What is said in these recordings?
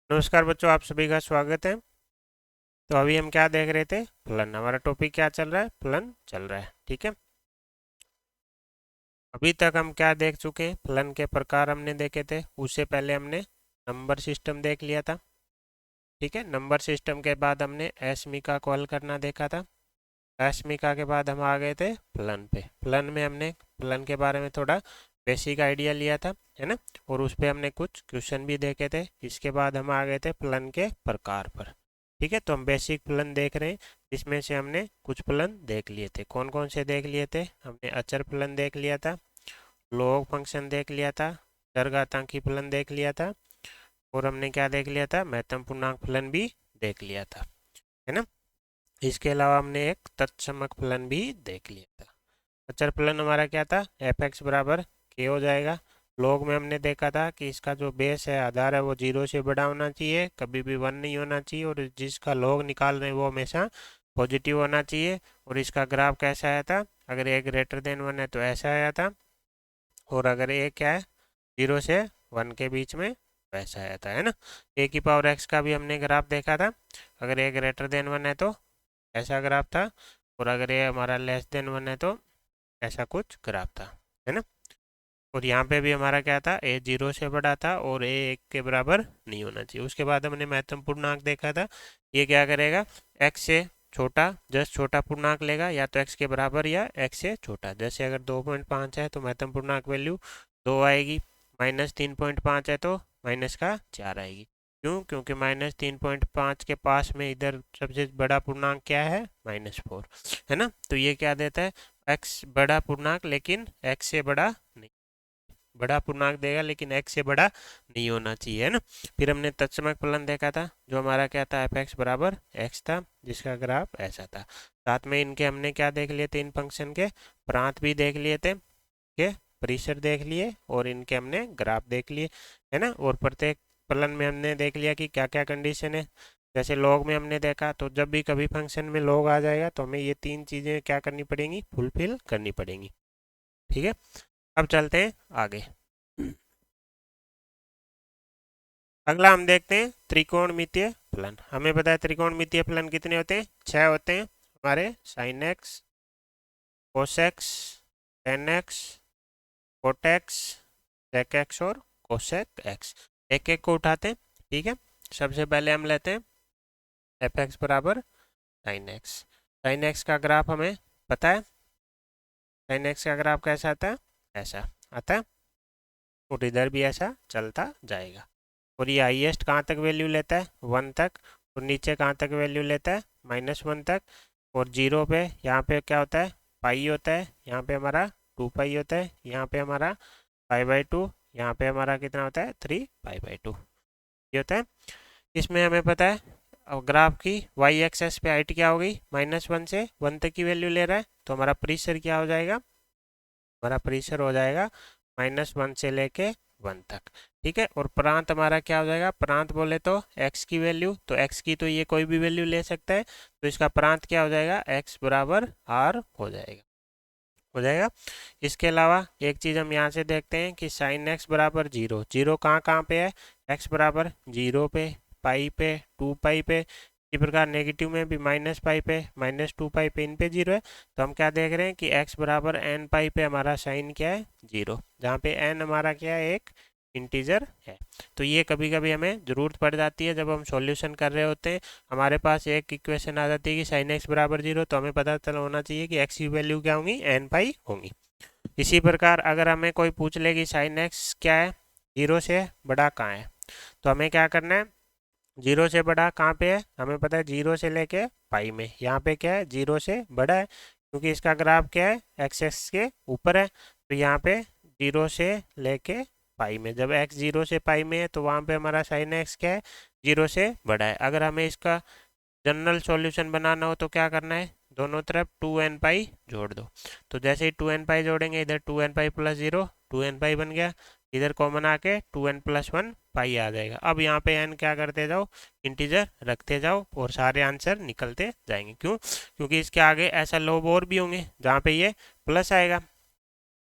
नमस्कार बच्चों, आप सभी का स्वागत है। तो अभी हम क्या देख रहे थे? फलन। हमारा टॉपिक क्या चल रहा है? फलन चल रहा है। ठीक है। अभी तक हम क्या देख चुके हैं? फलन के प्रकार हमने देखे थे। उससे पहले हमने नंबर सिस्टम देख लिया था। ठीक है। नंबर सिस्टम के बाद हमने एसमिका को हल करना देखा था। एसमिका के बाद हम आ गए थे फलन पे। फलन में हमने फलन के बारे में थोड़ा बेसिक आइडिया लिया था, है ना। और उस पे हमने कुछ क्वेश्चन भी देखे थे। इसके बाद हम आ गए थे फलन के प्रकार पर। ठीक है। तो हम बेसिक फलन देख रहे हैं, जिसमें से हमने कुछ फलन देख लिए थे। कौन कौन से देख लिए थे? हमने अचर फलन देख लिया था, लॉग फंक्शन देख लिया था, चरघातांकी फलन देख लिया था, और हमने क्या देख लिया था? महत्तम पूर्णांक फलन भी देख लिया था, है ना। इसके अलावा हमने एक तत्समक फलन भी देख लिया था। अचर फलन हमारा क्या था? एफ एक्स बराबर के हो जाएगा। लॉग में हमने देखा था कि इसका जो बेस है, आधार है, वो 0 से बड़ा होना चाहिए, कभी भी 1 नहीं होना चाहिए, और जिसका लॉग निकाल रहे हैं वो हमेशा पॉजिटिव होना चाहिए। और इसका ग्राफ कैसा आया था? अगर ए ग्रेटर देन 1 है तो ऐसा आया था, और अगर ए क्या है, 0 से 1 के बीच में, वैसा आया था, है ना। ए की पावर एक्स का भी हमने ग्राफ देखा था। अगर ए ग्रेटर देन 1 है तो ऐसा ग्राफ था, और अगर ये हमारा लेस देन 1 है तो ऐसा कुछ ग्राफ था, है ना। और यहाँ पे भी हमारा क्या था? ए 0 से बड़ा था और ए 1 के बराबर नहीं होना चाहिए। उसके बाद हमने महत्तम पूर्णांक देखा था। ये क्या करेगा? एक्स से छोटा, जस्ट छोटा पूर्णांक लेगा, या तो एक्स के बराबर या एक्स से छोटा। जैसे अगर 2.5 है तो महत्तम पूर्णांक वैल्यू 2 आएगी। -3.5 है तो माइनस का 4 आएगी। क्यों? क्योंकि -3.5 के पास में इधर सबसे बड़ा पूर्णांक क्या है? -4, है ना। तो ये क्या देता है? एक्स बड़ा पूर्णांक, लेकिन एक्स से बड़ा नहीं। बड़ा पूर्णांक देगा लेकिन एक्स से बड़ा नहीं होना चाहिए, है ना। फिर हमने तत्समक फलन देखा था, जो हमारा क्या था? एफ एक्स बराबर एक्स था, जिसका ग्राफ ऐसा था। साथ में इनके हमने क्या देख लिए थे? इन फंक्शन के प्रांत भी देख लिए थे, के परिसर देख लिए, और इनके हमने ग्राफ देख लिए, है ना। और प्रत्येक फलन में हमने देख लिया कि क्या क्या कंडीशन है। जैसे लॉग में हमने देखा, तो जब भी कभी फंक्शन में लॉग आ जाएगा तो हमें ये तीन चीज़ें क्या करनी पड़ेंगी? फुलफिल करनी पड़ेंगी। ठीक है। अब चलते हैं आगे। अगला हम देखते हैं त्रिकोणमितीय फलन। हमें पता है त्रिकोणमितीय फलन कितने होते हैं? 6 होते हैं हमारे। Sine x, cos x, tan x, cot x, sec x और कोसेक एक्स। एक एक को उठाते हैं। ठीक है। सबसे पहले हम लेते हैं एफ एक्स बराबर साइन एक्स। साइन एक्स का ग्राफ हमें पता है। साइन एक्स का ग्राफ कैसा आता है? ऐसा आता है, और इधर भी ऐसा चलता जाएगा। और ये हाईएस्ट कहाँ तक वैल्यू लेता है? 1 तक। और नीचे कहाँ तक वैल्यू लेता है? -1 तक। और जीरो पे यहाँ पे क्या होता है? पाई होता है। यहाँ पे हमारा 2 पाई होता है। यहाँ पे हमारा π/2। यहाँ पे हमारा कितना होता है? 3π/2 ये होता है। इसमें हमें पता है, अब ग्राफ की वाई एक्सेस पे हाइट क्या हो गई? -1 से 1 तक की वैल्यू ले रहा है, तो हमारा परिसर क्या हो जाएगा? हमारा परिसर हो जाएगा -1 से लेके 1 तक। ठीक है। और प्रांत हमारा क्या हो जाएगा? प्रांत बोले तो x की वैल्यू, तो x की तो ये कोई भी वैल्यू ले सकता है, तो इसका प्रांत क्या हो जाएगा? x बराबर r हो जाएगा, हो जाएगा। इसके अलावा एक चीज़ हम यहाँ से देखते हैं कि साइन एक्स बराबर 0, 0 कहाँ कहाँ पे है? x बराबर 0 पे, पाई पे, 2 पाई पे। इसी प्रकार नेगेटिव में भी -पाई पे, -2 पाई पे, इन पे 0 है। तो हम क्या देख रहे हैं कि x बराबर n पाई पे हमारा साइन क्या है? 0, जहाँ पे n हमारा क्या है? एक इंटीजर है। तो ये कभी कभी हमें ज़रूरत पड़ जाती है जब हम सॉल्यूशन कर रहे होते हैं। हमारे पास एक इक्वेशन आ जाती है कि साइन एक्स बराबर 0, तो हमें पता चल होना चाहिए कि एक्स की वैल्यू क्या होंगी? n पाई होंगी। इसी प्रकार अगर हमें कोई पूछ ले कि साइन एक्स क्या है? 0 से बड़ा कहाँ है? तो हमें क्या करना है? 0 से बड़ा कहाँ पे है? हमें पता है 0 से लेके पाई में। यहाँ पे क्या है? 0 से बड़ा है, क्योंकि इसका ग्राफ क्या है? एक्स एक्स के ऊपर है। तो यहाँ पे 0 से लेके पाई में, जब x 0 से पाई में है तो वहाँ पे हमारा साइन एक्स क्या है? 0 से बड़ा है। अगर हमें इसका जनरल सॉल्यूशन बनाना हो तो क्या करना है? दोनों तरफ 2n पाई जोड़ दो। तो जैसे ही 2n पाई जोड़ेंगे, इधर 2n पाई प्लस 0, 2n पाई बन गया। इधर कॉमन आके 2n प्लस 1 पाई आ जाएगा। अब यहाँ पे n क्या करते जाओ? इंटीजर रखते जाओ, और सारे आंसर निकलते जाएंगे। क्यों? क्योंकि इसके आगे ऐसा लोग और भी होंगे जहाँ पे ये प्लस आएगा।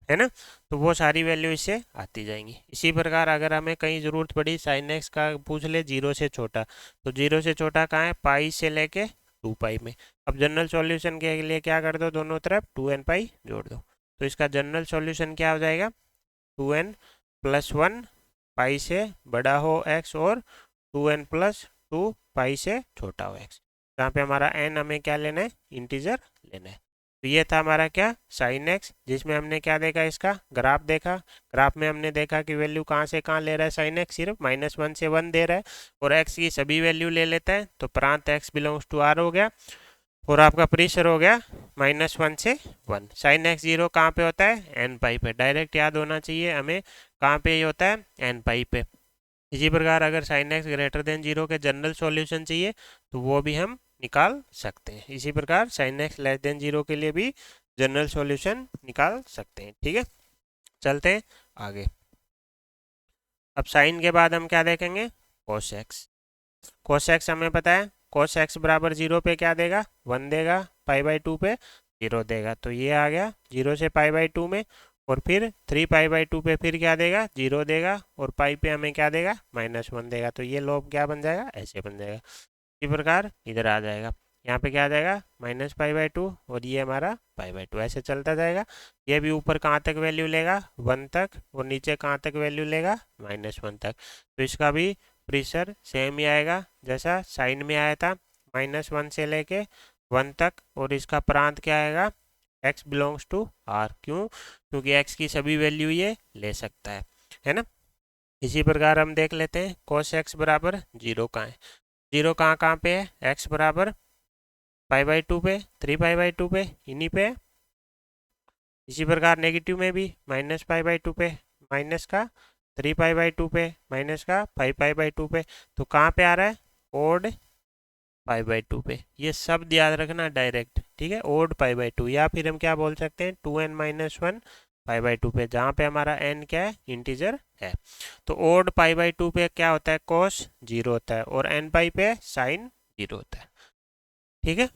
है ना। तो वो सारी वैल्यू इससे आती जाएंगी। इसी प्रकार अगर हमें कहीं ज़रूरत पड़ी साइन एक्स का पूछ ले जीरो से छोटा, तो जीरो से छोटा कहाँ है, पाई से लेके 2 पाई में। अब जनरल सॉल्यूशन के लिए क्या कर दो, दोनों तरफ 2n पाई जोड़ दो। तो इसका जनरल सॉल्यूशन क्या हो जाएगा, 2n+1 पाई से बड़ा हो x और 2n+2 पाई से छोटा हो x, जहाँ पे हमारा n हमें क्या लेना है, इंटीजर लेना है। तो ये था हमारा क्या, साइन एक्स, जिसमें हमने क्या देखा, इसका ग्राफ देखा। ग्राफ में हमने देखा कि वैल्यू कहाँ से कहाँ ले रहा है साइन एक्स, सिर्फ -1 से 1 दे रहा है और एक्स की सभी वैल्यू ले लेता है। तो प्रांत एक्स बिलोंग्स टू आर हो गया और आपका प्रेशर हो गया -1 से 1। साइन एक्स जीरो कहाँ पे होता है, एन पाई पे। डायरेक्ट याद होना चाहिए हमें कहाँ पे ये होता है, एन पाई पे। इसी प्रकार अगर sine x greater than zero के जनरल सॉल्यूशन चाहिए तो वो भी हम निकाल सकते हैं। इसी प्रकार sine x less than zero के लिए भी जनरल सॉल्यूशन निकाल सकते हैं। ठीक है, चलते हैं आगे। अब साइन के बाद हम क्या देखेंगे, कोस एक्स। कोस एक्स हमें पता है, कोस एक्स बराबर जीरो पे क्या देगा, 1 देगा, पाई/2 पे 0 देगा। तो ये आ गया 0 से पाई/2 में, और फिर 3 पाई/2 पे फिर क्या देगा, 0 देगा, और पाई पे हमें क्या देगा, -1 देगा। तो ये लोब क्या बन जाएगा, ऐसे बन जाएगा। इसी प्रकार इधर आ जाएगा, यहाँ पे क्या आ जाएगा, -पाई/2 और ये हमारा पाई/2, ऐसे चलता जाएगा। ये भी ऊपर कहाँ तक वैल्यू लेगा, 1 तक, और नीचे कहाँ तक वैल्यू लेगा, -1 तक। तो इसका भी प्रेशर सेम ही आएगा जैसा साइन में आया था, -1 से लेके 1 तक। और इसका प्रांत क्या आएगा, x बिलोंग्स टू r। क्यों, क्योंकि x की सभी वैल्यू ये ले सकता है ना। इसी प्रकार हम देख लेते हैं cos x बराबर जीरो कहाँ है। जीरो कहाँ कहाँ पे है, x बराबर पाई/2 पे, 3 पाई/2 पे, इन्हीं पे है। इसी प्रकार नेगेटिव में भी -पाई/2 पे, माइनस का 3 पाई/2 पे, माइनस का 5 पाई/2 पे। तो कहाँ पे आ रहा है, ओड पाई/2 पे। ये शब्द याद रखना डायरेक्ट, ठीक है, ओड पाई/2, या फिर हम क्या बोल सकते हैं, 2n-1 पाई/2 पे, जहाँ पे हमारा n क्या है, इंटीजर है। तो ओड पाई/2 पे क्या होता है, कोस जीरो होता है, और n पाई पे साइन जीरो होता है। ठीक है,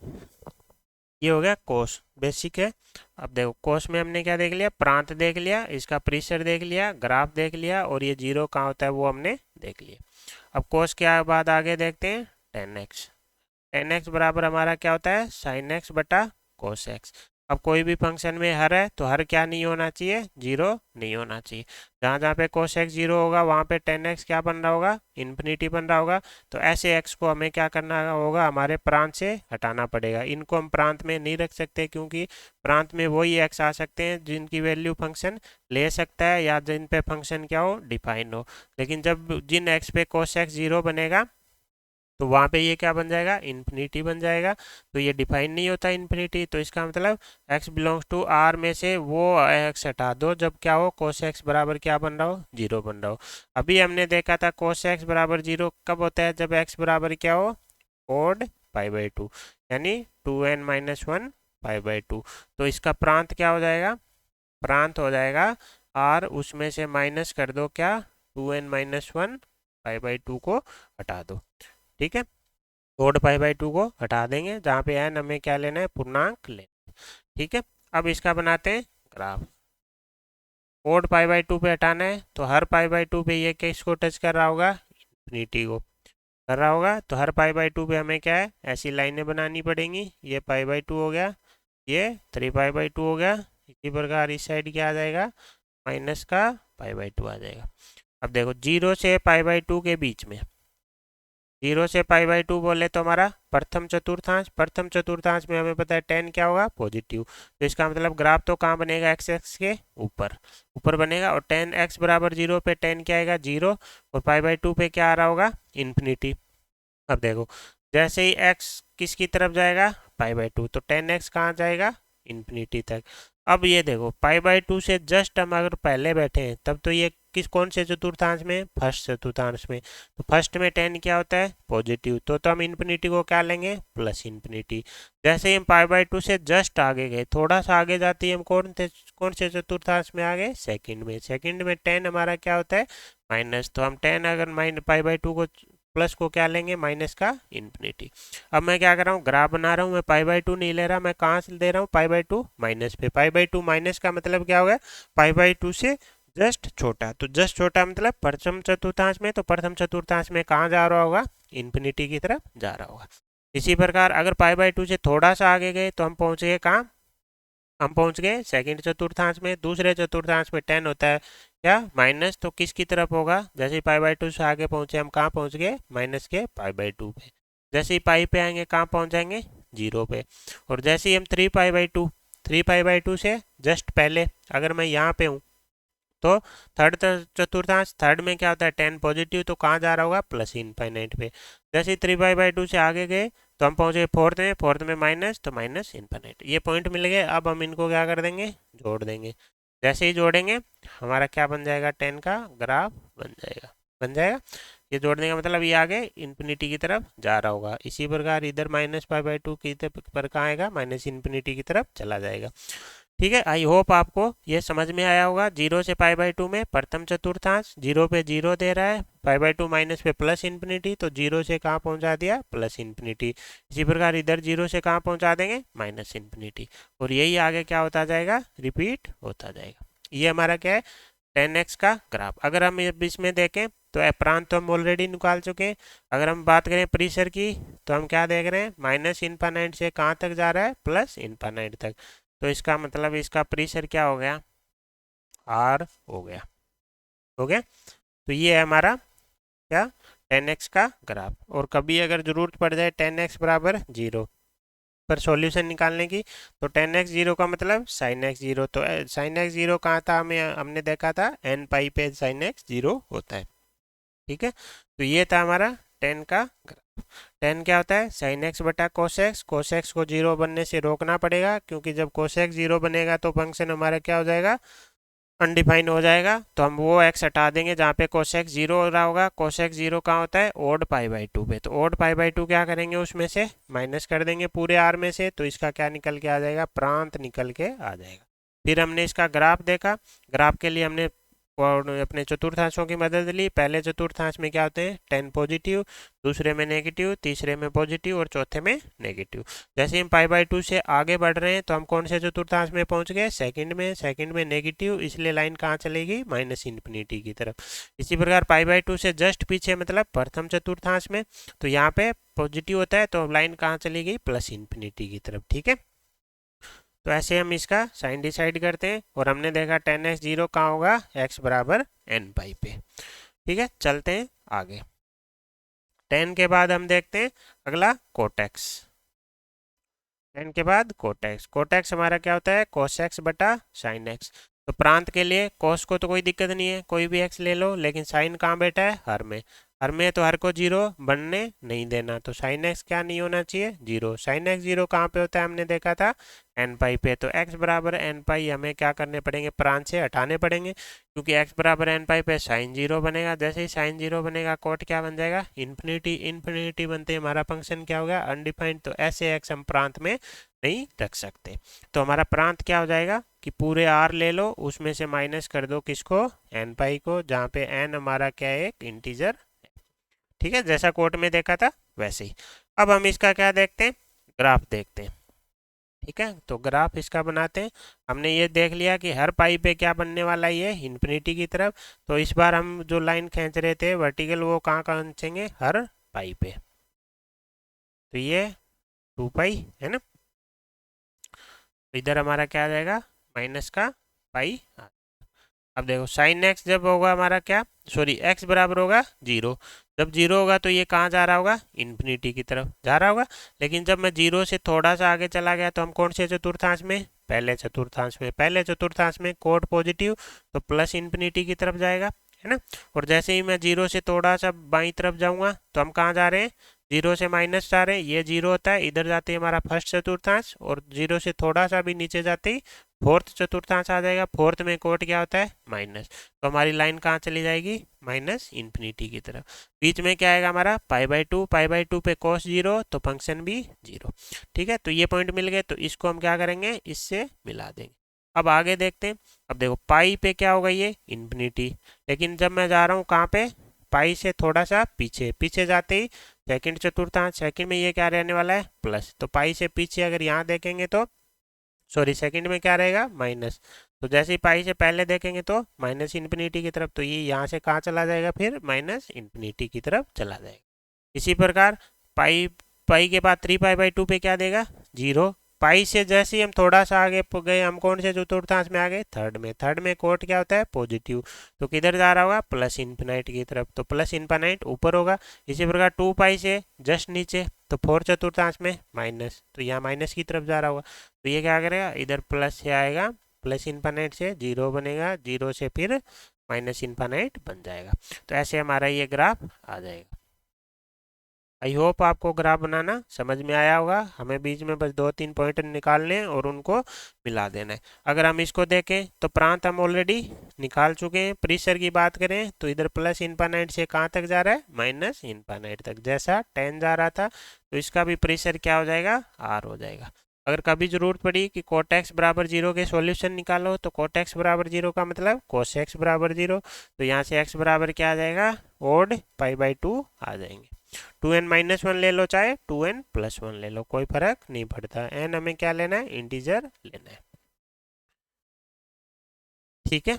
ये हो गया कोस, बेसिक है। अब देखो कोस में हमने क्या देख लिया, प्रांत देख लिया, इसका प्रेशर देख लिया, ग्राफ देख लिया, और ये जीरो कहाँ होता है वो हमने देख लिया। अब कोस के बाद आगे देखते हैं टेन एक्स। टेन एक्स बराबर हमारा क्या होता है, साइन एक्स बटा कोस एक्स। अब कोई भी फंक्शन में हर है तो हर क्या नहीं होना चाहिए, जीरो नहीं होना चाहिए। जहाँ जहाँ पे कोस एक्स जीरो होगा वहाँ पे टेन एक्स क्या बन रहा होगा, इन्फिनिटी बन रहा होगा। तो ऐसे एक्स को हमें क्या करना होगा, हमारे प्रांत से हटाना पड़ेगा। इनको हम प्रांत में नहीं रख सकते, क्योंकि प्रांत में वही एक्स आ सकते हैं जिनकी वैल्यू फंक्शन ले सकता है या जिन पे फंक्शन क्या हो, डिफाइन हो। लेकिन जब जिन एक्स पे कोस एक्स जीरो बनेगा तो वहाँ पे ये क्या बन जाएगा, इन्फिनिटी बन जाएगा। तो ये डिफाइन नहीं होता इन्फिनिटी, तो इसका मतलब x बिलोंग्स टू r में से वो x हटा दो जब क्या हो, cos x बराबर क्या बन रहा हो, जीरो बन रहा हो। अभी हमने देखा था cos x बराबर जीरो कब होता है, जब x बराबर क्या हो, ओड पाई/2, यानी 2n-1 पाई/2। तो इसका प्रांत क्या हो जाएगा, प्रांत हो जाएगा r, उसमें से माइनस कर दो क्या, 2n-1 पाई/2 को हटा दो। ठीक है, ओड पाई/2 को हटा देंगे, जहाँ पे एन हमें क्या लेना है, पूर्णांक लेना है। ठीक है, अब इसका बनाते हैं ग्राफ। ओड पाई/2 पे हटाना है, तो हर पाई/2 पे ये किसको टच कर रहा होगा, इन्फिनिटी को कर रहा होगा। तो हर पाई/2 पे हमें क्या है, ऐसी लाइनें बनानी पड़ेंगी। ये पाई/2 हो गया, ये 3 पाई/2 हो गया। इसी प्रकार इस साइड क्या आ जाएगा, माइनस का पाई/2 आ जाएगा। अब देखो जीरो से पाई/2 के बीच में, जीरो से पाई/2 बोले तो हमारा प्रथम चतुर्थांश, प्रथम चतुर्थांश में हमें पता है 10 क्या होगा, पॉजिटिव। तो इसका मतलब ग्राफ तो कहाँ बनेगा, एक्स एक्स के ऊपर ऊपर बनेगा। और 10x बराबर जीरो पे 10 क्या आएगा, जीरो, और पाई/2 पे क्या आ रहा होगा, इन्फिनिटी। अब देखो जैसे ही x किसकी तरफ जाएगा, पाई/2, तो 10x कहाँ जाएगा, इन्फिनिटी तक। अब ये देखो पाई/2 से जस्ट हम अगर पहले बैठे हैं तब तो ये किस कौन से चतुर्थांश में, फर्स्ट चतुर्थांश में। तो फर्स्ट में 10 क्या होता है, पॉजिटिव। तो हम इन्फिनिटी को क्या लेंगे, प्लस इन्फिनिटी। जैसे ही हम पाई/2 से जस्ट आगे गए, थोड़ा सा आगे जाते ही हम कौन से चतुर्थांश में आ गए, सेकंड में। सेकंड में 10 हमारा क्या होता है, माइनस। तो हम 10 अगर पाई/2 को प्लस को क्या लेंगे, माइनस का इन्फिनिटी। अब मैं क्या कर रहा हूँ, ग्राफ बना रहा हूँ, मैं π/2 नहीं ले रहा, मैं कहाँ से दे रहा हूँ, π/2 माइनस पे। π/2 माइनस का मतलब क्या होगा, π/2 से जस्ट छोटा। तो जस्ट छोटा मतलब प्रथम चतुर्थांश में, तो प्रथम चतुर्थांश में कहाँ जा रहा होगा, इन्फिनिटी की तरफ जा रहा होगा। इसी प्रकार अगर π/2 से थोड़ा सा आगे गए तो हम पहुंच गए कहाँ, हम पहुंच गए सेकंड चतुर्थांश में। दूसरे चतुर्थांश में 10 होता है क्या, माइनस, तो किसकी तरफ होगा, जैसे ही π/2 से आगे पहुंचे हम कहाँ पहुंच गए, माइनस के π/2 पे। जैसे ही पाई पे आएंगे कहाँ पहुंच जाएंगे, 0 पे। और जैसे ही हम 3π/2 से जस्ट पहले अगर मैं यहाँ पे हूँ तो थर्ड चतुर्थांश, थर्ड में क्या होता है 10 पॉजिटिव, तो कहाँ जा रहा होगा, प्लस इनफाइनाइट पे। जैसे 3π/2 से आगे गए तो हम पहुंचे फोर्थ में माइनस, तो माइनस इनफाइनाइट। ये पॉइंट मिल गए। अब हम इनको क्या कर देंगे, जोड़ देंगे। जैसे ही जोड़ेंगे हमारा क्या बन जाएगा, 10 का ग्राफ बन जाएगा। ये जोड़ने का मतलब ये आगे इन्फिनिटी की तरफ जा रहा होगा। इसी प्रकार इधर -π/2 की पर कहाँ आएगा, माइनस इन्फिनिटी की तरफ चला जाएगा। ठीक है, आई होप आपको ये समझ में आया होगा। 0 से π/2 में प्रथम चतुर्थांश, 0 पे 0 दे रहा है, π/2 माइनस पे प्लस इन्फिनिटी, तो 0 से कहाँ पहुंचा दिया, प्लस इन्फिनिटी। इसी प्रकार इधर 0 से कहाँ पहुंचा देंगे, माइनस इन्फिनिटी। और यही आगे क्या होता जाएगा, रिपीट होता जाएगा। ये हमारा क्या है, 10x का ग्राफ। अगर हम इसमें देखें तो प्रांत तो हम ऑलरेडी निकाल चुके हैं। अगर हम बात करें परिसर की तो हम क्या देख रहे हैं, माइनस इनफाइनाइट से कहाँ तक जा रहा है, प्लस इनफाइनाइट तक। तो इसका मतलब इसका परिसर क्या हो गया, r हो गया। तो ये है हमारा क्या, 10x का ग्राफ। और कभी अगर जरूरत पड़ जाए 10x बराबर 0 पर सॉल्यूशन निकालने की, तो 10x 0 का मतलब sin x 0। तो sin x 0 कहाँ था, हमने देखा था n पाई पे sin x 0 होता है। ठीक है, तो ये था हमारा 10 का ग्राफ। 10 क्या होता है, sin x बटा cos x। cos x को 0 बनने से रोकना पड़ेगा, क्योंकि जब cos x 0 बनेगा तो फंक्शन हमारा क्या हो जाएगा, अनडिफाइन हो जाएगा। तो हम वो x हटा देंगे जहाँ पे cos x 0 हो रहा होगा। cos x 0 कहाँ होता है, ओड π/2 पे। तो ओड π/2 क्या करेंगे, उसमें से माइनस कर देंगे पूरे r में से, तो इसका क्या निकल के आ जाएगा, प्रांत निकल के आ जाएगा। फिर हमने इसका ग्राफ देखा। ग्राफ के लिए हमने और अपने चतुर्थांशों की मदद ली। पहले चतुर्थांश में क्या होते हैं, 10 पॉजिटिव, दूसरे में नेगेटिव, तीसरे में पॉजिटिव और चौथे में नेगेटिव। जैसे हम π/2 से आगे बढ़ रहे हैं तो हम कौन से चतुर्थांश में पहुंच गए, सेकंड में नेगेटिव, इसलिए लाइन कहाँ चलेगी, माइनस इन्फिनिटी की तरफ। इसी प्रकार π/2 से जस्ट पीछे मतलब प्रथम चतुर्थांश में, तो यहाँ पे पॉजिटिव होता है तो लाइन कहाँ चली गई, प्लस इन्फिनिटी की तरफ। ठीक है, तो ऐसे हम इसका साइन डिसाइड करते हैं। और हमने देखा 10x 0 कहाँ होगा, x बराबर n पाई पे। ठीक है, चलते हैं आगे। 10 के बाद हम देखते हैं अगला कोटेक्स। 10 के बाद कोटेक्स। कोटेक्स हमारा क्या होता है, cos x बटा sin x। तो प्रांत के लिए cos को तो कोई दिक्कत नहीं है, कोई भी x ले लो, लेकिन sin कहाँ बैठा है, हर में। हर में तो हर को 0 बनने नहीं देना, तो sin x क्या नहीं होना चाहिए, 0। sin x 0 कहाँ पे होता है, हमने देखा था n पाई पे। तो x बराबर n पाई हमें क्या करने पड़ेंगे, प्रांत से हटाने पड़ेंगे, क्योंकि x बराबर n पाई पे sin 0 बनेगा। जैसे ही sin 0 बनेगा कोट क्या बन जाएगा, इन्फिनिटी। इन्फिनिटी बनते हमारा फंक्शन क्या होगा, अनडिफाइंड। तो ऐसे x हम प्रांत में नहीं रख सकते। तो हमारा प्रांत क्या हो जाएगा कि पूरे r ले लो, उसमें से माइनस कर दो किसको, n पाई को, जहाँ पे n हमारा क्या है, एक इंटीजर। ठीक है, जैसा कोट में देखा था वैसे ही। अब हम इसका क्या देखते हैं, ग्राफ देखते हैं। ठीक है, तो ग्राफ इसका बनाते हैं। हमने ये देख लिया कि हर पाई पे क्या बनने वाला है, ये इन्फिनिटी की तरफ। तो इस बार हम जो लाइन खींच रहे थे वर्टिकल, वो कहाँ खींचेंगे, हर पाई पे। तो ये 2 पाई है ना, तो इधर हमारा क्या आ जाएगा, माइनस का पाई। अब देखो साइन एक्स जब होगा हमारा क्या, सॉरी एक्स बराबर होगा 0। जब 0 होगा तो ये कहाँ जा रहा होगा, इन्फिनिटी की तरफ जा रहा होगा। लेकिन जब मैं 0 से थोड़ा सा आगे चला गया तो हम कौन से चतुर्थांश में, पहले चतुर्थांश में कोड पॉजिटिव, तो प्लस इन्फिनिटी की तरफ जाएगा, है ना। और जैसे ही मैं 0 से थोड़ा सा बाईं तरफ जाऊंगा तो हम कहाँ जा रहे हैं, 0 से माइनस जा रहे हैं। ये 0 होता है, इधर जाते ही हमारा फर्स्ट चतुर्थांश, और 0 से थोड़ा सा भी नीचे जाते ही फोर्थ चतुर्थांश आ जाएगा। फोर्थ में कोट क्या होता है, माइनस। तो हमारी लाइन कहाँ चली जाएगी, माइनस इन्फिनिटी की तरफ। बीच में क्या आएगा हमारा π/2 पे cos 0, तो फंक्शन भी 0। ठीक है, तो ये पॉइंट मिल गए, तो इसको हम क्या करेंगे, इससे मिला देंगे। अब आगे देखते हैं। अब देखो पाई पे क्या होगा, ये इन्फिनिटी। लेकिन जब मैं जा रहा हूँ कहाँ पे, पाई से थोड़ा सा पीछे, पीछे जाते ही सेकंड चतुर्थांश, सेकंड में ये क्या रहने वाला है प्लस, तो पाई से पीछे अगर यहाँ देखेंगे तो सॉरी सेकंड में क्या रहेगा माइनस, तो जैसे ही पाई से पहले देखेंगे तो माइनस इन्फिनिटी की तरफ, तो ये यहाँ से कहाँ चला जाएगा फिर माइनस इन्फिनिटी की तरफ चला जाएगा। इसी प्रकार पाई पाई के बाद 3 पाई/2 पे क्या देगा जीरो। पाई से जैसे ही हम थोड़ा सा आगे गए हम कौन से चतुर्थांश में आ गए थर्ड में, थर्ड में कोट क्या होता है पॉजिटिव, तो किधर जा रहा होगा प्लस इन्फिनाइट की तरफ, तो प्लस इन्फिनाइट ऊपर होगा। इसी प्रकार 2 पाई से जस्ट नीचे तो फोर चतुर्थांश में माइनस, तो यहाँ माइनस की तरफ जा रहा होगा, तो ये क्या करेगा इधर प्लस से आएगा, प्लस इन्फिनाइट से जीरो बनेगा, जीरो से फिर माइनस इन्फिनाइट बन जाएगा। तो ऐसे हमारा ये ग्राफ आ जाएगा। आई होप आपको ग्राफ बनाना समझ में आया होगा। हमें बीच में बस 2-3 पॉइंट निकालने हैं और उनको मिला देना है। अगर हम इसको देखें तो प्रांत हम ऑलरेडी निकाल चुके हैं। प्रीसर की बात करें तो इधर प्लस इन्फिनाइट से कहाँ तक जा रहा है माइनस इन्फिनाइट तक, जैसा 10 जा रहा था, तो इसका भी प्रीसर क्या हो जाएगा आर हो जाएगा। अगर कभी जरूरत पड़ी कि कोट एक्स बराबर जीरो के सॉल्यूशन निकालो तो कोट एक्स बराबर जीरो का मतलब कोस एक्स बराबर जीरो, तो यहाँ से एक्स बराबर क्या आ जाएगा ओड पाई/2 आ जाएंगे। 2n-1 ले लो चाहे 2n+1 ले लो, कोई फर्क नहीं पड़ता। n हमें क्या लेना है इंटीजर लेना है, ठीक है।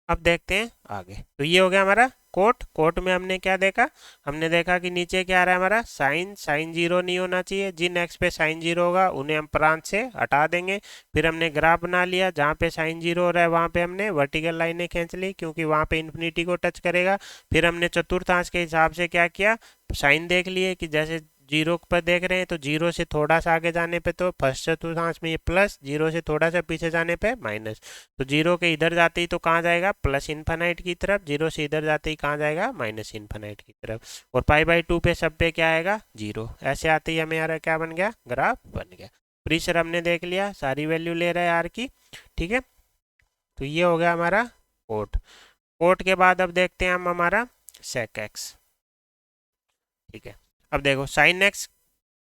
अब देखते हैं आगे, तो ये हो गया हमारा कोट। कोट में हमने क्या देखा, हमने देखा कि नीचे क्या आ रहा है हमारा साइन, साइन जीरो नहीं होना चाहिए, जिन एक्स पे साइन जीरो होगा उन्हें हम प्रांत से हटा देंगे। फिर हमने ग्राफ बना लिया, जहाँ पे साइन जीरो हो रहा है वहाँ पे हमने वर्टिकल लाइनें खींच ली क्योंकि वहाँ पे इन्फिनिटी को टच करेगा। फिर हमने चतुर्थांश के हिसाब से क्या किया, साइन देख लिए कि जैसे जीरो पर देख रहे हैं तो जीरो से थोड़ा सा आगे जाने पे तो फर्स्ट चतुर्थांश में ये प्लस, जीरो से थोड़ा सा पीछे जाने पे माइनस, तो जीरो के इधर जाते ही तो कहाँ जाएगा प्लस इन्फिनाइट की तरफ, जीरो से इधर जाते ही कहाँ जाएगा माइनस इन्फिनाइट की तरफ, और पाई/2 पे सब पे क्या आएगा जीरो। ऐसे आते ही हमें यार क्या बन गया ग्राफ बन गया। प्रीसर हमने देख लिया, सारी वैल्यू ले रहा है आर की, ठीक है। तो ये हो गया हमारा कोट। कोट के बाद अब देखते हैं हम हमारा सेक एक्स, ठीक है। अब देखो साइन एक्स,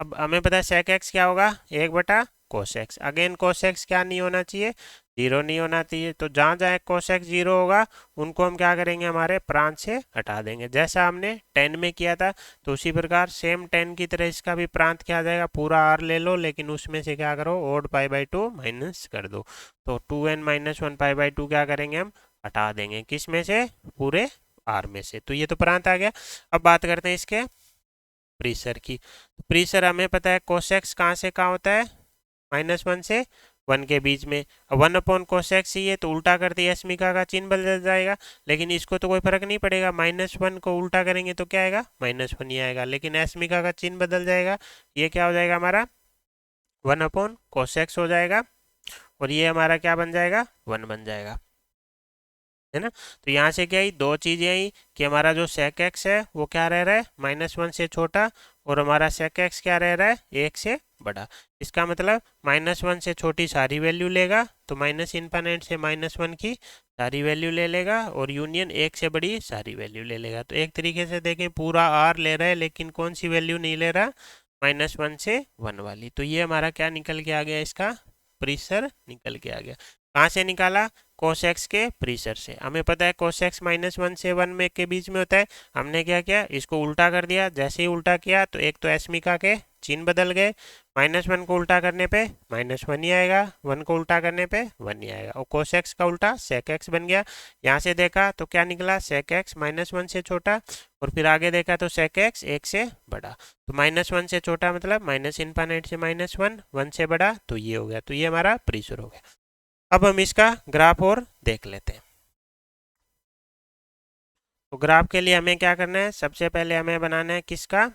अब हमें पता है सेक एक्स क्या होगा 1/cos x। Again cos x क्या नहीं होना चाहिए जीरो नहीं होना चाहिए, तो जहाँ जहाँ cos x जीरो होगा उनको हम क्या करेंगे हमारे प्रांत से हटा देंगे, जैसा हमने 10 में किया था। तो उसी प्रकार सेम 10 की तरह इसका भी प्रांत क्या आ जाएगा, पूरा r ले लो लेकिन उसमें से क्या करो ओड पाई/2 माइनस कर दो, तो 2n-1 पाई/2 क्या करेंगे हम हटा देंगे, किस में से पूरे r में से। तो ये तो प्रांत आ गया। अब बात करते हैं इसके प्रीसर की। प्रीसर हमें पता है कोसेक्स कहाँ से कहाँ होता है -1 से 1 के बीच में। 1/cos x ही है तो उल्टा करते ही अस्मिका का चिन्ह बदल जाएगा, लेकिन इसको तो कोई फर्क नहीं पड़ेगा, -1 को उल्टा करेंगे तो क्या आएगा -1 ही आएगा, लेकिन अस्मिका का चिन्ह बदल जाएगा। ये क्या हो जाएगा हमारा 1/cos x हो जाएगा, और ये हमारा क्या बन जाएगा 1 बन जाएगा, है ना। तो यहाँ से क्या आई दो चीजें आई कि हमारा जो सेक एक्स है वो क्या रह रहा है -1 से छोटा, और हमारा सेक एक्स क्या रह रहा है 1 से बड़ा। इसका मतलब -1 से छोटी सारी वैल्यू लेगा तो माइनस इन्फिनिट से -1 की सारी वैल्यू ले लेगा, और यूनियन 1 से बड़ी सारी वैल्यू ले लेगा। तो एक तरीके से देखें पूरा आर ले रहा है लेकिन कौन सी वैल्यू नहीं ले रहा -1 से 1 वाली। तो ये हमारा क्या निकल के आ गया, इसका प्रीसर निकल के आ गया। कहाँ से निकाला cos x के प्रीसर से। हमें पता है cos x -1 से 1 में के बीच में होता है। हमने क्या किया इसको उल्टा कर दिया, जैसे ही उल्टा किया तो एक तो अस्मिका के चिन्ह बदल गए, -1 को उल्टा करने पे -1 ही आएगा, 1 को उल्टा करने पे 1 ही आएगा, और cos x का उल्टा sec x बन गया। यहाँ से देखा तो क्या निकला sec x -1 से छोटा, और फिर आगे देखा तो sec x 1 से बड़ा। तो -1 से छोटा मतलब माइनस इन्फिनिट से -1, 1 से बड़ा, तो ये हो गया। तो ये हमारा प्रीसर हो गया। अब हम इसका ग्राफ और देख लेते हैं। तो ग्राफ के लिए हमें क्या करना है, सबसे पहले हमें बनाना है किसका,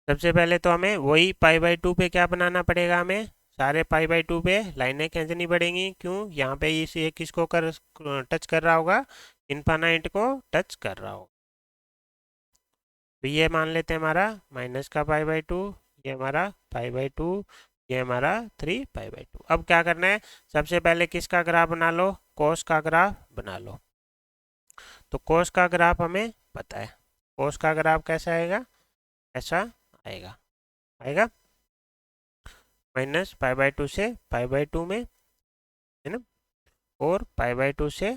सबसे पहले तो हमें वही पाई/2 पे क्या बनाना पड़ेगा, हमें सारे पाई/2 पे लाइनें खींचनी पड़ेंगी। क्यों, यहाँ पे इस एक किसको टच कर रहा होगा, इन्फिनिट को टच कर रहा होगा। तो ये मान लेते हैं हमारा माइनस का पाई/2, ये हमारा पाई/2, ये हमारा 3 पाई/2। अब क्या करना है, सबसे पहले किसका ग्राफ बना लो, कोस का ग्राफ बना लो। तो कोस का ग्राफ हमें पता है, कोस का ग्राफ कैसा आएगा, ऐसा आएगा, आएगा -पाई/2 से पाई/2 में, है ना, और पाई/2 से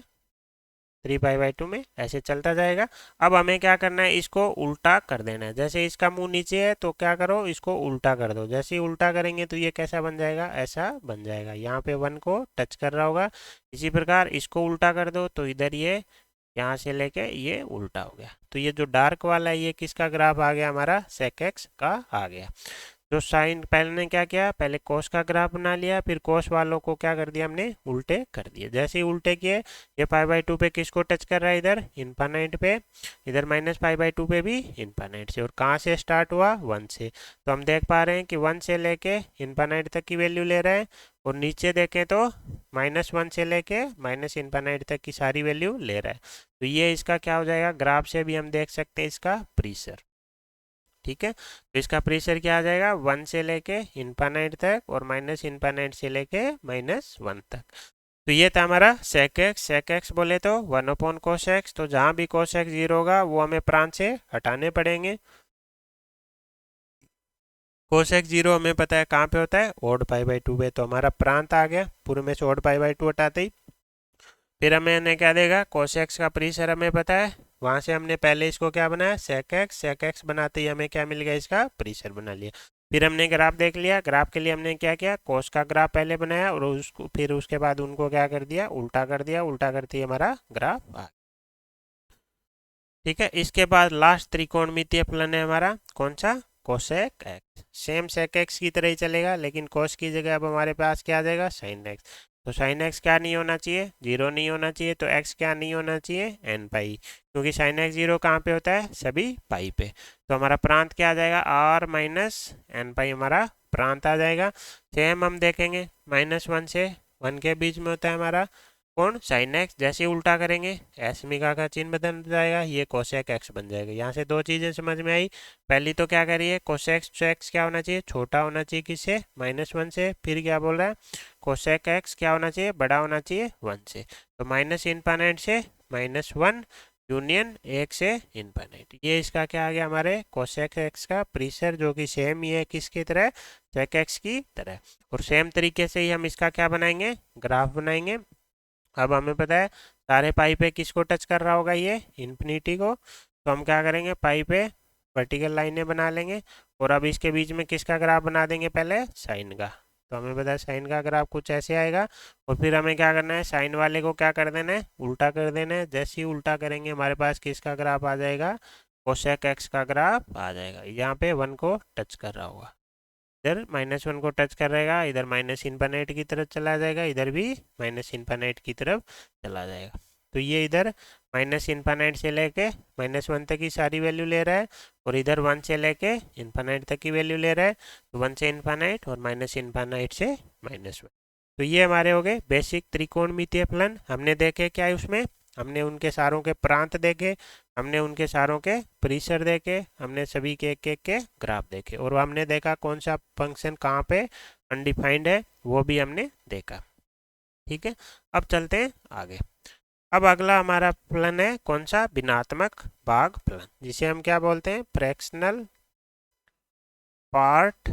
3 पाई/2 में ऐसे चलता जाएगा। अब हमें क्या करना है, इसको उल्टा कर देना है। जैसे इसका मुंह नीचे है तो क्या करो, इसको उल्टा कर दो। जैसे ही उल्टा करेंगे तो ये कैसा बन जाएगा, ऐसा बन जाएगा। यहाँ पे 1 को टच कर रहा होगा। इसी प्रकार इसको उल्टा कर दो तो इधर ये यहाँ से लेके ये उल्टा हो गया। तो ये जो डार्क वाला है ये किसका ग्राफ आ गया, हमारा सेक एक्स का आ गया। जो साइन पहले ने क्या किया, पहले कोस का ग्राफ बना लिया, फिर कोस वालों को क्या कर दिया हमने, उल्टे कर दिए। जैसे ही उल्टे किए ये पाई/2 पे किसको टच कर रहा है, इधर इनफाइनाइट पे, इधर -पाई/2 पे भी इनफाइनाइट से। और कहाँ से स्टार्ट हुआ, 1 से। तो हम देख पा रहे हैं कि 1 से लेके इनफाइनाइट तक की वैल्यू ले रहा है। और नीचे देखें तो -1 से लेके -इनफाइनाइट तक की सारी वैल्यू ले रहा है। तो ये इसका क्या हो जाएगा, ग्राफ से भी हम देख सकते हैं इसका प्रेशर। ठीक है, तो इसका प्रेशर क्या आ जाएगा, 1 से लेके इनफाइनाइट तक और -इनफाइनाइट से लेके -1 तक। तो ये था हमारा सेक एक्स। सेक एक्स बोले तो 1/cos x। तो जहां भी cos x 0 होगा वो हमें प्रांत से हटाने पड़ेंगे। cos x 0 हमें पता है कहाँ पे होता है, ओड पाई/2 पे। तो हमारा प्रांत आ गया, पूरे में से ओड पाई/2 हटाते ही फिर हमें क्या देगा, cos x का प्रेशर हमें पता है। वहां से हमने पहले इसको क्या बनाया, सेक एक्स बनाते ही हमें क्या मिल गया, इसका प्रेशर बना लिया। फिर हमने ग्राफ देख लिया। ग्राफ के लिए हमने क्या किया, कोस का ग्राफ पहले बनाया और उसको फिर उसके बाद उनको क्या कर दिया, उल्टा कर दिया। उल्टा करते ही हमारा ग्राफ आ। ठीक है, इसके बाद लास्ट त्रिकोणमितीय फलन है हमारा कौन सा, cosec x. Same sec x की तरह ही चलेगा, लेकिन कोस की जगह अब हमारे पास क्या आ जाएगा, साइन एक्स। तो साइन एक्स क्या नहीं होना चाहिए, 0 नहीं होना चाहिए। तो एक्स क्या नहीं होना चाहिए, एन पाई, क्योंकि साइन एक्स 0 कहाँ पे होता है, सभी पाई पे। तो हमारा प्रांत क्या आ जाएगा, r-n पाई हमारा प्रांत आ जाएगा। सेम हम देखेंगे -1 से 1 के बीच में होता है हमारा कौन, साइन एक्स। जैसे ही उल्टा करेंगे एसमिका का चिन्ह बदल जाएगा, ये कोसेक एक्स बन जाएगा। यहाँ से दो चीजें समझ में आई। पहली तो क्या करिए, कोसेक एक्स क्या होना चाहिए, छोटा होना चाहिए किससे, -1 से। फिर क्या बोल रहा है, कोसेक एक्स क्या होना चाहिए, बड़ा होना चाहिए 1 से। तो -इनफाइनाइट से -1 यूनियन 1 से इनफाइनाइट। ये इसका क्या आ गया, हमारे कोसेक एक्स का प्रेशर, जो कि सेम ही है किसकी तरह, सेक एक्स की तरह। और सेम तरीके से ही हम इसका क्या बनाएंगे, ग्राफ बनाएंगे। अब हमें पता है सारे पाई पे किसको टच कर रहा होगा, ये इन्फिनिटी को। तो हम क्या करेंगे, पाई पे वर्टिकल लाइनें बना लेंगे। और अब इसके बीच में किसका ग्राफ बना देंगे, पहले साइन का। तो हमें पता है साइन का ग्राफ कुछ ऐसे आएगा। और फिर हमें क्या करना है, साइन वाले को क्या कर देना है, उल्टा कर देना है। जैसे ही उल्टा करेंगे हमारे पास किसका ग्राफ आ जाएगा, कोसेक एक्स का ग्राफ आ जाएगा। यहाँ पे 1 को टच कर रहा होगा, इधर -1 को टच करेगा, इधर -इनफाइनाइट की तरफ चला जाएगा, इधर भी -इनफाइनाइट की तरफ चला जाएगा। तो ये इधर -इनफाइनाइट से लेके -1 तक की सारी वैल्यू ले रहा है। और इधर 1 से लेके इनफाइनाइट तक की वैल्यू ले रहा है। तो 1 से इनफाइनाइट और -इनफाइनाइट से -1। तो ये हमारे हो गए बेसिक त्रिकोणमितीय फलन। हमने देखे क्या है उसमें, हमने उनके सारों के प्रांत देखे, हमने उनके सारों के परिसर देखे, हमने सभी के एक एक के ग्राफ देखे। और हमने देखा कौन सा फंक्शन कहाँ पे अनडिफाइंड है, वो भी हमने देखा। ठीक है, अब चलते हैं आगे। अब अगला हमारा फलन है कौन सा, भिन्नात्मक भाग फलन, जिसे हम क्या बोलते हैं, फ्रैक्शनल पार्ट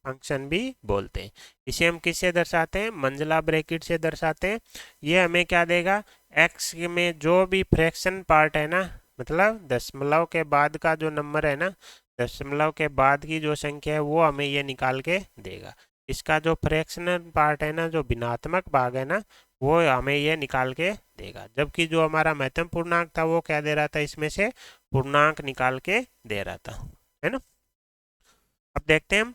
फंक्शन भी बोलते हैं। इसे हम किससे दर्शाते हैं, मंझला ब्रैकेट से दर्शाते हैं। ये हमें क्या देगा, एक्स में जो भी फ्रैक्शन पार्ट है ना, मतलब दशमलव के बाद का जो नंबर है ना, दशमलव के बाद की जो संख्या है वो हमें ये निकाल के देगा। इसका जो फ्रैक्शनल पार्ट है ना, जो भिन्नात्मक भाग है ना, वो हमें ये निकाल के देगा। जबकि जो हमारा महत्तम पूर्णांक था वो क्या दे रहा था, इसमें से पूर्णांक निकाल के दे रहा था, है ना। अब देखते हैं हम,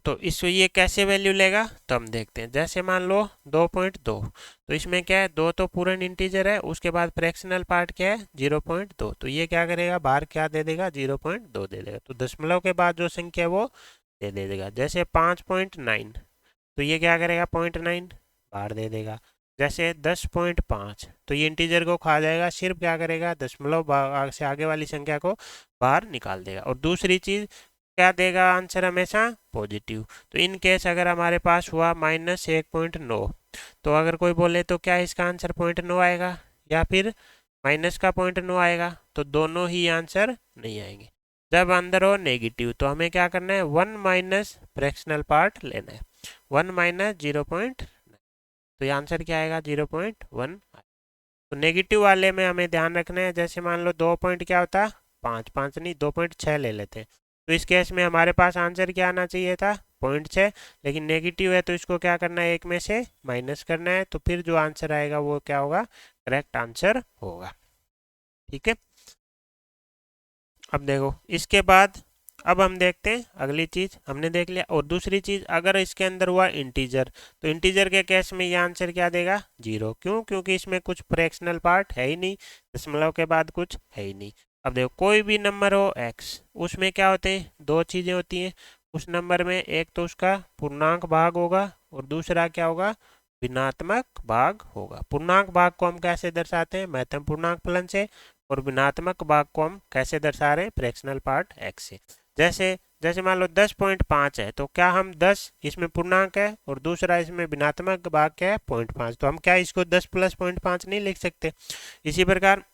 तो इस ये कैसे वैल्यू लेगा, तो हम देखते हैं। जैसे मान लो 2.2, तो इसमें क्या है, 2 तो पूर्ण इंटीजर है, उसके बाद फ्रैक्शनल पार्ट क्या है, 0.2। तो ये क्या करेगा, बाहर क्या दे देगा, 0.2 दे देगा। तो दशमलव के बाद जो संख्या है वो दे देगा। जैसे 5.9, तो ये क्या करेगा, 0.9 बाहर दे देगा। जैसे 10.5, तो ये इंटीजर को खा जाएगा, सिर्फ क्या करेगा, दशमलव से आगे वाली संख्या को बाहर निकाल देगा। और दूसरी चीज क्या देगा, आंसर हमेशा पॉजिटिव। तो इन केस अगर हमारे पास हुआ -1.9, तो अगर कोई बोले तो क्या इसका आंसर 0.9 आएगा या फिर माइनस का 0.9 आएगा, तो दोनों ही आंसर नहीं आएंगे। जब अंदर हो नेगेटिव तो हमें क्या करना है, 1 माइनस फ्रैक्शनल पार्ट लेना है, 1 - 0.9। तो ये आंसर क्या आएगा, 0.1। तो नेगेटिव वाले में हमें ध्यान रखना है, जैसे मान लो 2 पॉइंट क्या होता है, 5, 5 नहीं 2.6 ले लेते हैं। तो इस केस में हमारे पास आंसर क्या आना चाहिए था, 0.6, लेकिन नेगेटिव है तो इसको क्या करना है, एक में से माइनस करना है, तो फिर जो आंसर आएगा वो क्या होगा, करेक्ट आंसर होगा। ठीक है, अब देखो इसके बाद अब हम देखते हैं अगली चीज, हमने देख लिया। और दूसरी चीज, अगर इसके अंदर हुआ इंटीजर, तो इंटीजर के केस में ये आंसर क्या देगा, 0। क्यों, क्योंकि इसमें कुछ फ्रैक्शनल पार्ट है ही नहीं, दशमलव के बाद कुछ है ही नहीं। अब देखो कोई भी नंबर हो x, उसमें क्या होते हैं, दो चीजें होती हैं उस नंबर में, एक तो उसका पूर्णांक भाग होगा और दूसरा क्या होगा, भिन्नात्मक भाग होगा। पूर्णांक भाग को हम कैसे दर्शाते हैं, महत्तम पूर्णांक फलन से, और भिन्नात्मक भाग को हम कैसे दर्शा रहे हैं, फ्रैक्शनल पार्ट x से। जैसे जैसे मान लो 10.5 है, तो क्या हम 10 इसमें पूर्णांक है और दूसरा इसमें भिन्नात्मक भाग क्या है, 0.5, तो हम क्या इसको 10 प्लस 0.5 नहीं लिख सकते। इसी प्रकार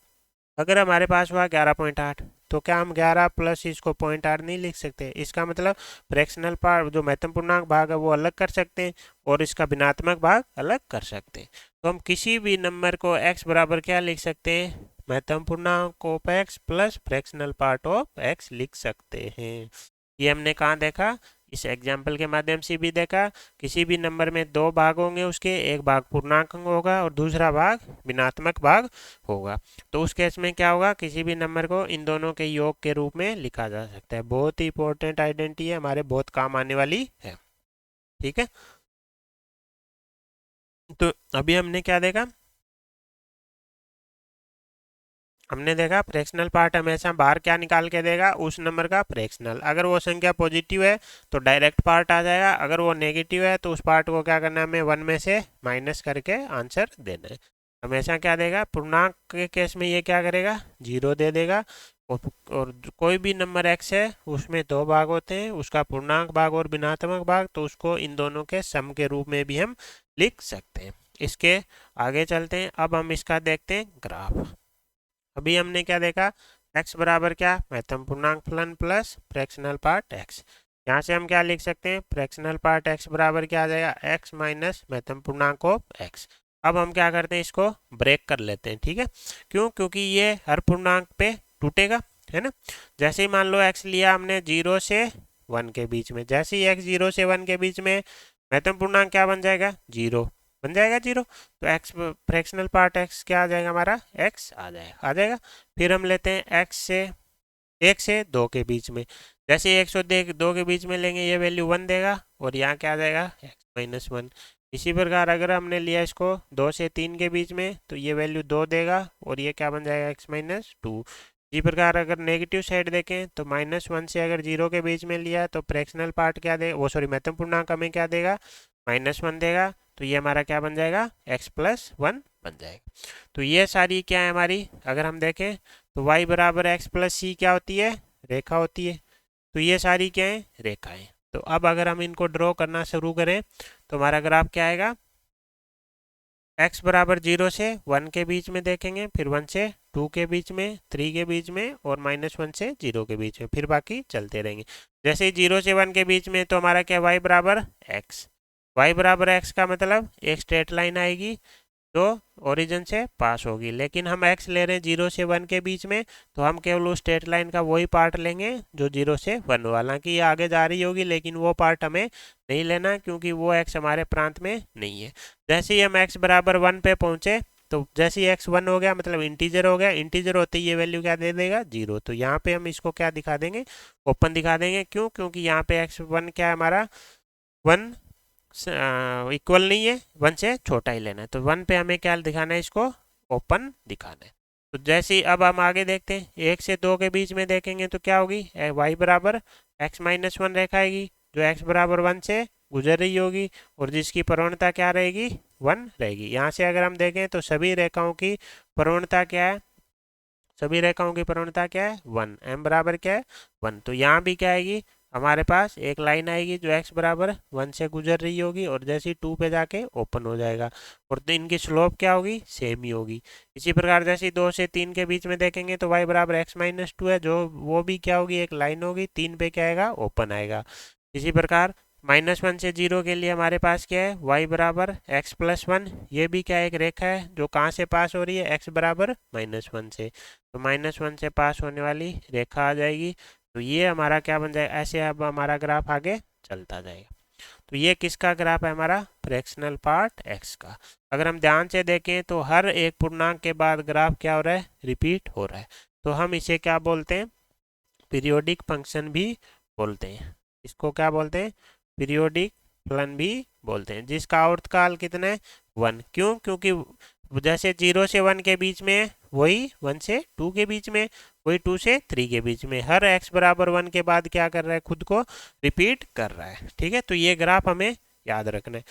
अगर हमारे पास हुआ 11.8, तो क्या हम 11 प्लस इसको 0.8 नहीं लिख सकते। इसका मतलब फ्रैक्शनल पार्ट जो महत्तम पूर्णांक भाग है वो अलग कर सकते हैं और इसका भिन्नात्मक भाग अलग कर सकते हैं। तो हम किसी भी नंबर को x बराबर क्या लिख सकते हैं, महत्तम पूर्णांक of x plus fractional part of x लिख सकते हैं। ये हमने कहाँ देखा, इस एग्जाम्पल के माध्यम से भी देखा। किसी भी नंबर में दो भाग होंगे, उसके एक भाग पूर्णांक होगा और दूसरा भाग भिन्नात्मक भाग होगा। तो उस केस में क्या होगा, किसी भी नंबर को इन दोनों के योग के रूप में लिखा जा सकता है। बहुत ही इंपॉर्टेंट आइडेंटिटी है, हमारे बहुत काम आने वाली है। ठीक है, तो अभी हमने क्या देखा, हमने देखा फ्रैक्शनल पार्ट हमेशा बाहर क्या निकाल के देगा, उस नंबर का फ्रैक्शनल। अगर वो संख्या पॉजिटिव है तो डायरेक्ट पार्ट आ जाएगा, अगर वो नेगेटिव है तो उस पार्ट को क्या करना है, हमें 1 में से माइनस करके आंसर देना है। हमेशा क्या देगा, पूर्णांक के केस में ये क्या करेगा, 0 दे देगा। और कोई भी नंबर x है उसमें दो भाग होते हैं, उसका पूर्णांक भाग और भिन्नात्मक भाग, तो उसको इन दोनों के सम के रूप में भी हम लिख सकते हैं। इसके आगे चलते हैं, अब हम इसका देखते हैं ग्राफ। अभी हमने क्या देखा, x बराबर क्या, महत्तम पूर्णांक फलन प्लस फ्रैक्शनल पार्ट x। यहाँ से हम क्या लिख सकते हैं, फ्रैक्शनल पार्ट x बराबर क्या आ जाएगा, x माइनस महत्तम पूर्णांक ऑफ x। अब हम क्या करते हैं, इसको ब्रेक कर लेते हैं। ठीक है, क्यों, क्योंकि ये हर पूर्णांक पे टूटेगा, है ना। जैसे ही मान लो x लिया हमने 0 से 1 के बीच में, जैसे ही x 0 से 1 के बीच में, महत्तम पूर्णांक क्या बन जाएगा, 0 बन जाएगा 0। तो x फ्रैक्शनल पार्ट x क्या आ जाएगा, हमारा x आ जाएगा। फिर हम लेते हैं x से 1 से 2 के बीच में, जैसे 1 से 2 के बीच में लेंगे ये वैल्यू 1 देगा और यहाँ क्या आ जाएगा, x माइनस 1। इसी प्रकार अगर हमने लिया इसको 2 से 3 के बीच में, तो ये वैल्यू 2 देगा और ये क्या बन जाएगा, x माइनस 2। इसी प्रकार अगर नेगेटिव साइड देखें तो -1 से अगर 0 के बीच में लिया तो फ्रैक्शनल पार्ट क्या दे, वो सॉरी महत्तम पूर्णांक हमें क्या देगा, -1 देगा। तो ये हमारा क्या बन जाएगा, x प्लस 1 बन जाएगा। तो ये सारी क्या है हमारी, अगर हम देखें तो y बराबर x प्लस सी क्या होती है, रेखा होती है। तो ये सारी क्या है, रेखाएं। तो अब अगर हम इनको ड्रॉ करना शुरू करें तो हमारा ग्राफ क्या आएगा, x बराबर 0 से 1 के बीच में देखेंगे, फिर 1 से 2 के बीच में, 3 के बीच में और -1 से 0 के बीच में, फिर बाकी चलते रहेंगे। जैसे 0 से 1 के बीच में तो हमारा क्या, y बराबर x। y बराबर x का मतलब एक स्ट्रेट लाइन आएगी जो ओरिजिन से पास होगी, लेकिन हम x ले रहे हैं 0 से 1 के बीच में, तो हम केवल उस स्ट्रेट लाइन का वही पार्ट लेंगे जो 0 से 1 वाला। हालांकि ये आगे जा रही होगी लेकिन वो पार्ट हमें नहीं लेना, क्योंकि वो x हमारे प्रांत में नहीं है। जैसे ही हम x बराबर 1 पे पहुंचे, तो जैसे ही x 1 हो गया मतलब इंटीजर हो गया, इंटीजर होते ही ये वैल्यू क्या दे देगा, 0। तो यहाँ पे हम इसको क्या दिखा देंगे, ओपन दिखा देंगे। क्यों, क्योंकि यहाँ पे x1 क्या है हमारा, 1 इक्वल नहीं है, 1 से छोटा ही लेना है। तो 1 पे हमें क्या दिखाना है, इसको ओपन दिखाना है। तो जैसे ही अब हम आगे देखते हैं, 1 से 2 के बीच में देखेंगे तो क्या होगी, y बराबर x माइनस 1 रेखा आएगी जो x बराबर 1 से गुजर रही होगी और जिसकी प्रवणता क्या रहेगी, 1 रहेगी। यहाँ से अगर हम देखें तो सभी रेखाओं की प्रवणता क्या है, सभी रेखाओं की प्रवणता क्या है, 1। m बराबर क्या है, 1। तो यहाँ भी क्या आएगी, हमारे पास एक लाइन आएगी जो x बराबर 1 से गुजर रही होगी और जैसे ही 2 पे जाके ओपन हो जाएगा, और तो इनकी स्लोप क्या होगी, सेम ही होगी। इसी प्रकार जैसे 2 से 3 के बीच में देखेंगे तो y बराबर x माइनस 2 है, जो वो भी क्या होगी, एक लाइन होगी, 3 पे क्या आएगा, ओपन आएगा। इसी प्रकार -1 से 0 के लिए हमारे पास क्या है, y बराबर x प्लस 1। ये भी क्या एक रेखा है जो कहाँ से पास हो रही है, x बराबर -1 से। तो -1 से पास होने वाली रेखा आ जाएगी। तो ये हमारा क्या बन जाएगा, ऐसे अब हमारा ग्राफ आगे चलता जाएगा। तो ये किसका ग्राफ है, हमारा फ्रैक्शनल पार्ट x का। अगर हम ध्यान से देखें तो हर एक पूर्णांक के बाद ग्राफ क्या हो रहा है, रिपीट हो रहा है। तो हम इसे क्या बोलते हैं, पीरियोडिक फंक्शन भी बोलते हैं। इसको क्या बोलते हैं, पीरियोडिक फलन भी बोलते हैं, जिसका आवर्तकाल कितना है, 1। क्यों, क्योंकि जैसे 0 से 1 के बीच में, वही 1 से 2 के बीच में, वही 2 से 3 के बीच में, हर x बराबर 1 के बाद क्या कर रहा है, खुद को रिपीट कर रहा है। ठीक है, तो ये ग्राफ हमें याद रखना है।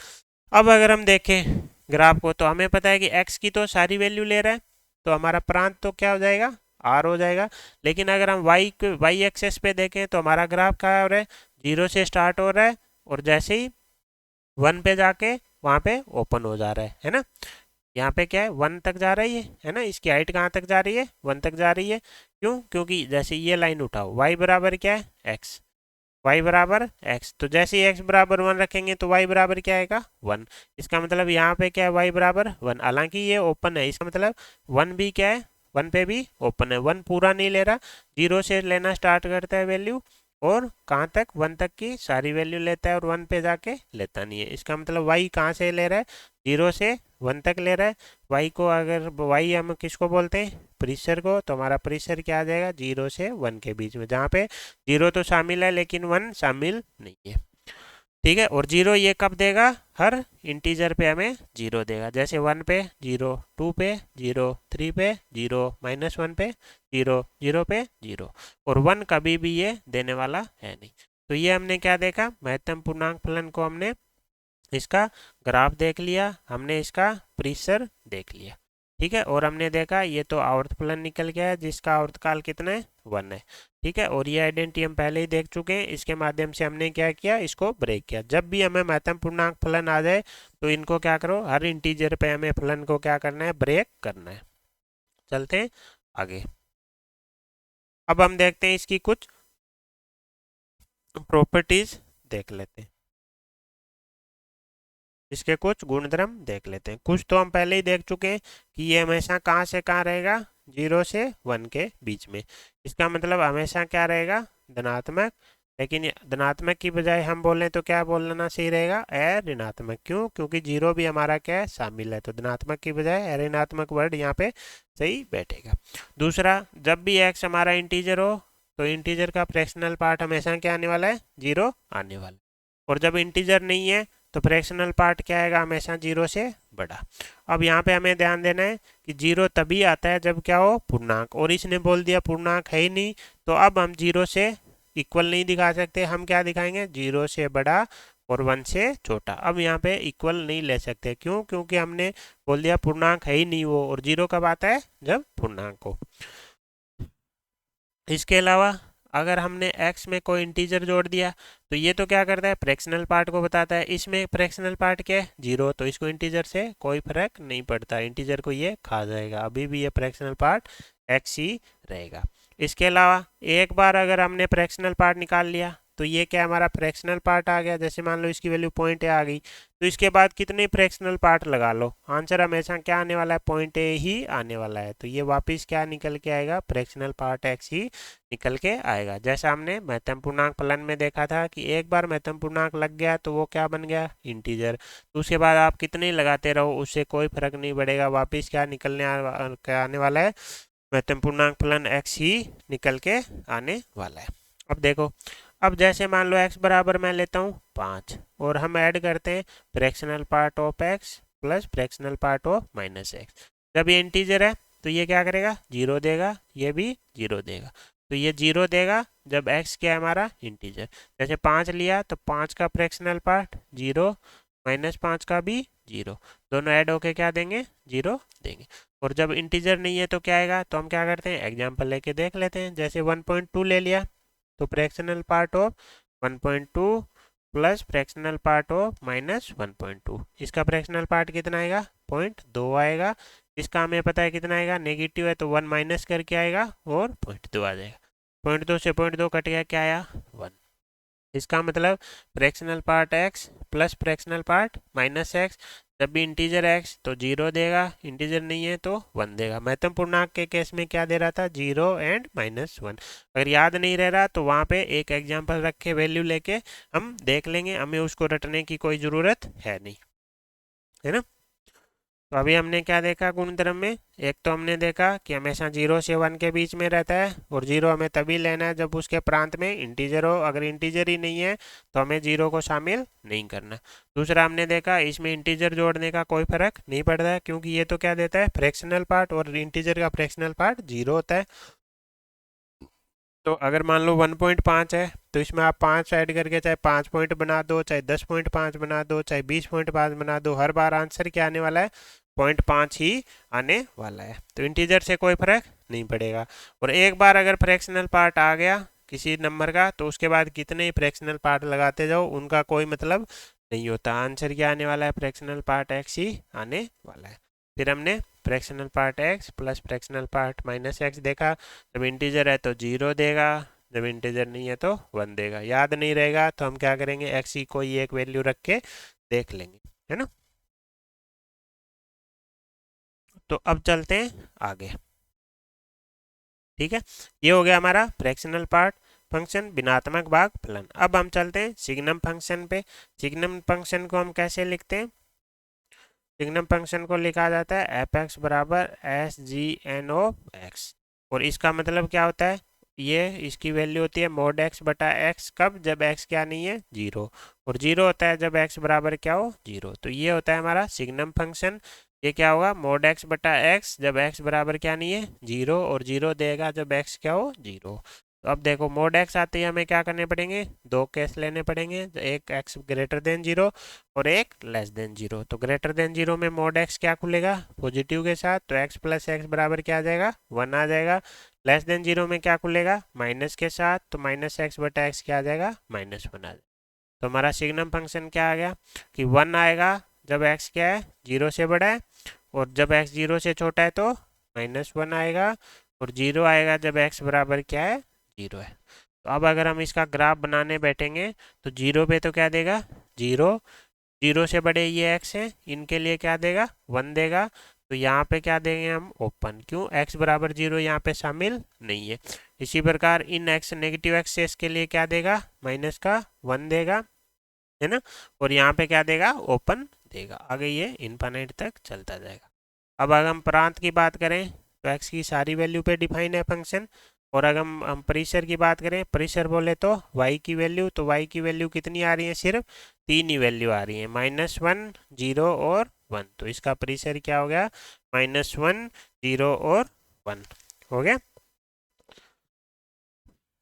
अब अगर हम देखें ग्राफ को, तो हमें पता है कि x की तो सारी वैल्यू ले रहा है, तो हमारा प्रांत तो क्या हो जाएगा, r हो जाएगा। लेकिन अगर हम y एक्सेस पे देखें तो हमारा ग्राफ क्या हो रहा है, 0 से स्टार्ट हो रहा है और जैसे ही 1 पे जाके वहाँ पे ओपन हो जा रहा है ना। यहाँ पे क्या है, 1 तक जा रही है ना। इसकी हाइट कहाँ तक जा रही है, 1 तक जा रही है। क्यों, क्योंकि जैसे ये लाइन उठाओ, y बराबर क्या है, x, y बराबर x, तो जैसे ही x बराबर 1 रखेंगे तो y बराबर क्या आएगा, 1। इसका मतलब यहाँ पे क्या है, y बराबर 1। हालांकि ये ओपन है, इसका मतलब 1 भी क्या है, 1 पे भी ओपन है। 1 पूरा नहीं ले रहा, 0 से लेना स्टार्ट करता है वैल्यू, और कहाँ तक, 1 तक की सारी वैल्यू लेता है और 1 पे जाके लेता नहीं है। इसका मतलब y कहाँ से ले रहा है, 0 से 1 तक ले रहा है। y को अगर y हम किसको बोलते हैं, परिसर को, तो हमारा परिसर क्या आ जाएगा, 0 से 1 के बीच में, जहाँ पे 0 तो शामिल है लेकिन 1 शामिल नहीं है। ठीक है, और 0 ये कब देगा, हर इंटीजर पे हमें 0 देगा। जैसे 1 पे 0, 2 पे 0, 3 पे 0, -1 पे 0, 0 पे 0, और 1 कभी भी ये देने वाला है नहीं। तो ये हमने क्या देखा, महत्तम पूर्णांक फलन को हमने इसका ग्राफ देख लिया, हमने इसका परिसर देख लिया। ठीक है, और हमने देखा ये तो आवर्त फलन निकल गया है जिसका आवर्तकाल कितना है, 1 है। ठीक है, और ये आइडेंटिटी हम पहले ही देख चुके हैं। इसके माध्यम से हमने क्या किया, इसको ब्रेक किया। जब भी हमें महत्तम पूर्णांक फलन आ जाए तो इनको क्या करो, हर इंटीजर पे हमें फलन को क्या करना है, ब्रेक करना है। चलते हैं आगे। अब हम देखते हैं इसकी कुछ प्रॉपर्टीज देख लेते हैं, इसके कुछ गुणधर्म देख लेते हैं। कुछ तो हम पहले ही देख चुके हैं कि ये हमेशा कहाँ से कहाँ रहेगा, 0 से 1 के बीच में। इसका मतलब हमेशा क्या रहेगा, धनात्मक। लेकिन धनात्मक की बजाय हम बोलें तो क्या बोलना सही रहेगा, ऋणात्मक। क्यों, क्योंकि 0 भी हमारा क्या है, शामिल है। तो धनात्मक की बजाय ऋणात्मक वर्ड यहाँ पे सही बैठेगा। दूसरा, जब भी x हमारा इंटीजर हो तो इंटीजर का फ्रैक्शनल पार्ट हमेशा क्या आने वाला है, 0 आने वाला है। और जब इंटीजर नहीं है तो फ्रैक्शनल पार्ट क्या आएगा, हमेशा 0 से बड़ा। अब यहाँ पे हमें ध्यान देना है कि 0 तभी आता है जब क्या हो, पूर्णांक। और इसने बोल दिया पूर्णांक है ही नहीं, तो अब हम 0 से इक्वल नहीं दिखा सकते। हम क्या दिखाएंगे, 0 से बड़ा और 1 से छोटा। अब यहाँ पे इक्वल नहीं ले सकते, क्यों, क्योंकि हमने बोल दिया पूर्णांक है ही नहीं वो, और 0 कब आता है, जब पूर्णांक हो। इसके अलावा अगर हमने x में कोई इंटीजर जोड़ दिया तो ये तो क्या करता है, फ्रैक्शनल पार्ट को बताता है। इसमें फ्रैक्शनल पार्ट क्या है, 0, तो इसको इंटीजर से कोई फर्क नहीं पड़ता, इंटीजर को ये खा जाएगा, अभी भी ये फ्रैक्शनल पार्ट x ही रहेगा। इसके अलावा एक बार अगर हमने फ्रैक्शनल पार्ट निकाल लिया तो ये क्या, हमारा फ्रैक्शनल पार्ट आ गया। जैसे मान लो इसकी वैल्यू पॉइंट आ गई, तो इसके बाद कितने फ्रैक्शनल पार्ट लगा लो, आंसर हमेशा क्या आने वाला है, पॉइंट ए ही आने वाला है। तो ये वापस क्या निकल के आएगा, फ्रैक्शनल पार्ट x ही निकल के आएगा। जैसा हमने महत्तम पूर्णांक फलन में देखा था कि एक बार महत्तम पूर्णांक लग गया तो वो क्या बन गया, इंटीजर। तो उसके बाद आप कितने लगाते रहो उससे कोई फर्क नहीं पड़ेगा, वापस क्या निकलने आने वाला है, महत्तम पूर्णांक फलन x ही निकल के आने वाला है। अब देखो, अब जैसे मान लो x बराबर मैं लेता हूँ 5, और हम ऐड करते हैं fractional part of x plus fractional part of -x। जब ये इंटीजर है तो ये क्या करेगा, 0 देगा, ये भी 0 देगा। तो ये 0 देगा जब x क्या है, हमारा इंटीजर। जैसे 5 लिया तो 5 का फ्रैक्शनल पार्ट 0, -5 का भी 0, दोनों ऐड होके क्या देंगे, 0 देंगे। और जब इंटीजर नहीं है तो क्या आएगा, तो हम क्या करते हैं, एग्जाम्पल लेके देख लेते हैं। जैसे 1.2 ले लिया तो fractional part of 1.2 plus fractional part of -1.2, इसका फ्रैक्शनल पार्ट कितना आएगा, 0.2 आएगा। इसका हमें पता है कितना आएगा, नेगेटिव है तो 1 माइनस करके आएगा और 0.2 आ जाएगा। 0.2 से 0.2 कट गया, क्या आया, 1। इसका मतलब fractional part x plus fractional part minus x. जब भी इंटीजर x तो 0 देगा, इंटीजर नहीं है तो 1 देगा। महत्तम पूर्णांक के केस में क्या दे रहा था, 0 एंड -1। अगर याद नहीं रह रहा तो वहाँ पे एक एग्जाम्पल रख के वैल्यू लेके हम देख लेंगे, हमें उसको रटने की कोई ज़रूरत है नहीं, है ना। तो अभी हमने क्या देखा गुणधर्म में, एक तो हमने देखा कि हमेशा 0 से 1 के बीच में रहता है, और 0 हमें तभी लेना है जब उसके प्रांत में इंटीजर हो। अगर इंटीजर ही नहीं है तो हमें 0 को शामिल नहीं करना। दूसरा हमने देखा इसमें इंटीजर जोड़ने का कोई फर्क नहीं पड़ता है, क्योंकि ये तो क्या देता है, फ्रैक्शनल पार्ट, और इंटीजर का फ्रैक्शनल पार्ट 0 होता है। तो अगर मान लो 1.5 है तो इसमें आप 5 ऐड करके चाहे 5 पॉइंट बना दो, चाहे 10.5 बना दो, चाहे 20.5 बना दो, हर बार आंसर क्या आने वाला है, 0.5 ही आने वाला है। तो इंटीजर से कोई फर्क नहीं पड़ेगा। और एक बार अगर फ्रैक्शनल पार्ट आ गया किसी नंबर का तो उसके बाद कितने ही फ्रैक्शनल पार्ट लगाते जाओ उनका कोई मतलब नहीं होता। आंसर क्या आने वाला है, फ्रैक्शनल पार्ट x ही आने वाला है। फिर हमने fractional part x plus fractional part minus x देखा। जब इंटीजर है तो 0 देगा, जब इंटीजर नहीं है तो 1 देगा। याद नहीं रहेगा तो हम क्या करेंगे, x की कोई एक वैल्यू रख के देख लेंगे, है ना। तो अब चलते हैं आगे, ठीक है। ये हो गया हमारा फ्रैक्शनल पार्ट फंक्शन, भिन्नात्मक भाग फलन। अब हम चलते हैं सिग्नम फंक्शन पे। सिग्नम फंक्शन को हम कैसे लिखते हैं, सिग्नम फंक्शन को लिखा जाता है एफ एक्स बराबर S G N O x. और इसका मतलब क्या होता है, ये इसकी वैल्यू होती है मोड एक्स बटा एक्स, कब, जब एक्स क्या नहीं है, 0। और 0 होता है जब एक्स बराबर क्या हो, 0। तो ये होता है हमारा सिग्नम फंक्शन। ये क्या होगा, मोड एक्स बटा एक्स जब एक्स बराबर क्या नहीं है, 0, और 0 देगा जब एक्स क्या हो, 0। तो अब देखो मोड एक्स आते ही हमें क्या करने पड़ेंगे, दो केस लेने पड़ेंगे, एक एक्स ग्रेटर देन 0 और एक लेस देन 0। तो ग्रेटर देन 0 में मोड एक्स क्या खुलेगा, पॉजिटिव के साथ, तो x प्लस एक्स बराबर क्या आ जाएगा, 1 आ जाएगा। लेस देन 0 में क्या खुलेगा, माइनस के साथ, तो माइनस एक्स बटा एक्स क्या आ जाएगा, -1 आ जाएगा। तो हमारा सिग्नम फंक्शन क्या आ गया कि 1 आएगा जब x क्या है, 0 से बड़ा है, और जब x 0 से छोटा है तो -1 आएगा, और 0 आएगा जब x बराबर क्या है, 0 है। तो अब अगर हम इसका ग्राफ बनाने बैठेंगे तो 0 पे तो क्या देगा, 0, 0 से बड़े ये x हैं, इनके लिए क्या देगा, 1 देगा। तो यहाँ पे क्या देंगे हम, ओपन, क्यों, x बराबर 0 यहाँ पे शामिल नहीं है। इसी प्रकार इन x नेगेटिव एक्सेस के लिए क्या देगा, माइनस का 1 देगा, है ना। और यहाँ पे क्या देगा, ओपन देगा। आगे ये इनफाइनाइट तक चलता जाएगा। अब अगर हम प्रांत की बात करें तो x की सारी वैल्यू पे डिफाइन है फंक्शन। और अगर हम परिसर की बात करें, परिसर बोले तो y की वैल्यू, तो y की वैल्यू कितनी आ रही है, सिर्फ 3 ही वैल्यू आ रही है, -1, 0 और 1। तो इसका परिसर क्या हो गया, -1, 0 और 1 हो गया।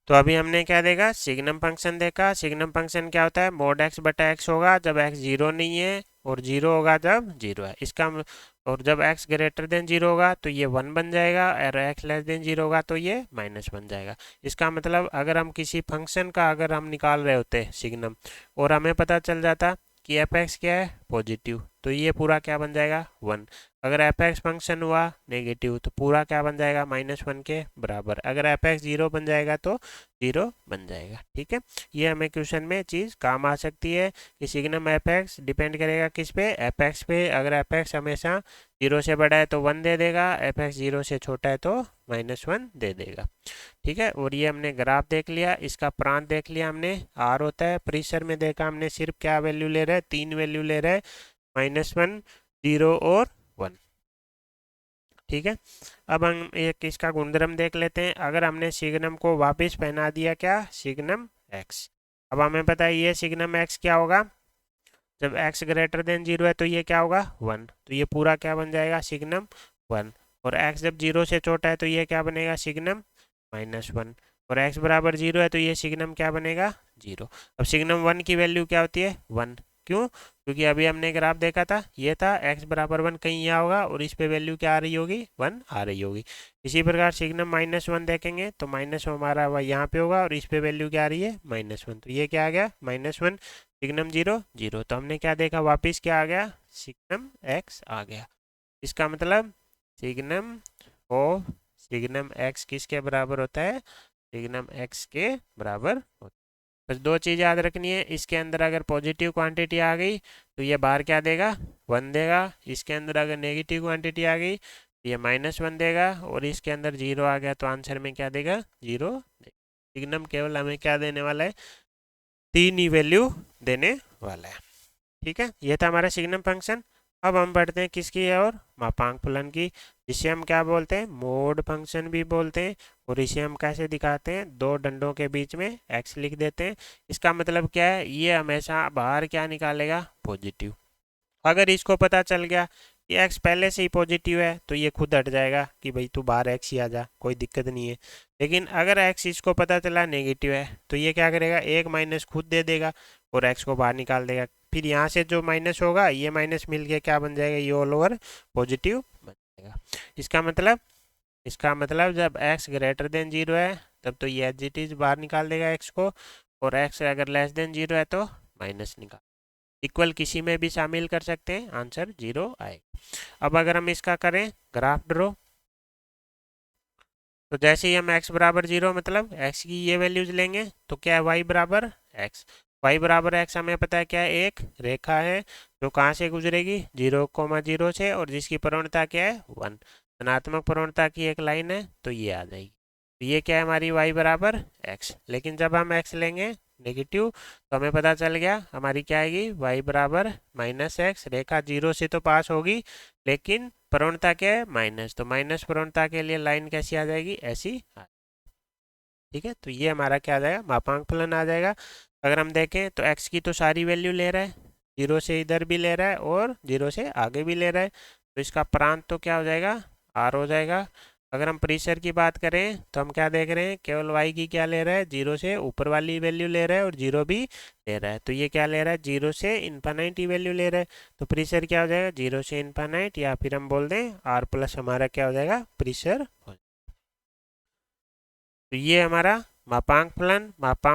तो अभी हमने क्या देखा, सिग्नम फंक्शन देखा। सिग्नम फंक्शन क्या होता है, मोड एक्स बटा एक्स होगा जब एक्स 0 नहीं है, और 0 होगा जब 0 है। और जब x ग्रेटर देन 0 होगा तो ये 1 बन जाएगा, और x लेस देन 0 होगा तो ये माइनस बन जाएगा। इसका मतलब अगर हम किसी फंक्शन का अगर हम निकाल रहे होते सिग्नम, और हमें पता चल जाता कि एफ एक्स क्या है, पॉजिटिव, तो ये पूरा क्या बन जाएगा, 1। अगर एफ एक्स फंक्शन हुआ नेगेटिव तो पूरा क्या बन जाएगा, -1 के बराबर। अगर एफ एक्स 0 बन जाएगा तो 0 बन जाएगा, ठीक है। ये हमें क्वेश्चन में चीज़ काम आ सकती है कि सिग्नम एफ एक्स डिपेंड करेगा किस पे, एफ एक्स पे। अगर एफ एक्स हमेशा 0 से बड़ा है तो 1 दे देगा, एफ एक्स 0 से छोटा है तो -1 दे देगा, ठीक है। और ये हमने ग्राफ देख लिया, इसका प्रांत देख लिया हमने, आर होता है। परिसर में देखा हमने सिर्फ क्या वैल्यू ले रहे हैं, 3 वैल्यू ले रहे हैं, -1, 0 और 1, ठीक है। अब हम एक इसका गुणधर्म देख लेते हैं। अगर हमने सिग्नम को वापस पहना दिया क्या, सिग्नम x, अब हमें पता है ये सिग्नम x क्या होगा, जब x ग्रेटर देन 0 है तो ये क्या होगा, 1। तो ये पूरा क्या बन जाएगा, सिग्नम 1। और x जब 0 से छोटा है तो ये क्या बनेगा, सिग्नम -1। और x बराबर 0 है तो ये सिग्नम क्या बनेगा, 0। अब सिग्नम 1 की वैल्यू क्या होती है, 1, क्यों, क्योंकि अभी हमने ग्राफ देखा था, ये था x बराबर 1 कहीं यहाँ होगा, और इस पे वैल्यू क्या आ रही होगी, 1 आ रही होगी। इसी प्रकार सिग्नम -1 देखेंगे तो माइनस हमारा यहाँ पे होगा, और इस पे वैल्यू क्या आ रही है, -1। तो ये क्या आ गया, -1, सिग्नम 0, 0। तो हमने क्या देखा, वापिस क्या आ गया, सिग्नम x आ गया। इसका मतलब सिग्नम ऑफ सिग्नम x किसके बराबर होता है, सिग्नम x के बराबर होता है। बस दो चीज़ याद रखनी है, इसके अंदर अगर पॉजिटिव क्वांटिटी आ गई तो ये बाहर क्या देगा, 1 देगा। इसके अंदर अगर नेगेटिव क्वांटिटी आ गई तो ये -1 देगा, और इसके अंदर 0 आ गया तो आंसर में क्या देगा, 0 देगा। सिग्नम केवल हमें क्या देने वाला है, 3 ही वैल्यू देने वाला है। ठीक है, ये था हमारा सिग्नम फंक्शन। अब हम बढ़ते हैं किसकी और, मापांक फलन की, जिसे हम क्या बोलते हैं, मोड फंक्शन भी बोलते हैं। और इसे हम कैसे दिखाते हैं, दो डंडों के बीच में x लिख देते हैं। इसका मतलब क्या है, ये हमेशा बाहर क्या निकालेगा, पॉजिटिव। अगर इसको पता चल गया कि x पहले से ही पॉजिटिव है तो ये खुद हट जाएगा कि भाई तू बाहर x ही आ जा, कोई दिक्कत नहीं है। लेकिन अगर x इसको पता चला नेगेटिव है तो ये क्या करेगा, एक माइनस खुद दे देगा और x को बाहर निकाल देगा। फिर यहाँ से जो माइनस होगा ये माइनस मिल के क्या बन जाएगा, ये ऑल ओवर पॉजिटिव बन जाएगा। इसका मतलब जब x ग्रेटर देन 0 है तब तो ये एज इट इज बाहर निकाल देगा x को, और x अगर लेस देन 0 है तो माइनस निकाल, इक्वल किसी में भी शामिल कर सकते हैं, आंसर 0 आएगा। अब अगर हम इसका करें ग्राफ ड्रॉ, तो जैसे ही हम x बराबर 0 मतलब x की ये वैल्यूज लेंगे तो क्या है, y बराबर x। y बराबर x हमें पता है क्या है, एक रेखा है जो कहाँ से गुजरेगी, 0,0 से, और जिसकी प्रवणता क्या है, 1। धनात्मक प्रवणता की एक लाइन है तो ये आ जाएगी। तो ये क्या है हमारी y बराबर x। लेकिन जब हम x लेंगे नेगेटिव तो हमें पता चल गया हमारी क्या आएगी, y बराबर -x। रेखा 0 से तो पास होगी लेकिन प्रवणता क्या है, माइनस, तो माइनस प्रवणता के लिए लाइन कैसी आ जाएगी, ऐसी ठीक है। तो ये हमारा क्या आ जाएगा, मापांक फलन आ जाएगा। अगर हम देखें तो x की तो सारी वैल्यू ले रहा है, 0 से इधर भी ले रहा है और 0 से आगे भी ले रहा है, तो इसका प्रांत तो क्या हो जाएगा, r हो जाएगा। अगर हम परिसर की बात करें तो हम क्या देख रहे हैं, केवल y की क्या ले रहा है, 0 से ऊपर वाली वैल्यू ले रहा है और 0 भी ले रहा है, तो ये क्या ले रहा है, 0 से इन्फानाइट ही वैल्यू ले रहा है। तो परिसर क्या हो जाएगा, 0 से इन्फानाइट, या फिर हम बोल दें r प्लस हमारा क्या हो जाएगा, परिसर। तो ये हमारा मापांक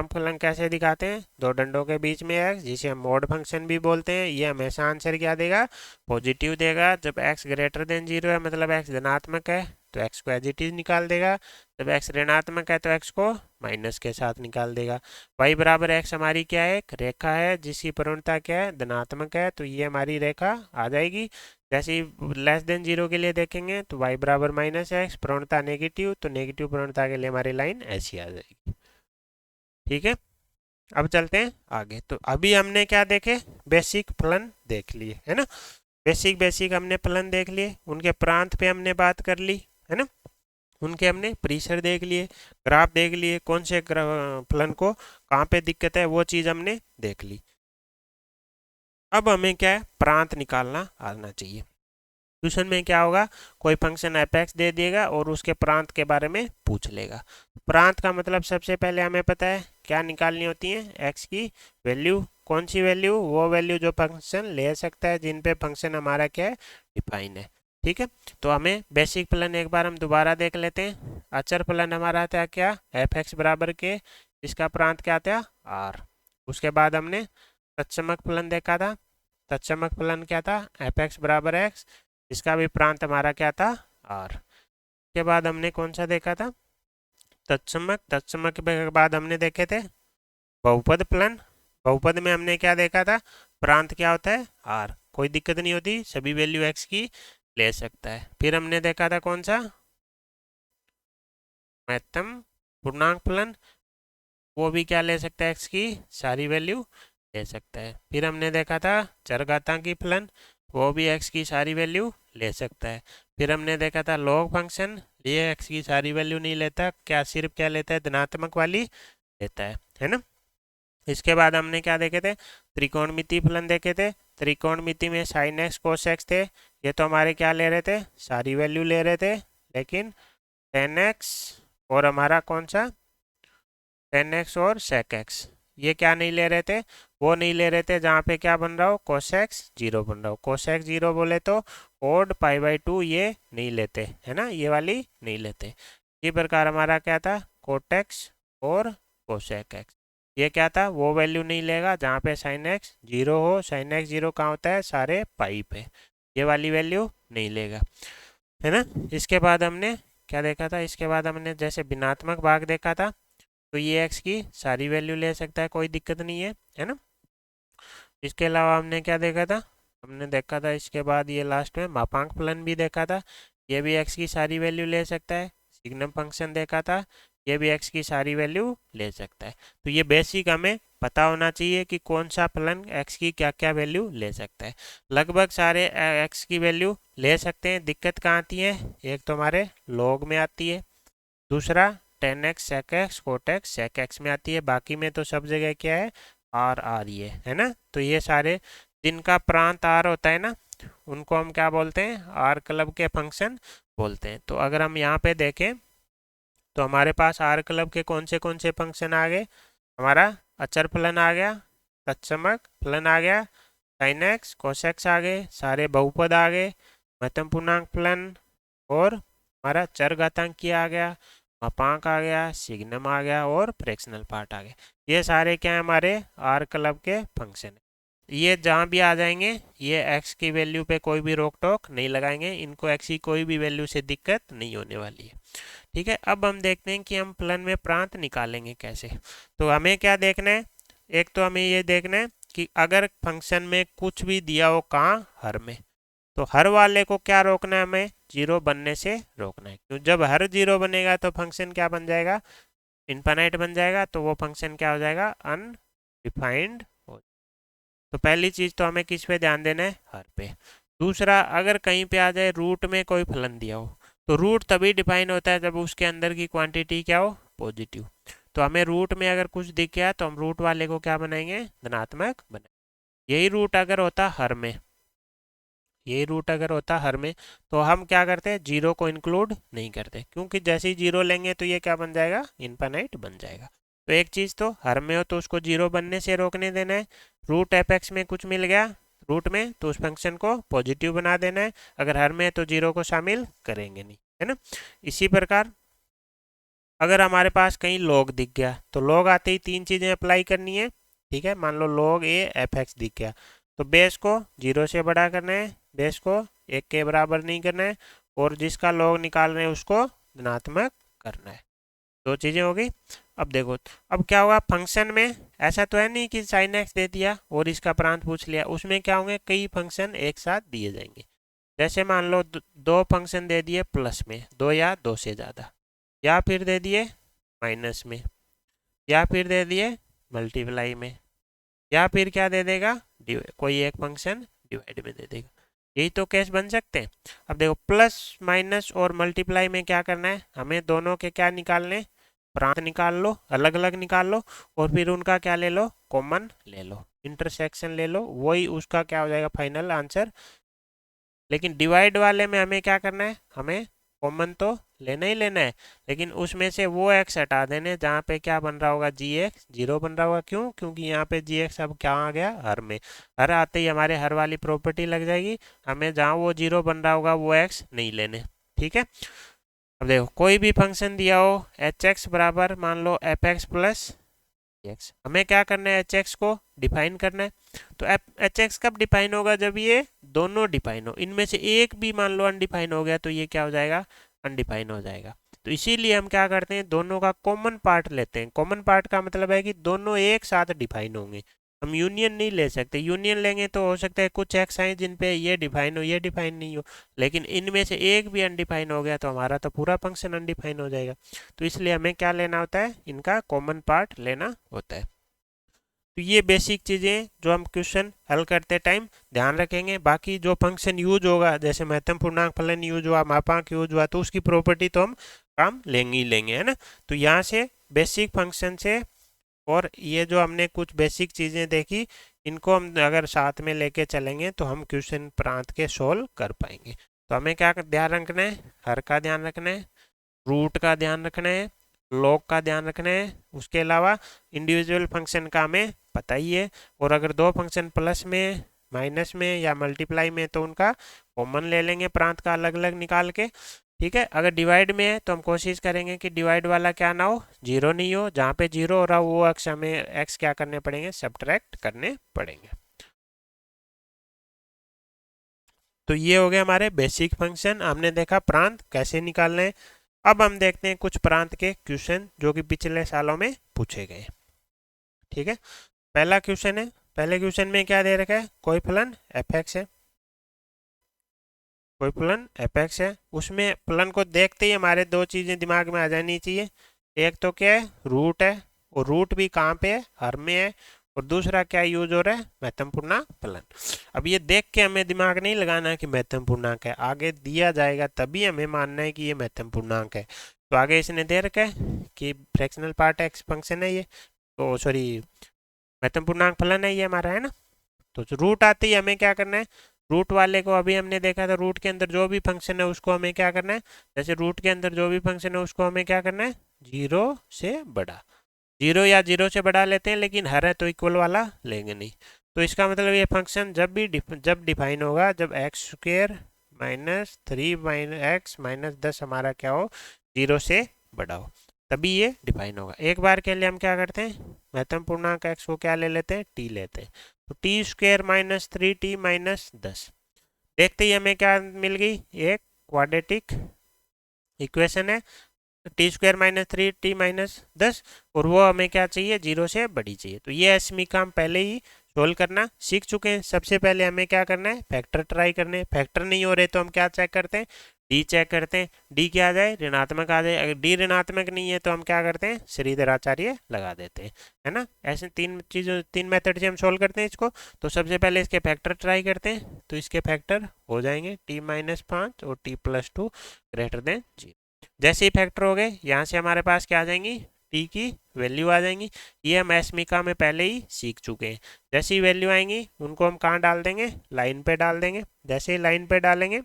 फलन कैसे दिखाते हैं, दो डंडों के बीच में x, जिसे हम मोड फंक्शन भी बोलते हैं। ये हमेशा आंसर क्या देगा, पॉजिटिव देगा। जब x ग्रेटर देन 0 है मतलब x धनात्मक है तो x को एज इट इज निकाल देगा, जब x ऋणात्मक है तो x को माइनस के साथ निकाल देगा। y बराबर x हमारी क्या है, एक रेखा है जिसकी प्रवणता क्या है, धनात्मक है, तो ये हमारी रेखा आ जाएगी। जैसे ही लेस देन 0 के लिए देखेंगे तो y बराबर -x, प्रवणता नेगेटिव, तो नेगेटिव प्रवणता के लिए हमारी लाइन ऐसी आ जाएगी। ठीक है, अब चलते हैं आगे। तो अभी हमने क्या देखे, बेसिक फलन देख लिए है ना, बेसिक हमने फलन देख लिए, उनके प्रांत पे हमने बात कर ली है ना, उनके हमने परिसर देख लिए, ग्राफ देख लिए, कौन से फलन को कहाँ पे दिक्कत है वो चीज़ हमने देख ली। अब हमें क्या है, प्रांत निकालना आना चाहिए। ट्यूशन में क्या होगा, कोई फंक्शन एफ दे देगा और उसके प्रांत के बारे में पूछ लेगा। प्रांत का मतलब सबसे पहले हमें पता है क्या निकालनी होती है, एक्स की वैल्यू। कौन सी वैल्यू, वो वैल्यू जो फंक्शन ले सकता है, जिन पे फंक्शन हमारा क्या है, डिफाइन है। ठीक है, तो हमें बेसिक फलन एक बार हम दोबारा देख लेते हैं। अचर फलन हमारा था क्या, एफ एक्स बराबर के, इसका प्रांत क्या था, आर। उसके बाद हमने तत्समक फलन देखा था, तत्समक फलन क्या था, एफ एक्स बराबर एक्स, इसका भी प्रांत हमारा क्या था, आर। के बाद हमने कौन सा देखा था, तत्समक के बाद हमने देखे थे बहुपद फलन। बहुपद में हमने क्या देखा था, प्रांत क्या होता है, आर, कोई दिक्कत नहीं होती, सभी वैल्यू एक्स की ले सकता है। फिर हमने देखा था कौन सा, महत्तम पूर्णांक फलन, वो भी क्या ले सकता है, एक्स की सारी वैल्यू ले सकता है। फिर हमने देखा था चरघातांकी फलन, वो भी एक्स की सारी वैल्यू ले सकता है। फिर हमने देखा था लॉग फंक्शन, ये एक्स की सारी वैल्यू नहीं लेता, क्या सिर्फ क्या लेता है, धनात्मक वाली लेता है ना। इसके बाद हमने क्या देखे थे, त्रिकोणमिति फलन देखे थे। त्रिकोणमिति में साइन एक्स कोस एक्स थे, ये तो हमारे क्या ले रहे थे, सारी वैल्यू ले रहे थे। लेकिन टेन एक्स और हमारा कौन सा, टेन एक्स और सेक एक्स, ये क्या नहीं ले रहे थे, वो नहीं ले रहे थे जहाँ पे क्या बन रहा हो, कोसेक्स 0 बन रहा हो। कोसेक्स 0 बोले तो ओड π/2 ये नहीं लेते है ना, ये वाली नहीं लेते। इसी प्रकार हमारा क्या था, कोटेक्स और कोसेक एक्स, ये क्या था, वो वैल्यू नहीं लेगा जहाँ पे साइन एक्स 0 हो। साइन एक्स 0 कहाँ होता है, सारे पाई पे, ये वाली वैल्यू नहीं लेगा है ना। इसके बाद हमने क्या देखा था, इसके बाद हमने जैसे भिन्नात्मक भाग देखा था, तो ये एक्स की सारी वैल्यू ले सकता है, कोई दिक्कत नहीं है ना। इसके अलावा हमने क्या देखा था, हमने देखा था इसके बाद ये लास्ट में मापांक फलन भी देखा था, ये भी एक्स की सारी वैल्यू ले सकता है। सिग्नम फंक्शन देखा था, ये भी एक्स की सारी वैल्यू ले सकता है। तो ये बेसिक हमें पता होना चाहिए कि कौन सा फलन एक्स की क्या क्या वैल्यू ले सकता है। लगभग सारे एक्स की वैल्यू ले सकते हैं। दिक्कत कहाँ आती है, एक तो हमारे लॉग में आती है, दूसरा tan x sec x cot x sec x में आती है, बाकी में तो सब जगह क्या है आर आ रही है ना। तो ये सारे जिनका प्रांत आर होता है ना, उनको हम क्या बोलते हैं, आर क्लब के फंक्शन बोलते हैं। तो अगर हम यहाँ पे देखें तो हमारे पास आर क्लब के कौन से फंक्शन आ गए, हमारा अचर फलन आ गया, तत्समक फलन आ गया, साइन एक्स कोस एक्स आ गए, सारे बहुपद आ गए, महत्तम पूर्णांक फलन, और हमारा चर घातांकी आ गया, मापांक आ गया, सिग्नम आ गया, और फ्रैक्शनल पार्ट आ गया। ये सारे क्या है, हमारे आर क्लब के फंक्शन है। ये जहाँ भी आ जाएंगे, ये x की वैल्यू पे कोई भी रोक टोक नहीं लगाएंगे, इनको x की कोई भी वैल्यू से दिक्कत नहीं होने वाली है। ठीक है, अब हम देखते हैं कि हम फलन में प्रांत निकालेंगे कैसे। तो हमें क्या देखना है, एक तो हमें ये देखना है कि अगर फंक्शन में कुछ भी दिया हो, कहाँ, हर में, तो हर वाले को क्या रोकना है, हमें जीरो बनने से रोकना है। क्यों, जब हर जीरो बनेगा तो फंक्शन क्या बन जाएगा, इनफाइनाइट बन जाएगा, तो वो फंक्शन क्या हो जाएगा, अनडिफाइंड हो। तो पहली चीज तो हमें किस पे ध्यान देना है, हर पे। दूसरा, अगर कहीं पे आ जाए रूट में कोई फलन दिया हो, तो रूट तभी डिफाइन होता है जब उसके अंदर की क्वांटिटी क्या हो, पॉजिटिव। तो हमें रूट में अगर कुछ दिख गया तो हम रूट वाले को क्या बनाएंगे, धनात्मक बनाएंगे। यही रूट अगर होता हर में, यही रूट अगर होता हर में, तो हम क्या करते हैं, जीरो को इंक्लूड नहीं करते, क्योंकि जैसे ही जीरो लेंगे तो ये क्या बन जाएगा, इनफाइनाइट बन जाएगा। तो एक चीज तो हर में हो तो उसको जीरो बनने से रोकने देना है। रूट एफ एक्स में कुछ मिल गया रूट में, तो उस फंक्शन को पॉजिटिव बना देना है। अगर हर में है तो जीरो को शामिल करेंगे नहीं, है ना। इसी प्रकार अगर हमारे पास कहीं लॉग दिख गया, तो लॉग आते ही तीन चीजें अप्लाई करनी है। ठीक है, मान लो लॉग ए एफ एक्स दिख गया, तो बेस को जीरो से बड़ा करना है, बेस को एक के बराबर नहीं करना है, और जिसका लॉग निकाल रहे हैं उसको धनात्मक करना है। दो चीजें हो गई। अब देखो, अब क्या होगा फंक्शन में, ऐसा तो है नहीं कि साइन एक्स दे दिया और इसका प्रांत पूछ लिया, उसमें क्या होंगे, कई फंक्शन एक साथ दिए जाएंगे। जैसे मान लो दो फंक्शन दे दिए प्लस में, दो या दो से ज़्यादा, या फिर दे दिए माइनस में, या फिर दे दिए मल्टीप्लाई में, या फिर क्या दे देगा, कोई एक फंक्शन डिवाइड में दे देगा। यही तो केस बन सकते हैं। अब देखो, प्लस माइनस और मल्टीप्लाई में क्या करना है, हमें दोनों के क्या निकालने, प्रांत निकाल लो, अलग अलग निकाल लो, और फिर उनका क्या ले लो, कॉमन ले लो, इंटरसेक्शन ले लो, वही उसका क्या हो जाएगा, फाइनल आंसर। लेकिन डिवाइड वाले में हमें क्या करना है, हमें कॉमन तो लेना ही लेना है, लेकिन उसमें से वो एक्स हटा देने जहाँ पे क्या बन रहा होगा, जी एक्स जीरो बन रहा होगा। क्यों, क्योंकि यहाँ पे जी एक्स अब क्या आ गया, हर में। हर आते ही हमारे हर वाली प्रॉपर्टी लग जाएगी, हमें जहाँ वो जीरो बन रहा होगा वो एक्स नहीं लेने। ठीक है, अब देखो कोई भी फंक्शन दिया हो, एच एक्स बराबर मान लो एफ एक्स प्लस एक्स, हमें क्या करना है, एच एक्स को डिफाइन करना है। तो एच एक्स कब डिफाइन होगा, जब ये दोनों डिफाइन हो, इनमें से एक भी मान लो अनडिफाइन हो गया तो ये क्या हो जाएगा, अनडिफाइन हो जाएगा। तो इसीलिए हम क्या करते हैं, दोनों का कॉमन पार्ट लेते हैं। कॉमन पार्ट का मतलब है कि दोनों एक साथ डिफाइन होंगे, हम यूनियन नहीं ले सकते। यूनियन लेंगे तो हो सकता है कुछ एक्स आए जिन पे ये डिफाइन हो, ये डिफाइन नहीं हो, लेकिन इनमें से एक भी अनडिफाइन हो गया तो हमारा तो पूरा फंक्शन अनडिफाइन हो जाएगा। तो इसलिए हमें क्या लेना होता है, इनका कॉमन पार्ट लेना होता है। तो ये बेसिक चीज़ें जो हम क्वेश्चन हल करते टाइम ध्यान रखेंगे। बाकी जो फंक्शन यूज होगा, जैसे महत्तम पूर्णांक फलन यूज हुआ, मापांक यूज हुआ, तो उसकी प्रॉपर्टी तो हम काम लेंगे ही लेंगे, है ना। तो यहाँ से बेसिक फंक्शन से, और ये जो हमने कुछ बेसिक चीज़ें देखी, इनको हम अगर साथ में लेके चलेंगे तो हम क्वेश्चन प्रांत के सोल्व कर पाएंगे। तो हमें क्या ध्यान रखना है, हर का ध्यान रखना है, रूट का ध्यान रखना है, लॉग का ध्यान रखना है। उसके अलावा इंडिविजुअल फंक्शन का हमें पता ही है, और अगर दो फंक्शन प्लस में, माइनस में या मल्टीप्लाई में, तो उनका कॉमन ले लेंगे प्रांत का अलग अलग निकाल के। ठीक है, अगर डिवाइड में है तो हम कोशिश करेंगे कि डिवाइड वाला क्या ना हो, जीरो नहीं हो, जहाँ पे जीरो हो रहा हो वो अक्स हमें एक्स क्या करने पड़ेंगे, सब्ट्रैक्ट करने पड़ेंगे। तो ये हो गया हमारे बेसिक फंक्शन, हमने देखा प्रांत कैसे निकालना है। अब हम देखते हैं कुछ प्रांत के क्वेश्चन जो कि पिछले सालों में पूछे गए। ठीक है, पहला क्वेश्चन है, पहले क्वेश्चन में क्या दे रखा है, कोई फलन एफ एक्स है, कोई फलन एफ एक्स है। उसमें फलन को देखते ही हमारे दो चीजें दिमाग में आ जानी चाहिए, एक तो क्या है, रूट है, और रूट भी कहाँ पे है, हर में है, और दूसरा क्या यूज हो रहा है, महत्तम पूर्णांक फलन। अब ये देख के हमें दिमाग नहीं लगाना है कि महत्तम पूर्णांक है, आगे दिया जाएगा तभी हमें मानना है कि ये महत्तम पूर्णांक है। तो आगे इसने दे रखा है कि फ्रैक्शनल पार्ट एक्स फंक्शन है ये, तो सॉरी महत्तम पूर्णांक फलन है ये हमारा, है ना। तो रूट आते ही हमें क्या करना है, रूट वाले को अभी हमने देखा था, रूट के अंदर जो भी फंक्शन है उसको हमें क्या करना है, जैसे रूट के अंदर जो भी फंक्शन है उसको हमें क्या करना है, जीरो से बड़ा, जीरो या जीरो से बढ़ा लेते हैं, लेकिन हर है तो इक्वल वाला लेंगे नहीं। तो इसका मतलब ये फंक्शन जब डिफाइन होगा जब x square minus three minus x minus 10 हमारा क्या हो, जीरो से बड़ा हो, तभी ये डिफाइन होगा। एक बार के लिए हम क्या करते हैं, महत्तम पूर्णांक एक्स को क्या ले लेते हैं, टी लेते हैं, तो T square minus 3t minus 10, देखते ही हमें क्या मिल गई, एक क्वाड्रेटिक इक्वेशन है, T square minus 3t minus 10, और वो हमें क्या चाहिए, जीरो से बड़ी चाहिए। तो ये एसमी का हम पहले ही सोल्व करना सीख चुके हैं। सबसे पहले हमें क्या करना है, फैक्टर ट्राई करने, फैक्टर नहीं हो रहे तो हम क्या चेक करते हैं, डी चेक करते हैं, डी क्या आ जाए, ऋणात्मक आ जाए, अगर डी ऋणात्मक नहीं है तो हम क्या करते हैं, श्रीधर आचार्य लगा देते हैं, है ना। ऐसे तीन मेथड से हम सोल्व करते हैं इसको। तो सबसे पहले इसके फैक्टर ट्राई करते हैं, तो इसके फैक्टर हो जाएंगे टी माइनस 5 और टी प्लस 2 ग्रेटर देन 0। जैसे ही फैक्टर हो गए, यहाँ से हमारे पास क्या आ जाएंगी, टी की वैल्यू आ जाएंगी, ये हम एसमिका में पहले ही सीख चुके हैं। जैसे ही वैल्यू आएंगी उनको हम कहाँ डाल देंगे, लाइन पे डाल देंगे, जैसे ही लाइन पे डालेंगे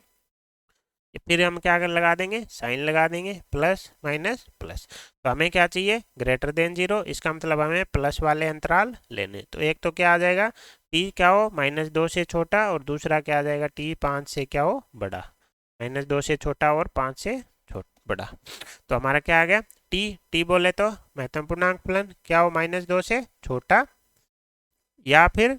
फिर हम क्या कर लगा देंगे, साइन लगा देंगे, प्लस माइनस प्लस। तो हमें क्या चाहिए, ग्रेटर देन 0, इसका मतलब हमें प्लस वाले अंतराल लेने। तो एक तो क्या आ जाएगा, टी क्या हो, -2 से छोटा, और दूसरा क्या आ जाएगा, टी 5 से क्या हो, बड़ा, -2 से छोटा और 5 से बड़ा। तो हमारा क्या आ गया, टी, टी बोले तो महत्तम पूर्णांक फलन क्या हो, -2 से छोटा या फिर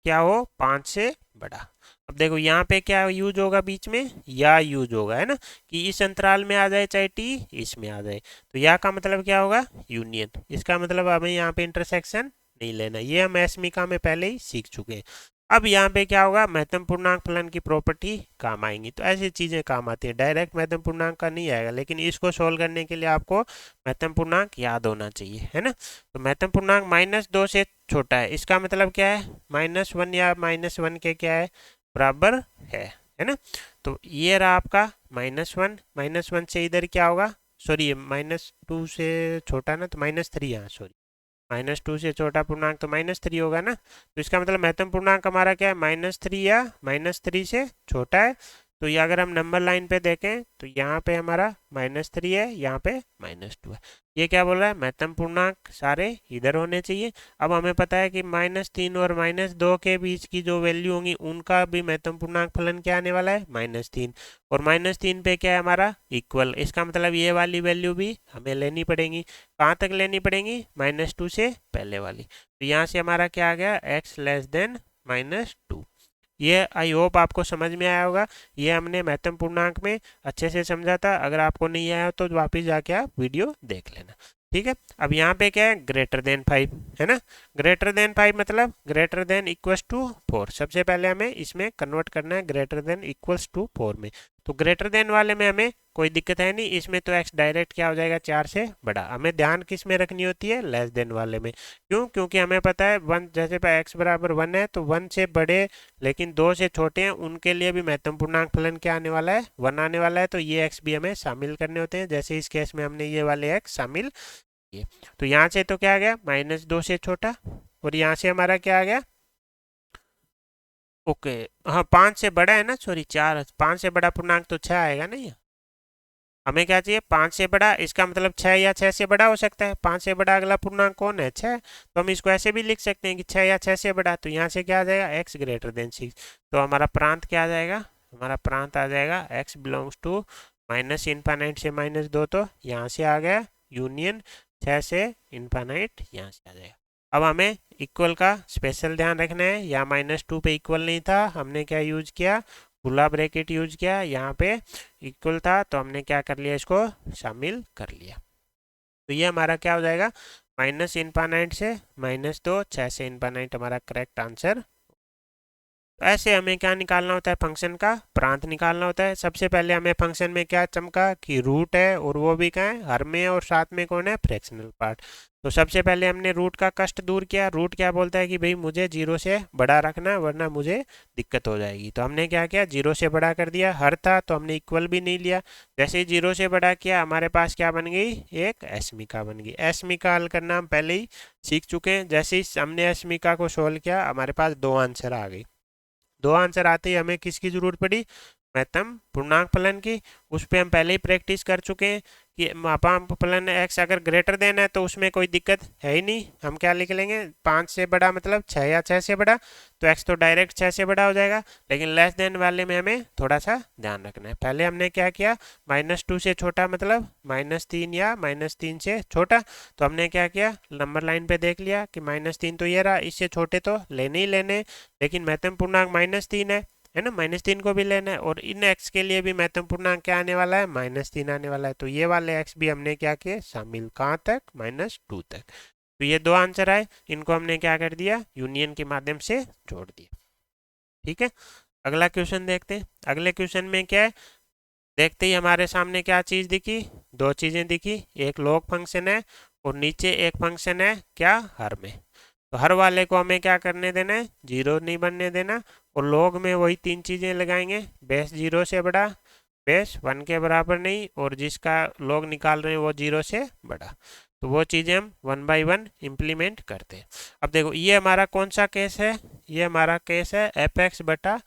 क्या हो, 5 से बड़ा। अब देखो यहाँ पे क्या यूज होगा, बीच में या यूज होगा, है ना, कि इस अंतराल में आ जाए चाहे टी इसमें आ जाए। तो या का मतलब क्या होगा, यूनियन, इसका मतलब हमें यहाँ पे इंटरसेक्शन नहीं लेना, ये हम एसमिका में पहले ही सीख चुके हैं। अब यहाँ पे क्या होगा, महत्तम पूर्णांक फलन की प्रॉपर्टी काम आएंगी। तो ऐसी चीजें काम आती है, डायरेक्ट महत्तम पूर्णांक का नहीं आएगा, लेकिन इसको सोल्व करने के लिए आपको महत्तम पूर्णांक याद होना चाहिए, है ना। तो महत्तम पूर्णांक -2 से छोटा है, इसका मतलब क्या है, -1 या -1 के क्या है, बराबर है ना। तो ये रहा आपका -1, -1 से इधर क्या होगा, सॉरी -2 से छोटा ना, तो -3, यहाँ सॉरी -2 से छोटा पूर्णांक तो -3 होगा ना। तो इसका मतलब महत्तम पूर्णांक हमारा क्या है, -3 या -3 से छोटा है। तो ये अगर हम नंबर लाइन पे देखें तो यहाँ पे हमारा -3 है, यहाँ पे -2 है। ये क्या बोल रहा है, महत्तम पूर्णांक सारे इधर होने चाहिए। अब हमें पता है कि -3 और -2 के बीच की जो वैल्यू होंगी उनका भी महत्तम पूर्णांक फलन क्या आने वाला है, -3, और -3 पे क्या है हमारा, इक्वल। इसका मतलब ये वाली वैल्यू भी हमें लेनी पड़ेगी, कहाँ तक लेनी पड़ेगी, -2 से पहले वाली। तो यहाँ से हमारा क्या आ गया, x लेस देन -2। ये आई होप आपको समझ में आया होगा। ये हमने महत्तम पूर्णांक में अच्छे से समझा था, अगर आपको नहीं आया तो वापस जाके आप वीडियो देख लेना, ठीक है। अब यहाँ पे क्या है, ग्रेटर देन 5, है ना। ग्रेटर देन 5 मतलब ग्रेटर देन इक्वल्स टू 4। सबसे पहले हमें इसमें कन्वर्ट करना है ग्रेटर देन इक्वल्स टू 4 में। तो ग्रेटर देन वाले में हमें कोई दिक्कत है नहीं, इसमें तो x डायरेक्ट क्या हो जाएगा, 4 से बड़ा। हमें ध्यान किस में रखनी होती है, लेस देन वाले में। क्यों, क्योंकि हमें पता है 1, जैसे x बराबर 1 है तो 1 से बड़े लेकिन 2 से छोटे हैं उनके लिए भी महत्तम पूर्णांक फलन क्या आने वाला है, 1 आने वाला है। तो ये x भी हमें शामिल करने होते हैं, जैसे इस केस में हमने ये वाले x शामिल किए। तो यहाँ से तो क्या आ गया, -2 से छोटा, और यहाँ से हमारा क्या आ गया, ओके हाँ 5 से बड़ा है ना, सॉरी 4, 5 से बड़ा पूर्णांक तो 6 आएगा ना। ये हमें क्या चाहिए, 5 से बड़ा, इसका मतलब 6 या 6 से बड़ा हो सकता है। 5 से बड़ा अगला पूर्णांक कौन है, 6। तो हम इसको ऐसे भी लिख सकते हैं कि 6 या 6 से बड़ा। तो यहाँ से क्या आ जाएगा, x ग्रेटर देन 6। तो हमारा प्रांत क्या आ जाएगा, हमारा प्रांत आ जाएगा x बिलोंग्स टू -∞ से -2, तो यहाँ से आ गया यूनियन 6 से इनफाइनाइट, यहाँ से आ जाएगा। अब हमें इक्वल का स्पेशल ध्यान रखना है, यहाँ -2 पे इक्वल नहीं था, हमने क्या यूज किया, खुला ब्रैकेट यूज किया, यहाँ पे इक्वल था तो हमने क्या कर लिया, इसको शामिल कर लिया। तो ये हमारा क्या हो जाएगा, माइनस इनफाइनाइट से -2, 6 से इनफाइनाइट हमारा करेक्ट आंसर। तो ऐसे हमें क्या निकालना होता है, फंक्शन का प्रांत निकालना होता है। सबसे पहले हमें फंक्शन में क्या चमका कि रूट है, और वो भी क्या है, हर में, और साथ में कौन है, फ्रैक्शनल पार्ट। तो सबसे पहले हमने रूट का कष्ट दूर किया। रूट क्या बोलता है कि भाई मुझे 0 से बड़ा रखना, वरना मुझे दिक्कत हो जाएगी। तो हमने क्या किया, 0 से बड़ा कर दिया। हर था तो हमने इक्वल भी नहीं लिया। जैसे ही 0 से बड़ा किया, हमारे पास क्या बन गई, एक एसमिका बन गई। एसमिका हल करना हम पहले ही सीख चुके हैं। जैसे ही हमने एसमिका को सोल्व किया, हमारे पास 2 आंसर आ गई। 2 आंसर आते ही हमें किसकी जरूरत पड़ी, महत्तम पूर्णांक फलन की। उस पर हम पहले ही प्रैक्टिस कर चुके हैं कि मापांक फलन x अगर ग्रेटर देन है तो उसमें कोई दिक्कत है ही नहीं। हम क्या लिख लेंगे, 5 से बड़ा मतलब 6 या 6 से बड़ा, तो x तो डायरेक्ट 6 से बड़ा हो जाएगा। लेकिन लेस देन वाले में हमें थोड़ा सा ध्यान रखना है। पहले हमने क्या किया, -2 से छोटा मतलब -3 या -3 से छोटा। तो हमने क्या किया, नंबर लाइन पे देख लिया कि -3 तो ये रहा, इससे छोटे तो लेने ही लेने, लेकिन महत्तम पूर्णांक -3 है ना, -3 को भी लेना है। और इन x के लिए भी महत्तम पूर्णांक क्या आने वाला है, -3 आने वाला है। तो ये वाले x भी हमने क्या किए, शामिल कहाँ तक, -2 तक। तो ये 2 आंसर आए, इनको हमने क्या कर दिया, यूनियन के माध्यम से जोड़ दिया। ठीक है, अगला क्वेश्चन देखते हैं। अगले क्वेश्चन में क्या है, देखते ही हमारे सामने क्या चीज दिखी, 2 चीजें दिखी। एक लॉग फंक्शन है और नीचे एक फंक्शन है क्या, हर में। तो हर वाले को हमें क्या करने देना है, 0 नहीं बनने देना। और लॉग में वही 3 चीजें लगाएंगे, बेस 0 से बड़ा, बेस 1 के बराबर नहीं, और जिसका लॉग निकाल रहे हैं वो 0 से बड़ा। तो वो चीजें हम 1 बाई 1 इम्प्लीमेंट करते हैं। अब देखो ये हमारा कौन सा केस है, ये हमारा केस है fx बटा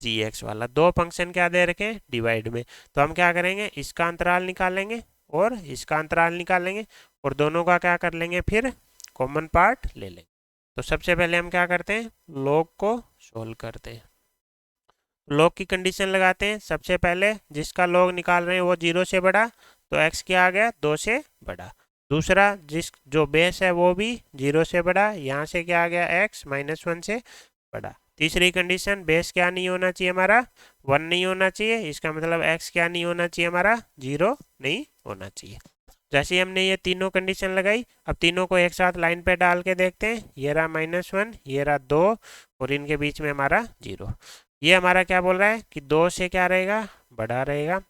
gx वाला। 2 फंक्शन क्या दे रखे हैं, डिवाइड में। तो हम क्या करेंगे, इसका अंतराल निकालेंगे और इसका अंतराल निकालेंगे, और दोनों का क्या कर लेंगे, फिर कॉमन पार्ट ले लेंगे। तो सबसे पहले हम क्या करते हैं, लॉग को सोल्व करते हैं। लॉग की कंडीशन लगाते हैं। सबसे पहले जिसका लॉग निकाल रहे हैं वो 0 से बड़ा, तो x क्या आ गया, 2 से बड़ा। दूसरा जो बेस है वो भी 0 से बड़ा, यहाँ से क्या आ गया, x -1 से बड़ा। तीसरी कंडीशन, बेस क्या नहीं होना चाहिए हमारा, 1 नहीं होना चाहिए। इसका मतलब x क्या नहीं होना चाहिए हमारा, 0 नहीं होना चाहिए। जैसे ही हमने ये तीनों कंडीशन लगाई, अब तीनों को एक साथ लाइन पे डाल के देखते हैं। ये रहा -1, ये रहा 2, और इनके बीच में हमारा 0। ये हमारा क्या बोल रहा है कि 2 से क्या रहेगा, बड़ा रहेगा।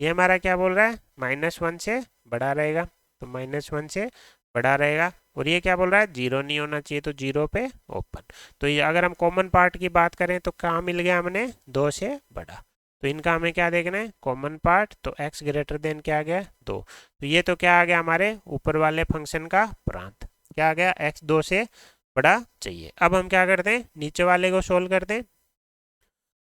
ये हमारा क्या बोल रहा है, -1 से बड़ा रहेगा, तो -1 से बड़ा रहेगा। और ये क्या बोल रहा है, 0 नहीं होना चाहिए, तो 0 पे ओपन। तो ये अगर हम कॉमन पार्ट की बात करें तो कहाँ मिल गया हमें, 2 से बड़ा। तो इनका हमें क्या देखना है, कॉमन पार्ट। तो x ग्रेटर देन क्या आ गया, 2। तो ये तो क्या आ गया, हमारे ऊपर वाले फंक्शन का प्रांत क्या आ गया, x 2 से बड़ा चाहिए। अब हम क्या करते हैं, नीचे वाले को सोल्व करते हैं।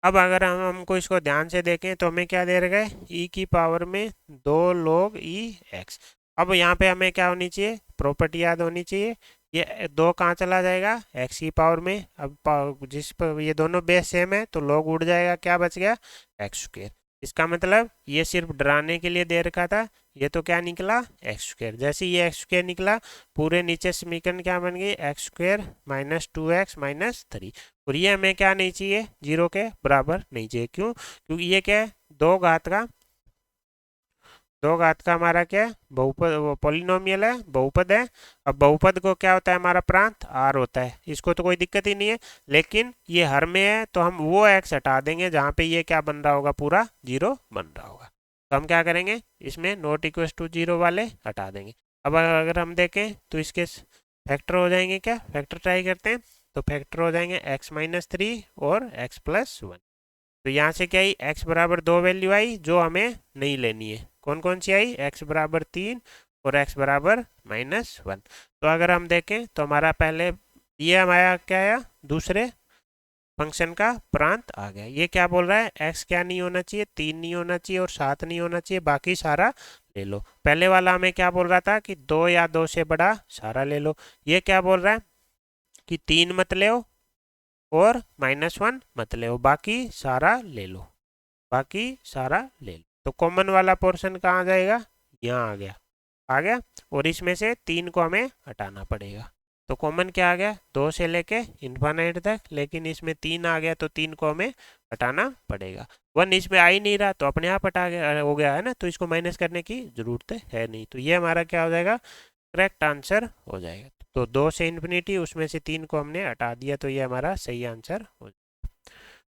अब अगर हमको इसको ध्यान से देखें तो हमें क्या दे रखा है, e की पावर में 2 log e x। अब यहाँ पे हमें क्या होनी चाहिए, प्रॉपर्टी याद होनी चाहिए। ये 2 कहाँ चला जाएगा, x की पावर में। अब जिस पर ये दोनों बेस सेम है तो log उड़ जाएगा, क्या बच गया, एक्स स्क्वेयर। इसका मतलब ये सिर्फ डराने के लिए दे रखा था। ये तो क्या निकला, एक्स स्क्वेयर। जैसे ये एक्स स्क्वेयर निकला, पूरे नीचे समीकरण क्या बन गई, एक्स स्क्वेयर -2x -3। और ये हमें क्या नहीं चाहिए, 0 के बराबर नहीं चाहिए। क्यों, क्योंकि ये क्या है, 2 घात का हमारा क्या है, बहुपद, पॉलिनोमियल है, बहुपद है। अब बहुपद को क्या होता है, हमारा प्रांत r होता है। इसको तो कोई दिक्कत ही नहीं है। लेकिन ये हर में है तो हम वो x हटा देंगे जहाँ पे ये क्या बन रहा होगा, पूरा 0 बन रहा होगा। तो हम क्या करेंगे, इसमें नॉट इक्वल टू 0 वाले हटा देंगे। अब अगर हम देखें तो इसके फैक्टर हो जाएंगे, क्या फैक्टर ट्राई करते हैं। तो फैक्टर हो जाएंगे x -3 और x +1। तो यहाँ से क्या आई, x बराबर 2 वैल्यू आई जो हमें नहीं लेनी है। कौन कौन सी आई, x बराबर 3 और x बराबर -1। तो अगर हम देखें तो हमारा पहले ये हमारा क्या आया, दूसरे फंक्शन का प्रांत आ गया। ये क्या बोल रहा है, x क्या नहीं होना चाहिए, 3 नहीं होना चाहिए और 7 नहीं होना चाहिए, बाकी सारा ले लो। पहले वाला हमें क्या बोल रहा था कि 2 या 2 से बड़ा सारा ले लो। ये क्या बोल रहा है कि 3 मत ले और -1 मत ले, बाकी सारा ले लो, बाकी सारा ले लो। तो कॉमन वाला पोर्शन कहाँ आ जाएगा, यहाँ आ गया। और इसमें से 3 को हमें हटाना पड़ेगा। तो कॉमन क्या आ गया, 2 से लेके इन्फानाइट तक, लेकिन इसमें 3 आ गया तो 3 को हमें हटाना पड़ेगा। 1 इसमें आ ही नहीं रहा तो अपने आप हटा गया हो गया है ना, तो इसको माइनस करने की जरूरत है नहीं। तो ये हमारा क्या हो जाएगा, करेक्ट आंसर हो जाएगा। तो 2 से इन्फिनिटी, उसमें से 3 को हमने हटा दिया, तो ये हमारा सही आंसर हो जाएगा।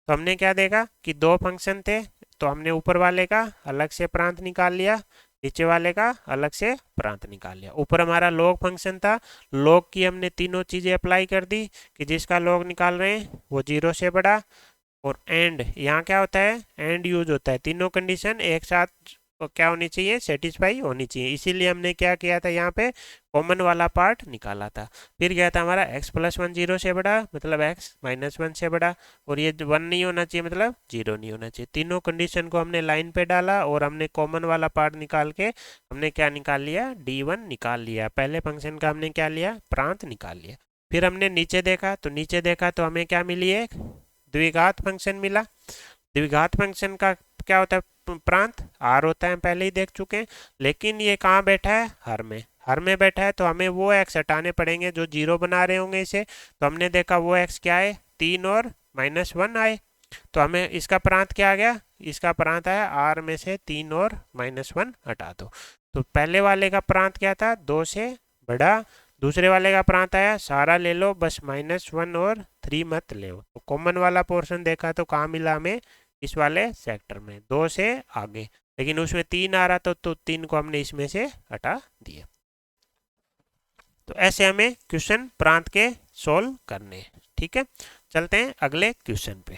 तो हमने क्या देखा कि 2 फंक्शन थे, तो हमने ऊपर वाले का अलग से प्रांत निकाल लिया, नीचे वाले का अलग से प्रांत निकाल लिया। ऊपर हमारा लॉग फंक्शन था, लॉग की हमने तीनों चीजें अप्लाई कर दी कि जिसका लॉग निकाल रहे हैं वो 0 से बड़ा, और एंड यहाँ क्या होता है, एंड यूज होता है, तीनों कंडीशन एक साथ क्या होनी चाहिए, सेटिस्फाई होनी चाहिए। इसीलिए हमने क्या किया था, यहाँ पे कॉमन वाला पार्ट निकाला था। फिर गया था हमारा x+1 0 से बड़ा, मतलब x-1 से बड़ा, और ये 1 नहीं होना चाहिए, मतलब 0 नहीं होना चाहिए। तीनों कंडीशन को हमने लाइन पे डाला और हमने कॉमन वाला पार्ट निकाल के हमने क्या निकाल लिया, d1 निकाल लिया। पहले फंक्शन का हमने क्या लिया, प्रांत निकाल लिया। फिर हमने नीचे देखा, तो नीचे देखा तो हमें क्या मिली, एक द्विघात फंक्शन मिला। द्विघात फंक्शन का क्या होता है, प्रांत आर होता है, पहले ही देख चुके हैं। लेकिन ये कहाँ बैठा है, हर में, हर में बैठा है, तो हमें वो एक्स हटाने पड़ेंगे जो 0 बना रहे होंगे इसे। तो हमने देखा वो एक्स क्या है, 3 और -1 आए, तो हमें इसका प्रांत क्या आ गया, इसका प्रांत आया आर में से 3 और -1 हटा दो। तो पहले वाले का प्रांत क्या था, 2 से बड़ा, दूसरे वाले का प्रांत आया सारा ले लो, बस -1 और 3 मत ले। तो कॉमन वाला पोर्शन देखा तो कहाँ मिला हमें, इस वाले सेक्टर में 2 से आगे, लेकिन उसमें 3 आ रहा था, तो 3 को हमने इसमें से हटा दिया। तो ऐसे हमें क्वेश्चन प्रांत के सोल्व करने हैं। ठीक है, चलते हैं अगले क्वेश्चन पे।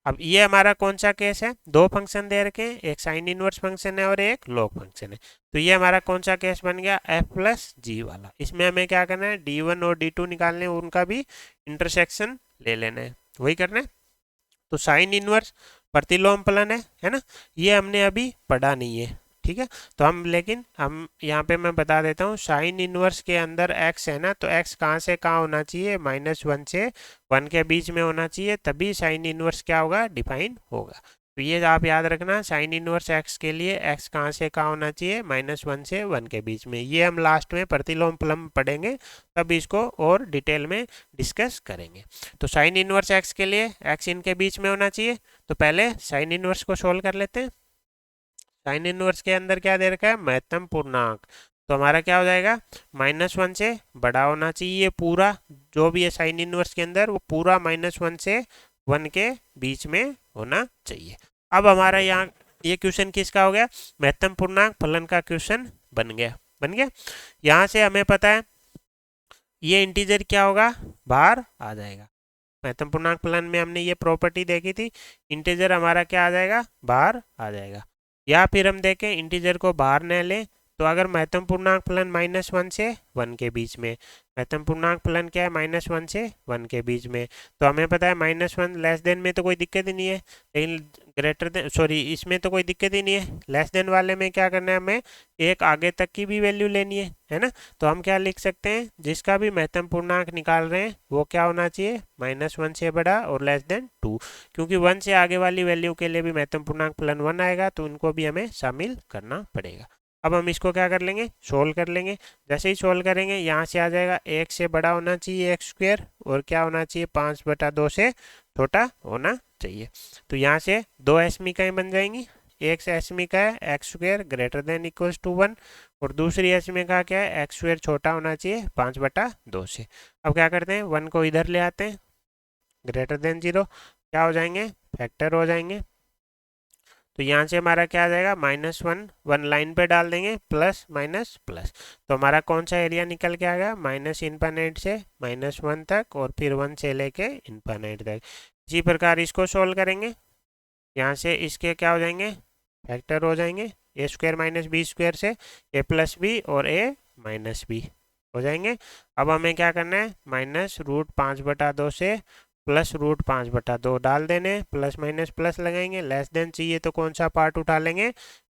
अब ये हमारा कौन सा केस है, 2 फंक्शन दे रखे हैं, एक साइन इनवर्स फंक्शन है और एक लॉग फंक्शन है। तो ये हमारा कौन सा केस बन गया, f+g वाला। इसमें हमें क्या करना है, d1 और d2 निकालने, उनका भी इंटरसेक्शन ले लेना है, वही करना है। तो साइन इनवर्स प्रतिलोम फलन है ना, ये हमने अभी पढ़ा नहीं है। ठीक है, तो हम, लेकिन हम यहाँ पे मैं बता देता हूँ, साइन इनवर्स के अंदर x है ना, तो x कहाँ से कहाँ होना चाहिए, -1 से 1 के बीच में होना चाहिए, तभी साइन इनवर्स क्या होगा, डिफाइन होगा। तो ये आप याद रखना, साइन इनवर्स x के लिए x कहाँ से कहाँ होना चाहिए, -1 से 1 के बीच में। ये हम लास्ट में प्रतिलोम फलन पढ़ेंगे, तब इसको और डिटेल में डिस्कस करेंगे। तो साइन इनवर्स x के लिए x इनके बीच में होना चाहिए। तो पहले साइन इनवर्स को सोल्व कर लेते हैं। साइन इनवर्स के अंदर क्या दे रखा है, महत्तम पूर्णांक। तो हमारा क्या हो जाएगा, -1 से बड़ा होना चाहिए पूरा, जो भी है साइन इनवर्स के अंदर वो पूरा -1 से 1 के बीच में होना चाहिए। अब हमारा यहाँ ये क्वेश्चन किसका हो गया, महत्तम पूर्णांक फलन का क्वेश्चन बन गया, बन गया। यहाँ से हमें पता है ये इंटीजर क्या होगा, बाहर आ जाएगा। महत्तम पूर्णांक फलन में हमने ये प्रॉपर्टी देखी थी, इंटीजर हमारा क्या आ जाएगा, बाहर आ जाएगा। या फिर हम देखें इंटीजर को बाहर न लें, तो अगर महत्तम पूर्णांक फलन -1 से 1 के बीच में, महत्तम पूर्णांक फलन क्या है, -1 से 1 के बीच में, तो हमें पता है -1 लेस देन में तो कोई दिक्कत ही नहीं है, लेकिन ग्रेटर देन, सॉरी इसमें तो कोई दिक्कत ही नहीं है, लेस देन वाले में क्या करना है, हमें एक आगे तक की भी वैल्यू लेनी है ना। तो हम क्या लिख सकते हैं, जिसका भी महत्तम पूर्णांक निकाल रहे हैं वो क्या होना चाहिए, -1 से बड़ा और लेस देन 2, क्योंकि 1 से आगे वाली वैल्यू के लिए भी महत्तम पूर्णांक फलन 1 आएगा, तो उनको भी हमें शामिल करना पड़ेगा। अब हम इसको क्या कर लेंगे, सोल्व कर लेंगे। जैसे ही सोल्व करेंगे यहाँ से आ जाएगा 1 से बड़ा होना चाहिए x², और क्या होना चाहिए, 5/2 से छोटा होना चाहिए। तो यहाँ से 2 एसमीकाएँ बन जाएंगी, एक एसमीका है x² greater than equals to 1, और दूसरी एसमीका क्या है, x² छोटा होना चाहिए 5/2 से। अब क्या करते हैं, 1 को इधर ले आते हैं, ग्रेटर देन 0 क्या हो जाएंगे, फैक्टर हो जाएंगे। तो यहाँ से हमारा क्या आ जाएगा, -1 1 लाइन पे डाल देंगे, प्लस माइनस प्लस, तो हमारा कौन सा एरिया निकल के आ गया, -∞ से -1 तक, और फिर 1 से लेके ∞ तक। इसी प्रकार इसको सोल्व करेंगे, यहाँ से इसके क्या हो जाएंगे, फैक्टर हो जाएंगे, a² - b² से a+b और a-b हो जाएंगे। अब हमें क्या करना है, -√5/2 से +√5/2 डाल देने, प्लस माइनस प्लस लगाएंगे, लेस देन चाहिए तो कौन सा पार्ट उठा लेंगे,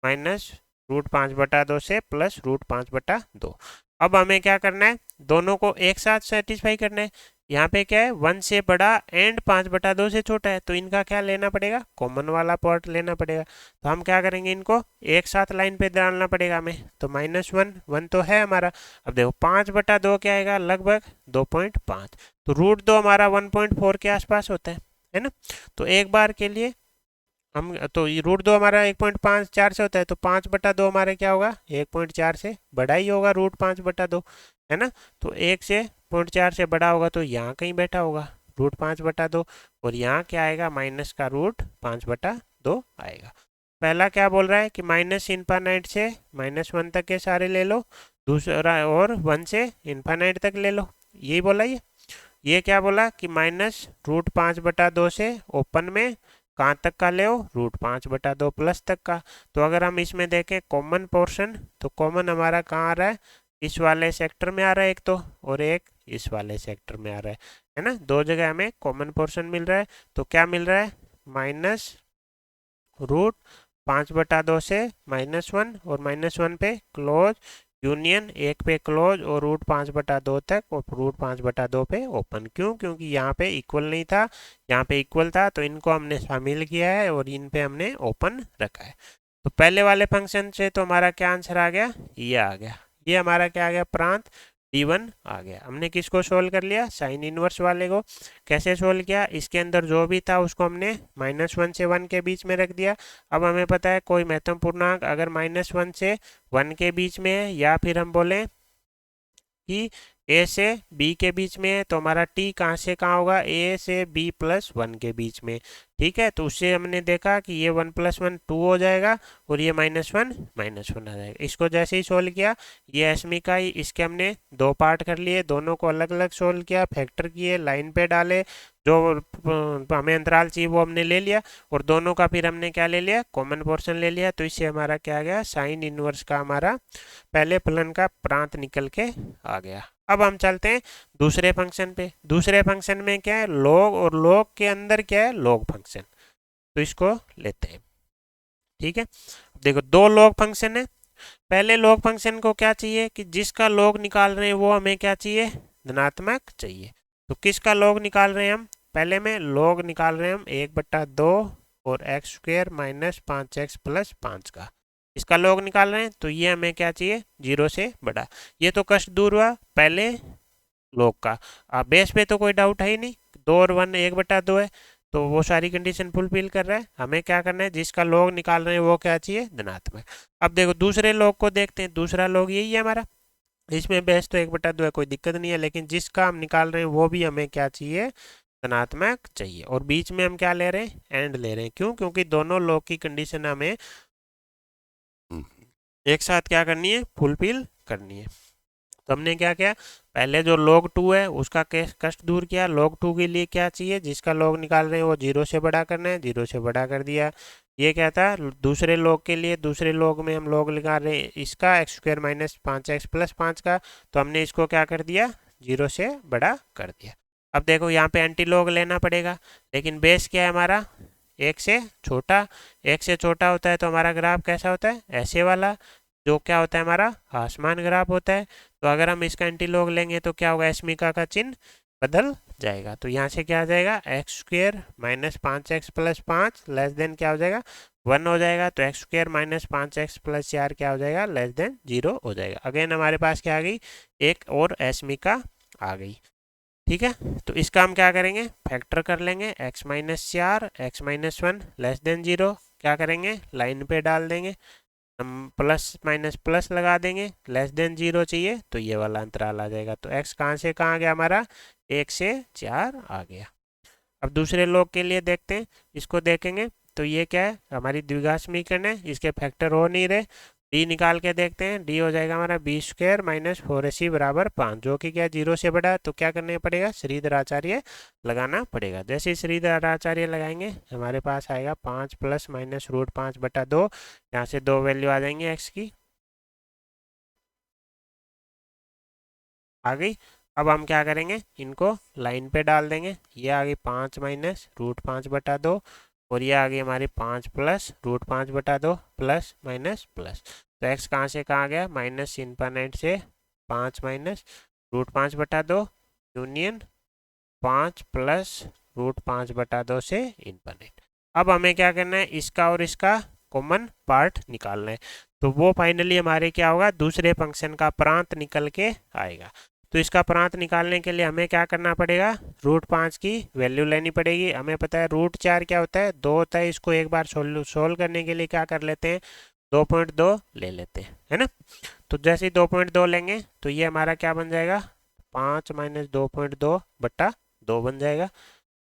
-√5/2 से +√5/2। अब हमें क्या करना है, दोनों को एक साथ सेटिस्फाई करना है। यहाँ पे क्या है, 1 से बड़ा एंड 5/2 से छोटा है, तो इनका क्या लेना पड़ेगा, कॉमन वाला पार्ट लेना पड़ेगा। तो हम क्या करेंगे, इनको एक साथ लाइन पे डालना पड़ेगा हमें। तो -1 1 तो है हमारा, अब देखो 5/2 क्या आएगा, लगभग 2.5, तो √2 हमारा 1.4 के आसपास होता है ना। तो एक बार के लिए हम तो रूट 2 हमारा 1.54 से होता है, तो 5/2 हमारे क्या होगा 1.4 से बड़ा ही होगा रूट 5/2, है ना। तो 1 से 0.4 से बड़ा होगा तो यहाँ कहीं बैठा होगा रूट 5/2, और यहाँ क्या आएगा माइनस का रूट 5/2 आएगा। पहला क्या बोल रहा है कि माइनस इनफाइनाइट से -1 तक के सारे ले लो, दूसरा और 1 से इनफाइनाइट तक ले लो, यही बोला ये क्या बोला कि -√5/2 से ओपन में कहाँ तक का ले रूट 5/2 प्लस तक का। तो अगर हम इसमें देखें कॉमन पोर्शन, तो कॉमन हमारा कहाँ आ रहा है, इस वाले सेक्टर में आ रहा है एक तो, और एक इस वाले सेक्टर में आ रहा है ना। दो जगह हमें कॉमन पोर्शन मिल रहा है। तो क्या मिल रहा है -√5/2 से -1, और -1 पे क्लोज यूनियन, एक पे क्लोज और रूट 5/2 तक, और रूट 5/2 पे ओपन। क्यों? क्योंकि यहाँ पे इक्वल नहीं था, यहाँ पे इक्वल था, तो इनको हमने शामिल किया है और इन पे हमने ओपन रखा है। तो पहले वाले फंक्शन से तो हमारा क्या आंसर आ गया, ये आ गया, ये हमारा क्या आ गया प्रांत D1 आ गया। हमने किसको सोल्व कर लिया, साइन इनवर्स वाले को। कैसे सोल्व किया, इसके अंदर जो भी था उसको हमने -1 से 1 के बीच में रख दिया। अब हमें पता है कोई महत्वपूर्ण पूर्णांक अगर -1 से 1 के बीच में है, या फिर हम बोलें कि ए से बी के बीच में है, तो हमारा टी कहाँ से कहाँ होगा, ए से बी प्लस 1 के बीच में। ठीक है, तो उससे हमने देखा कि ये 1 + 1 2 हो जाएगा, और ये -1 आ जाएगा। इसको जैसे ही सोल्व किया, ये एसमी का ही, इसके हमने दो पार्ट कर लिए, दोनों को अलग अलग सोल्व किया, फैक्टर किए, लाइन पे डाले, जो हमें अंतराल चाहिए वो हमने ले लिया, और दोनों का फिर हमने क्या ले लिया, कॉमन पोर्शन ले लिया। तो इससे हमारा क्या आ गया, साइन इनवर्स का हमारा पहले फलन का प्रांत निकल के आ गया। अब हम चलते हैं दूसरे फंक्शन पे। दूसरे फंक्शन में क्या है, लॉग, और लॉग के अंदर क्या है, लॉग फंक्शन। तो इसको लेते हैं। ठीक है, देखो दो लॉग फंक्शन है। पहले लॉग फंक्शन को क्या चाहिए कि जिसका लॉग निकाल रहे हैं वो हमें क्या चाहिए, धनात्मक चाहिए। तो किसका लॉग निकाल रहे हैं हम, पहले में लॉग निकाल रहे हैं हम 1/2 और x² - 5x + 5 का, इसका लॉग निकाल रहे हैं। तो ये हमें क्या चाहिए, 0 से बड़ा। ये तो कष्ट दूर हुआ पहले लॉग का। बेस पे तो कोई डाउट है ही नहीं, 2 और 1 1/2 है, तो वो सारी कंडीशन फुलफिल कर रहा है। हमें क्या करना है, जिसका लॉग निकाल रहे हैं वो क्या चाहिए, धनात्मक। अब देखो दूसरे लॉग को देखते हैं। दूसरा लॉग यही है हमारा, इसमें बेस तो 1/2 है, कोई दिक्कत नहीं है, लेकिन जिसका हम निकाल रहे हैं वो भी हमें क्या चाहिए, धनात्मक चाहिए। और बीच में हम क्या ले रहे हैं, एंड ले रहे हैं। क्यों? क्योंकि दोनों लॉग की कंडीशन हमें एक साथ क्या करनी है, फुलफिल करनी है। तो हमने क्या किया, पहले जो log 2 है उसका कष्ट दूर किया। log 2 के लिए क्या चाहिए, जिसका log निकाल रहे हैं वो 0 से बड़ा करना है, 0 से बड़ा कर दिया। ये क्या था, दूसरे log के लिए, दूसरे log में हम log निकाल रहे हैं इसका x² - 5x + 5 का, तो हमने इसको क्या कर दिया, 0 से बड़ा कर दिया। अब देखो यहाँ पे एंटी लॉग लेना पड़ेगा, लेकिन बेस क्या है हमारा, एक से छोटा। एक से छोटा होता है तो हमारा ग्राफ कैसा होता है, ऐसे वाला, जो क्या होता है हमारा आसमान ग्राफ होता है। तो अगर हम इसका एंटी लॉग लेंगे तो क्या होगा, एस्मिका का चिन्ह बदल जाएगा। तो यहाँ से क्या आ जाएगा, x² - 5x + 5 लेस देन क्या हो जाएगा, 1 हो जाएगा। तो x² - 5x + 4 क्या हो जाएगा, लेस देन 0 हो जाएगा। अगेन हमारे पास क्या आ गई, एक और एस्मिका आ गई। ठीक है, तो इसका हम क्या करेंगे, फैक्टर कर लेंगे, x - 4 x - 1 लेस देन 0, क्या करेंगे, लाइन पे डाल देंगे, हम प्लस माइनस प्लस लगा देंगे, लेस देन 0 चाहिए तो ये वाला अंतराल आ जाएगा। तो x कहाँ से कहाँ आ गया हमारा, 1 से 4 आ गया। अब दूसरे लोग के लिए देखते हैं, इसको देखेंगे। तो ये क्या है, हमारी द्विघात समीकरण है, इसके फैक्टर हो नहीं रहे। डी निकाल के देखते हैं, डी हो जाएगा हमारा b² - 4ac = 5, जो कि क्या 0 से बड़ा। तो क्या करना पड़ेगा, श्रीधर आचार्य लगाना पड़ेगा। जैसे ही श्रीधर आचार्य लगाएंगे हमारे पास आएगा 5 + -√5/2। यहाँ से दो वैल्यू आ जाएंगे एक्स की, आ गई। अब हम क्या करेंगे, इनको लाइन पे डाल देंगे। ये आ गई 5 - √5/2, और ये आ गई हमारी 5 + √5/2 प्लस माइनस प्लस। तो x कहाँ से कहाँ गया, माइनस इनफाइनाइट से 5 - √5/2 यूनियन 5 + √5/2 से इनफाइनाइट। अब हमें क्या करना है, इसका और इसका कॉमन पार्ट निकालना है। तो वो फाइनली हमारे क्या होगा, दूसरे फंक्शन का प्रांत निकल के आएगा। तो इसका प्रांत निकालने के लिए हमें क्या करना पड़ेगा, √5 की वैल्यू लेनी पड़ेगी। हमें पता है √4 क्या होता है, 2 होता है। इसको एक बार सोल्व करने के लिए क्या कर लेते हैं, 2.2 ले लेते हैं, है ना। तो जैसे ही 2.2 लेंगे तो ये हमारा क्या बन जाएगा, 5 - 2.2/2 बन जाएगा,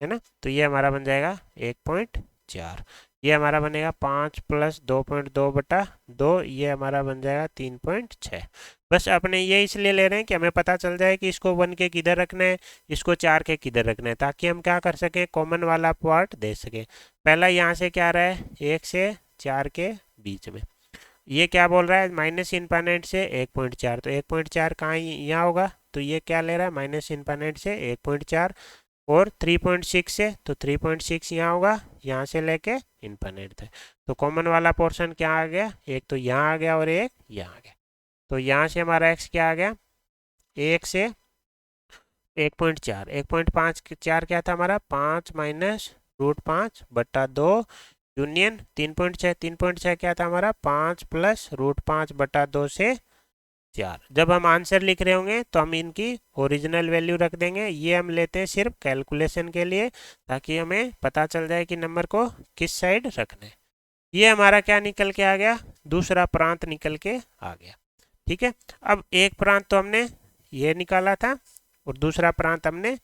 है ना। तो ये हमारा बन जाएगा 1.4। ये हमारा बनेगा 5 + 2.2/2, ये हमारा बन जाएगा 3.6। बस अपने ये इसलिए ले रहे हैं कि हमें पता चल जाए कि इसको 1 के किधर रखना है, इसको 4 के किधर रखना है, ताकि हम क्या कर सकें, कॉमन वाला पार्ट दे सके। पहला यहाँ से क्या रहा है, 1 से 4 के बीच में। ये क्या बोल रहा है, -∞ से 1.4, तो 1.4 कहाँ यहाँ होगा, तो ये क्या ले रहा है, -∞ से 1.4। और 3.6 से, तो 3.6 यहाँ होगा, यहाँ से लेके इन्फिनिट तक। तो कॉमन वाला पोर्शन क्या आ गया, एक तो यहाँ आ गया और एक यहाँ आ गया। तो यहाँ से हमारा x क्या आ गया, 1 से 1.4, 1.54 क्या था हमारा, 5 - √5/2 यूनियन 3.6, 3.6 क्या था हमारा, 5 + √5/2 से 4। जब हम आंसर लिख रहे होंगे तो हम इनकी ओरिजिनल वैल्यू रख देंगे। ये हम लेते हैं सिर्फ कैलकुलेशन के लिए, ताकि हमें पता चल जाए कि नंबर को किस साइड रखना है। ये हमारा क्या निकल के आ गया, दूसरा प्रांत निकल के आ गया। ठीक है, अब एक प्रांत तो हमने ये निकाला था और दूसरा प्रांत हमने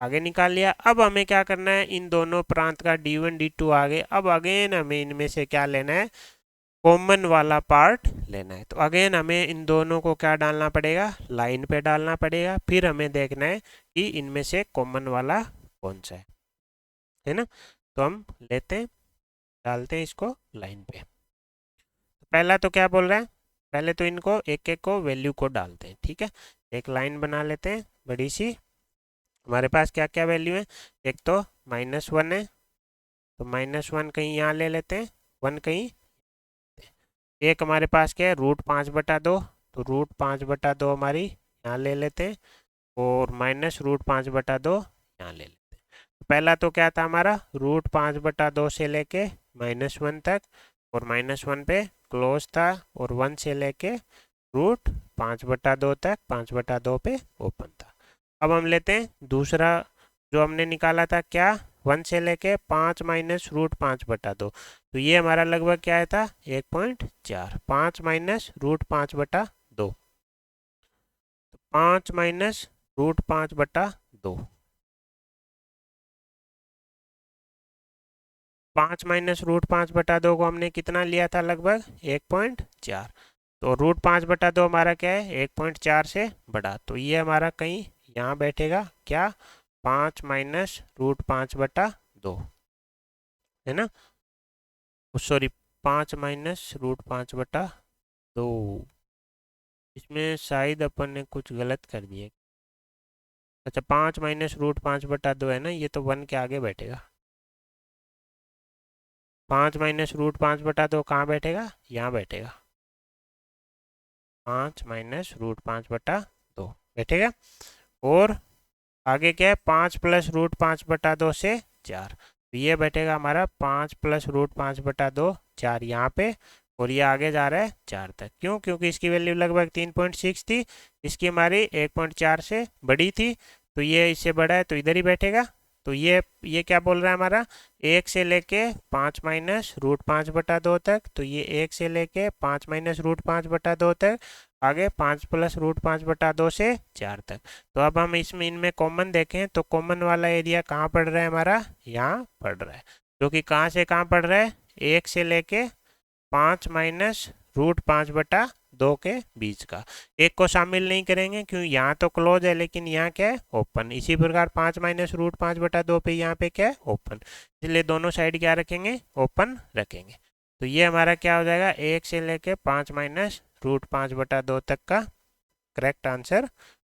आगे निकाल लिया। अब हमें क्या करना है, इन दोनों प्रांत का D1 D2 आगे। अब अगेन हमें इनमें से क्या लेना है, कॉमन वाला पार्ट लेना है। तो अगेन हमें इन दोनों को क्या डालना पड़ेगा, लाइन पे डालना पड़ेगा। फिर हमें देखना है कि इनमें से कॉमन वाला कौन सा है ना। तो हम लेते हैं, डालते हैं इसको लाइन पे। तो पहला तो क्या बोल रहा है, पहले तो इनको एक एक को वैल्यू को डालते हैं। ठीक है, एक लाइन बना लेते हैं बड़ी सी। हमारे पास क्या क्या वैल्यू है, एक तो -1 है, तो -1 कहीं यहाँ ले लेते हैं, 1 कहीं। एक हमारे पास क्या है, √5/2, तो √5/2 हमारी यहाँ ले लेते हैं, और -√5/2 यहाँ ले लेते हैं। तो पहला तो क्या था हमारा, √5/2 से लेके -1 तक, और -1 पे क्लोज था, और 1 से लेके √5/2 तक 5/2 पे ओपन था। अब हम लेते हैं दूसरा जो हमने निकाला था, क्या, 1 से लेके 5 - √5/2। तो ये हमारा लगभग क्या आया था, 1.4। 5 - √5/2, 5 - √5/2, 5 - √5/2 को हमने कितना लिया था, लगभग 1.4। तो √5/2 हमारा क्या है, 1.4 से बड़ा। तो ये हमारा कहीं यहाँ बैठेगा, क्या, 5 - √5/2, है ना। सॉरी, 5 - √5/2, इसमें शायद अपन ने कुछ गलत कर दिया। अच्छा, 5 - √5/2 है ना, ये तो 1 के आगे बैठेगा। 5 - √5/2 कहाँ बैठेगा, यहाँ बैठेगा। 5 - √5/2 बैठेगा। और आगे क्या है, 5 + √5/2 से 4। तो ये बैठेगा हमारा 5 + √5/2, 4 यहाँ पे, और ये आगे जा रहा है 4 तक। क्यों, क्योंकि इसकी वैल्यू लगभग 3.6 थी, इसकी हमारी 1.4 से बड़ी थी, तो ये इससे बड़ा है तो इधर ही बैठेगा। तो ये क्या बोल रहा है हमारा, 1 से लेके 5 - √5/2 तक। तो ये 1 से लेके 5 - √5/2 तक, आगे 5 + √5/2 से 4 तक। तो अब हम इसमें इनमें कॉमन देखें, तो कॉमन वाला एरिया कहाँ पड़ रहा है हमारा, यहाँ पड़ रहा है। जो कि कहाँ से कहाँ पड़ रहा है, 1 से लेके 5 - √5/2 के बीच का। एक को शामिल नहीं करेंगे क्यों, यहाँ तो क्लोज है लेकिन यहाँ क्या है, ओपन। इसी प्रकार 5 - √5/2 पे यहाँ पे क्या है, ओपन। इसलिए दोनों साइड क्या रखेंगे, ओपन रखेंगे। तो ये हमारा क्या हो जाएगा, 1 से लेके 5 - √5/2 तक का करेक्ट आंसर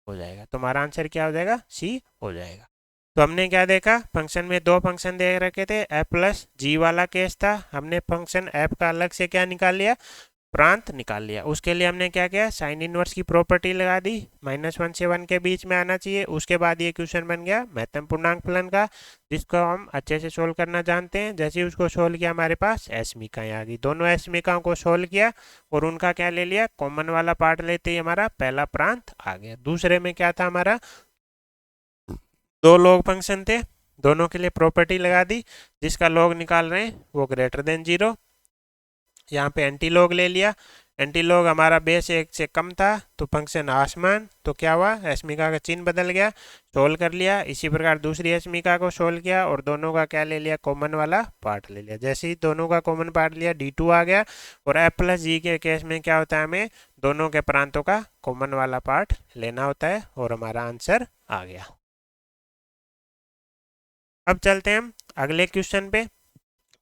हो जाएगा। तो हमारा आंसर क्या हो जाएगा, सी हो जाएगा। तो हमने क्या देखा, फंक्शन में दो फंक्शन दे रखे थे, f + g वाला केस था। हमने फंक्शन f का अलग से क्या निकाल लिया, प्रांत निकाल लिया। उसके लिए हमने क्या किया, साइन इनवर्स की प्रॉपर्टी लगा दी, -1 से 1 के बीच में आना चाहिए। उसके बाद ये क्वेश्चन बन गया महत्तम पूर्णांक फलन का, जिसको हम अच्छे से सोल्व करना जानते हैं। जैसे ही उसको सोल्व किया हमारे पास एसमीकाएँ आ गई, दोनों एसमीकाओं को सोल्व किया और उनका क्या ले लिया, कॉमन वाला पार्ट लेते ही हमारा पहला प्रांत आ गया। दूसरे में क्या था हमारा, दो लॉग फंक्शन थे, दोनों के लिए प्रॉपर्टी लगा दी, जिसका लॉग निकाल रहे हैं वो ग्रेटर देन 0। यहाँ पे एंटी लॉग ले लिया, एंटी लॉग हमारा बेस 1 से कम था तो फंक्शन आसमान, तो क्या हुआ, एसमिका का चिन्ह बदल गया, सोल्व कर लिया। इसी प्रकार दूसरी एसमिका को सोल्व किया और दोनों का क्या ले लिया, कॉमन वाला पार्ट ले लिया। जैसे ही दोनों का कॉमन पार्ट लिया D2 आ गया, और F प्लस जी के केस में क्या होता है, हमें दोनों के प्रांतों का कॉमन वाला पार्ट लेना होता है और हमारा आंसर आ गया। अब चलते हैं हम अगले क्वेश्चन पे।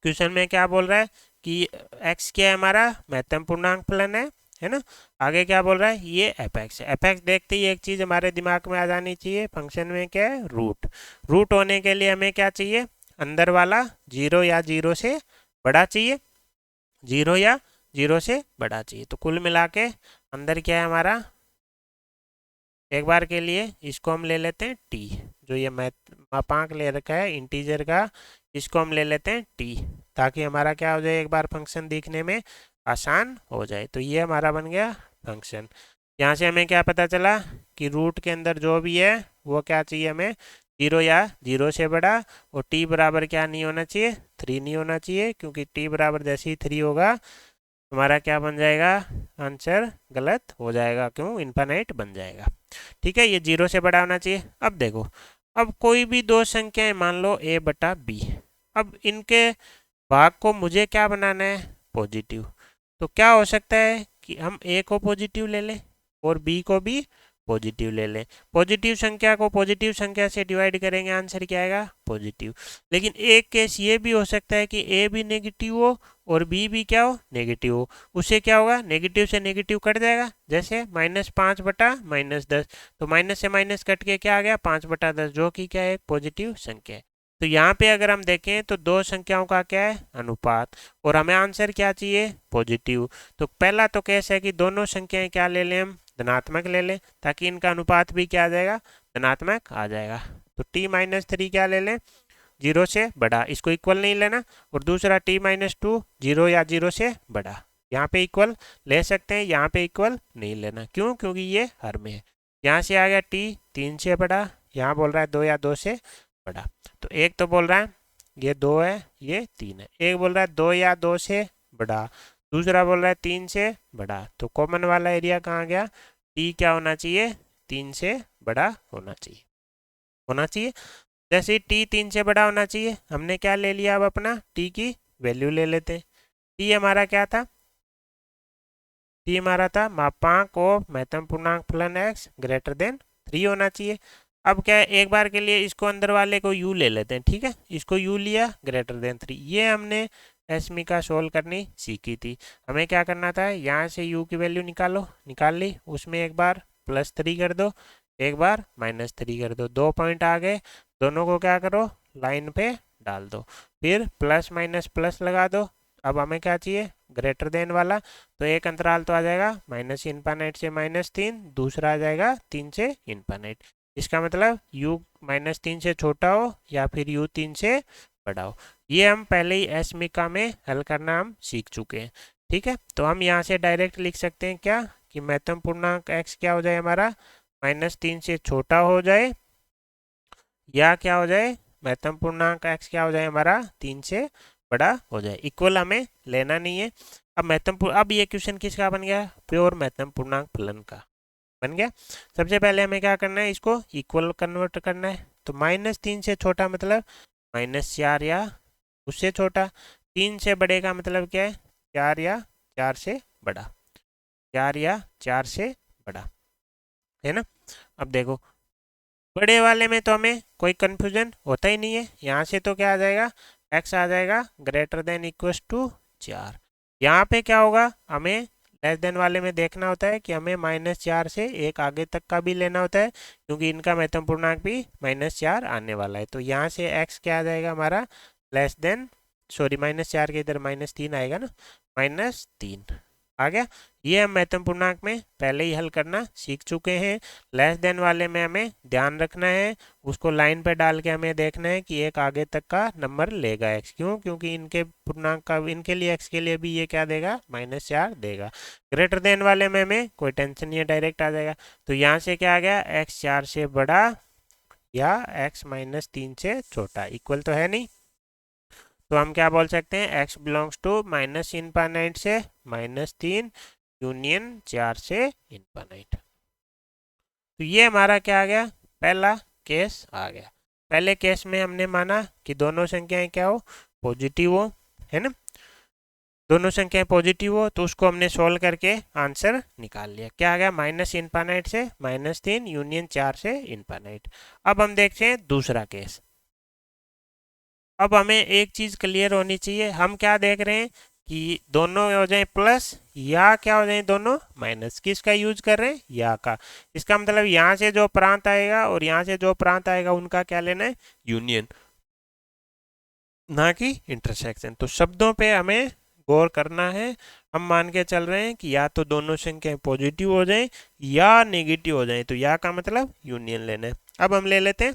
क्वेश्चन में क्या बोल रहा है कि x क्या है, हमारा महत्तम पूर्णांक फलन है ना। आगे क्या बोल रहा है, ये एफ एक्स है। एफ एक्स देखते ही एक चीज हमारे दिमाग में आ जानी चाहिए, फंक्शन में क्या है, रूट। रूट होने के लिए हमें क्या चाहिए, अंदर वाला 0 या 0 से बड़ा चाहिए, 0 या 0 से बड़ा चाहिए। तो कुल मिला के अंदर क्या है हमारा, एक बार के लिए इसको हम ले लेते हैं t, जो ये मापांक ले रखा है इंटीजर का, इसको हम ले लेते हैं t, ताकि हमारा क्या हो जाए, एक बार फंक्शन दिखने में आसान हो जाए। तो ये हमारा बन गया फंक्शन। यहाँ से हमें क्या पता चला कि रूट के अंदर जो भी है वो क्या चाहिए हमें, 0 या 0 से बड़ा, और t बराबर क्या नहीं होना चाहिए, 3 नहीं होना चाहिए, क्योंकि t बराबर जैसे ही 3 होगा हमारा क्या बन जाएगा, आंसर गलत हो जाएगा, क्यों, इनफाइनाइट बन जाएगा। ठीक है, ये 0 से बड़ा होना चाहिए। अब देखो, अब कोई भी दो संख्याएं मान लो a बटा b, अब इनके भाग को मुझे क्या बनाना है, पॉजिटिव। तो क्या हो सकता है कि हम a को पॉजिटिव ले लें और b को भी पॉजिटिव ले लें। पॉजिटिव संख्या को पॉजिटिव संख्या से डिवाइड करेंगे, आंसर क्या आएगा, पॉजिटिव। लेकिन एक केस ये भी हो सकता है कि a भी नेगेटिव हो और b भी क्या हो, नेगेटिव हो। उससे क्या होगा, नेगेटिव से नेगेटिव कट जाएगा, जैसे -5 बटा -10, तो माइनस से माइनस कट के क्या आ गया, 5 बटा 10, जो कि क्या है, एक पॉजिटिव संख्या है। तो यहाँ पे अगर हम देखें तो दो संख्याओं का क्या है, अनुपात, और हमें आंसर क्या चाहिए, पॉजिटिव। तो पहला तो केस है कि दोनों संख्याएं क्या ले लें, हम धनात्मक ले लें, ताकि इनका अनुपात भी क्या आ जाएगा, धनात्मक आ जाएगा। तो t-3 क्या ले लें, 0 से बड़ा, इसको इक्वल नहीं लेना। और दूसरा t-2 0 या 0 से बड़ा, यहाँ पे इक्वल ले सकते हैं, यहाँ पे इक्वल नहीं लेना, क्यों, क्योंकि ये हर में है। यहाँ से आ गया t 3 से बड़ा, यहाँ बोल रहा है 2 या 2 से बड़ा। तो एक तो बोल रहा है ये 2 है, ये 3 है, एक बोल रहा है 2 या 2 से बड़ा, दूसरा बोल रहा है 3 से बड़ा। तो कॉमन वाला एरिया कहाँ गया, t क्या होना चाहिए, 3 से बड़ा होना चाहिए। जैसे t 3 से बड़ा होना चाहिए, हमने क्या ले लिया, अब अपना t की वैल्यू ले लेते हैं। t हमारा क्या था, t हमारा था मापांक ऑफ महत्तम पूर्णांक फलन x ग्रेटर देन 3 होना चाहिए। अब क्या है, एक बार के लिए इसको अंदर वाले को u ले लेते हैं, ठीक है, इसको u लिया ग्रेटर देन 3। ये हमने एसमिका सोल्व करनी सीखी थी। हमें क्या करना था, यहाँ से u की वैल्यू निकाल ली, उसमें एक बार +3 कर दो, एक बार -3 कर दो, 2 पॉइंट आ गए, दोनों को क्या करो, लाइन पे डाल दो, फिर प्लस माइनस प्लस लगा दो। अब हमें क्या चाहिए, ग्रेटर देन वाला, तो एक अंतराल तो आ जाएगा -∞ से -3, दूसरा आ जाएगा 3 से ∞। इसका मतलब u -3 से छोटा हो या फिर u 3 से बड़ा हो। ये हम पहले ही एसमिका में हल करना हम सीख चुके हैं। ठीक है, तो हम यहाँ से डायरेक्ट लिख सकते हैं क्या, कि महत्तम पूर्णांक x क्या हो जाए हमारा, -3 से छोटा हो जाए, या क्या हो जाए, महत्तम पूर्णांक x क्या हो जाए हमारा, 3 से बड़ा हो जाए। इक्वल हमें लेना नहीं है। अब ये क्वेश्चन किसका बन गया, प्योर महत्तम पूर्णांक फलन का बन गया। सबसे पहले हमें क्या करना है, इसको इक्वल कन्वर्ट करना है। तो -3 से छोटा मतलब -4 या उससे छोटा, 3 से बड़े का मतलब क्या है, 4 या 4 से बड़ा, 4 या 4 से बड़ा, है ना। अब देखो, बड़े वाले में तो हमें कोई कंफ्यूजन होता ही नहीं है। यहाँ से तो क्या आ जाएगा, x आ जाएगा ग्रेटर देन इक्वल्स टू 4। यहाँ पे क्या होगा, हमें लेस देन वाले में देखना होता है कि हमें -4 से एक आगे तक का भी लेना होता है, क्योंकि इनका महत्तम पूर्णांक भी -4 आने वाला है। तो यहाँ से x क्या आ जाएगा हमारा, -4 के इधर -3 आएगा ना, -3। आ गया। ये हम महत्तम पूर्णांक में पहले ही हल करना सीख चुके हैं। लेस देन वाले में हमें ध्यान रखना है, उसको लाइन पे डाल के हमें देखना है कि एक आगे तक का नंबर लेगा x, क्यों? क्योंकि इनके पूर्णांक का इनके लिए x के लिए भी ये क्या देगा, -4 देगा। ग्रेटर देन वाले में हमें कोई टेंशन नहीं है, डायरेक्ट आ जाएगा। तो यहाँ से क्या आ गया, x 4 से बड़ा या x -3 से छोटा, इक्वल तो है नहीं। तो हम क्या बोल सकते हैं, x belongs to minus infinite से -3 यूनियन 4 से इनफाइनाइट। तो ये हमारा क्या आ गया, पहला केस आ गया। पहले केस में हमने माना कि दोनों संख्याएं क्या हो, पॉजिटिव हो, है ना। दोनों संख्याएं पॉजिटिव हो तो उसको हमने सोल्व करके आंसर निकाल लिया। क्या आ गया, माइनस इनफाइनाइट से -3 यूनियन 4 से इनफाइनाइट। अब हम देखते हैं दूसरा केस। अब हमें एक चीज क्लियर होनी चाहिए, हम क्या देख रहे हैं कि दोनों हो जाए प्लस या क्या हो जाए दोनों माइनस। किसका यूज कर रहे हैं, या का। इसका मतलब यहाँ से जो प्रांत आएगा और यहाँ से जो प्रांत आएगा उनका क्या लेना है, यूनियन, ना कि इंटरसेक्शन। तो शब्दों पे हमें गौर करना है। हम मान के चल रहे हैं कि या तो दोनों संख्याएं पॉजिटिव हो जाए या नेगेटिव हो जाए, तो या का मतलब यूनियन लेना है। अब हम ले लेते हैं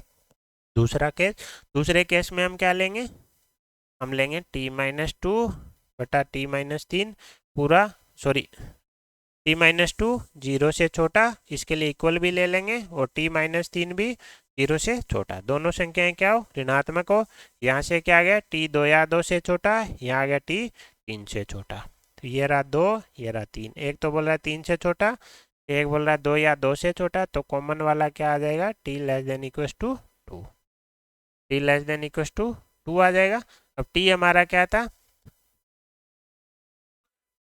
दूसरा केस। दूसरे केस में हम क्या लेंगे, हम लेंगे t-2 बटा t-3 पूरा, सॉरी t-2 0 से छोटा, इसके लिए इक्वल भी ले लेंगे, और t-3 भी 0 से छोटा। दोनों संख्याएं क्या हो, ऋणात्मक हो। यहाँ से क्या आ गया, t 2 या 2 से छोटा, यहाँ आ गया t 3 से छोटा। तो ये रहा 2, ये रहा 3। एक तो बोल रहा है 3 से छोटा, एक बोल रहा है 2 या 2 से छोटा, तो कॉमन वाला क्या आ जाएगा, t <= 2। t <= 2 आ जाएगा। अब t हमारा क्या था,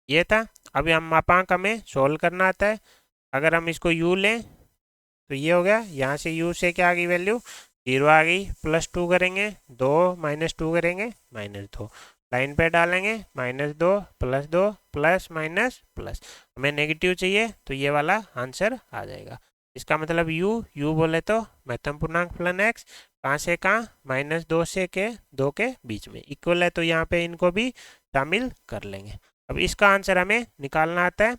ये था। अभी हम मापांक हमें सोल्व करना आता है। अगर हम इसको u लें तो ये हो गया, यहाँ से u से क्या आ गई वैल्यू, 0 आ गई। +2 करेंगे, 2 -2 करेंगे -2, लाइन पे डालेंगे -2 +2 प्लस माइनस प्लस। हमें नेगेटिव चाहिए तो ये वाला आंसर आ जाएगा। इसका मतलब u बोले तो महत्तम पूर्णांक फलन x, कहाँ से कहाँ, -2 से के 2 के बीच में इक्वल है, तो यहाँ पे इनको भी शामिल कर लेंगे। अब इसका आंसर हमें निकालना आता है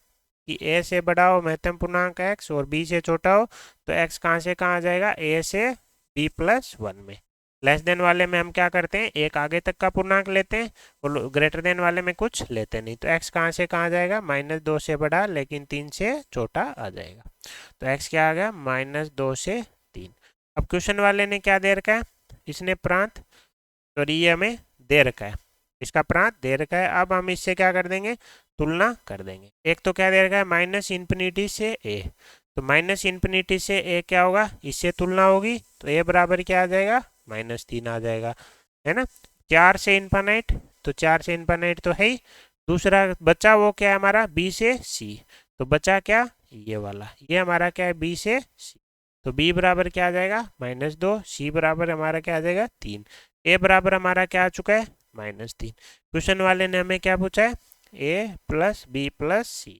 कि a से बड़ा हो महत्तम पूर्णांक x और b से छोटा हो, तो x कहाँ से कहाँ आ जाएगा, a से b+1 में। लेस देन वाले में हम क्या करते हैं, एक आगे तक का पूर्णांक लेते हैं, और ग्रेटर देन वाले में कुछ लेते नहीं। तो x कहाँ से कहाँ आ जाएगा, -2 से बड़ा लेकिन 3 से छोटा आ जाएगा। तो x क्या आ गया, -2 से 3। अब क्वेश्चन वाले ने क्या दे रखा है, इसने प्रांत, तो ये हमें दे रखा है, इसका प्रांत दे रखा है। अब हम इससे क्या कर देंगे, तुलना कर देंगे। एक तो क्या दे रखा है, -∞ से a, तो -∞ से a क्या होगा, इससे तुलना होगी, तो a बराबर क्या आ जाएगा, -3 आ जाएगा, है ना। 4 से इनफाइनाइट, तो 4 से इनफाइनाइट तो है ही। दूसरा बचा वो क्या है हमारा, b से c, तो बचा क्या, ये वाला, ये हमारा क्या है, b से c, तो b बराबर क्या आ जाएगा, -2, c बराबर हमारा क्या आ जाएगा 3, a बराबर हमारा क्या आ चुका है, -3। क्वेश्चन वाले ने हमें क्या पूछा है, a + b + c।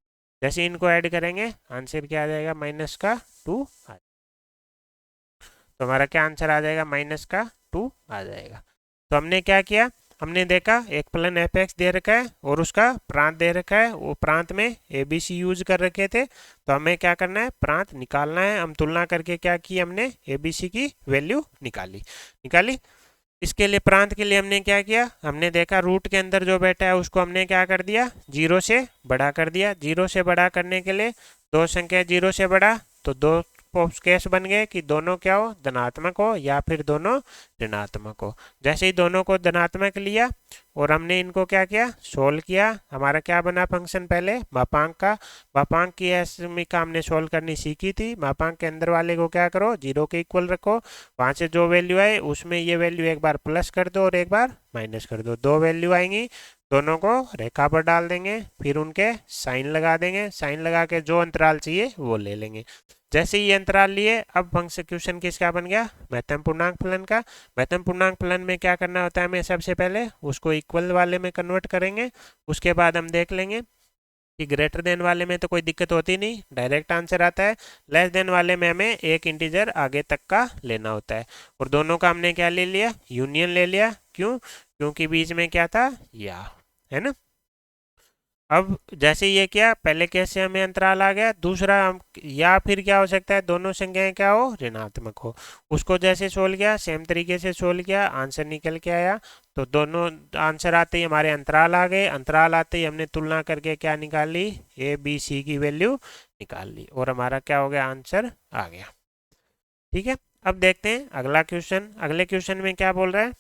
जैसे इनको ऐड करेंगे आंसर क्या आ जाएगा, -2 आ, तो हमारा क्या आंसर आ जाएगा, -2 आ जाएगा। तो हमने क्या किया, हमने देखा एक फलन f(x) दे रखा है और उसका प्रांत दे रखा है, वो प्रांत में abc यूज कर रखे थे, तो हमें क्या करना है, प्रांत निकालना है। हम तुलना करके क्या की, हमने abc की वैल्यू निकाली। इसके लिए प्रांत के लिए हमने क्या किया, हमने देखा रूट के अंदर जो बैठा है उसको हमने क्या कर दिया, 0 से बड़ा कर दिया। 0 से बड़ा करने के लिए दो संख्या 0 से बड़ा, तो दो केस बन गए कि दोनों क्या हो, धनात्मक हो या फिर दोनों ऋणात्मक हो। जैसे ही दोनों को धनात्मक लिया और हमने इनको क्या किया, सोल्व किया, हमारा क्या बना फंक्शन, पहले मापांक का। मापांक की भूमिका हमने सोल्व करनी सीखी थी। मापांक के अंदर वाले को क्या करो, 0 के इक्वल रखो, वहां से जो वैल्यू आए उसमें ये वैल्यू एक बार प्लस कर दो और एक बार माइनस कर दो। दो वैल्यू आएंगी, दोनों को रेखा पर डाल देंगे, फिर उनके साइन लगा देंगे। साइन लगा के जो अंतराल चाहिए वो ले लेंगे। जैसे ही अंतराल लिए, अब फंक्शन क्वेश्चन किसका बन गया, महत्तम पूर्णांक फलन का। महत्तम पूर्णांक फलन में क्या करना होता है हमें, सबसे पहले उसको इक्वल वाले में कन्वर्ट करेंगे। उसके बाद हम देख लेंगे कि ग्रेटर देन वाले में तो कोई दिक्कत होती नहीं, डायरेक्ट आंसर आता है। लेस देन वाले में हमें एक इंटीजर आगे तक का लेना होता है, और दोनों का हमने क्या ले लिया, यूनियन ले लिया। क्यों, क्योंकि बीच में क्या था, या, है ना। अब जैसे ये किया, पहले केस से हमें अंतराल आ गया, दूसरा हम या फिर क्या हो सकता है, दोनों संख्याएं क्या हो, ऋणात्मक हो। उसको जैसे सोल्व किया, सेम तरीके से सोल्व किया, आंसर निकल के आया। तो दोनों आंसर आते ही हमारे अंतराल आ गए, अंतराल आते ही हमने तुलना करके क्या निकाल ली, ए बी सी की वैल्यू निकाल ली, और हमारा क्या हो गया, आंसर आ गया। ठीक है, अब देखते हैं अगला क्वेश्चन। अगले क्वेश्चन में क्या बोल रहा है,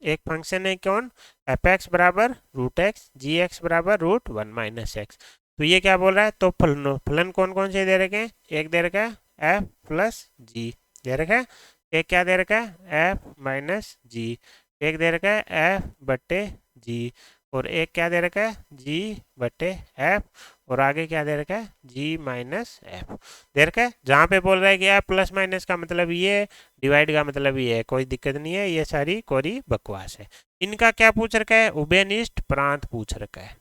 एक फंक्शन है कौन, एफ एक्स बराबर रूट एक्स, जी एक्स बराबर रूट वन माइनस एक्स। तो ये क्या बोल रहा है, तो फलन कौन कौन से दे रखे हैं, एक दे रखा है एफ प्लस जी दे रखा है, एक क्या दे रखा है एफ माइनस जी, एक दे रखा है एफ बट्टे जी, और एक क्या दे रखा है जी बट्टे एफ, और आगे क्या दे रखा है जी माइनस एफ दे रखा है। जहाँ पे बोल रहा है कि एफ प्लस माइनस का मतलब ये, डिवाइड का मतलब ये है, कोई दिक्कत नहीं है, ये सारी कोरी बकवास है। इनका क्या पूछ रखा है, उभयनिष्ठ प्रांत पूछ रखा है।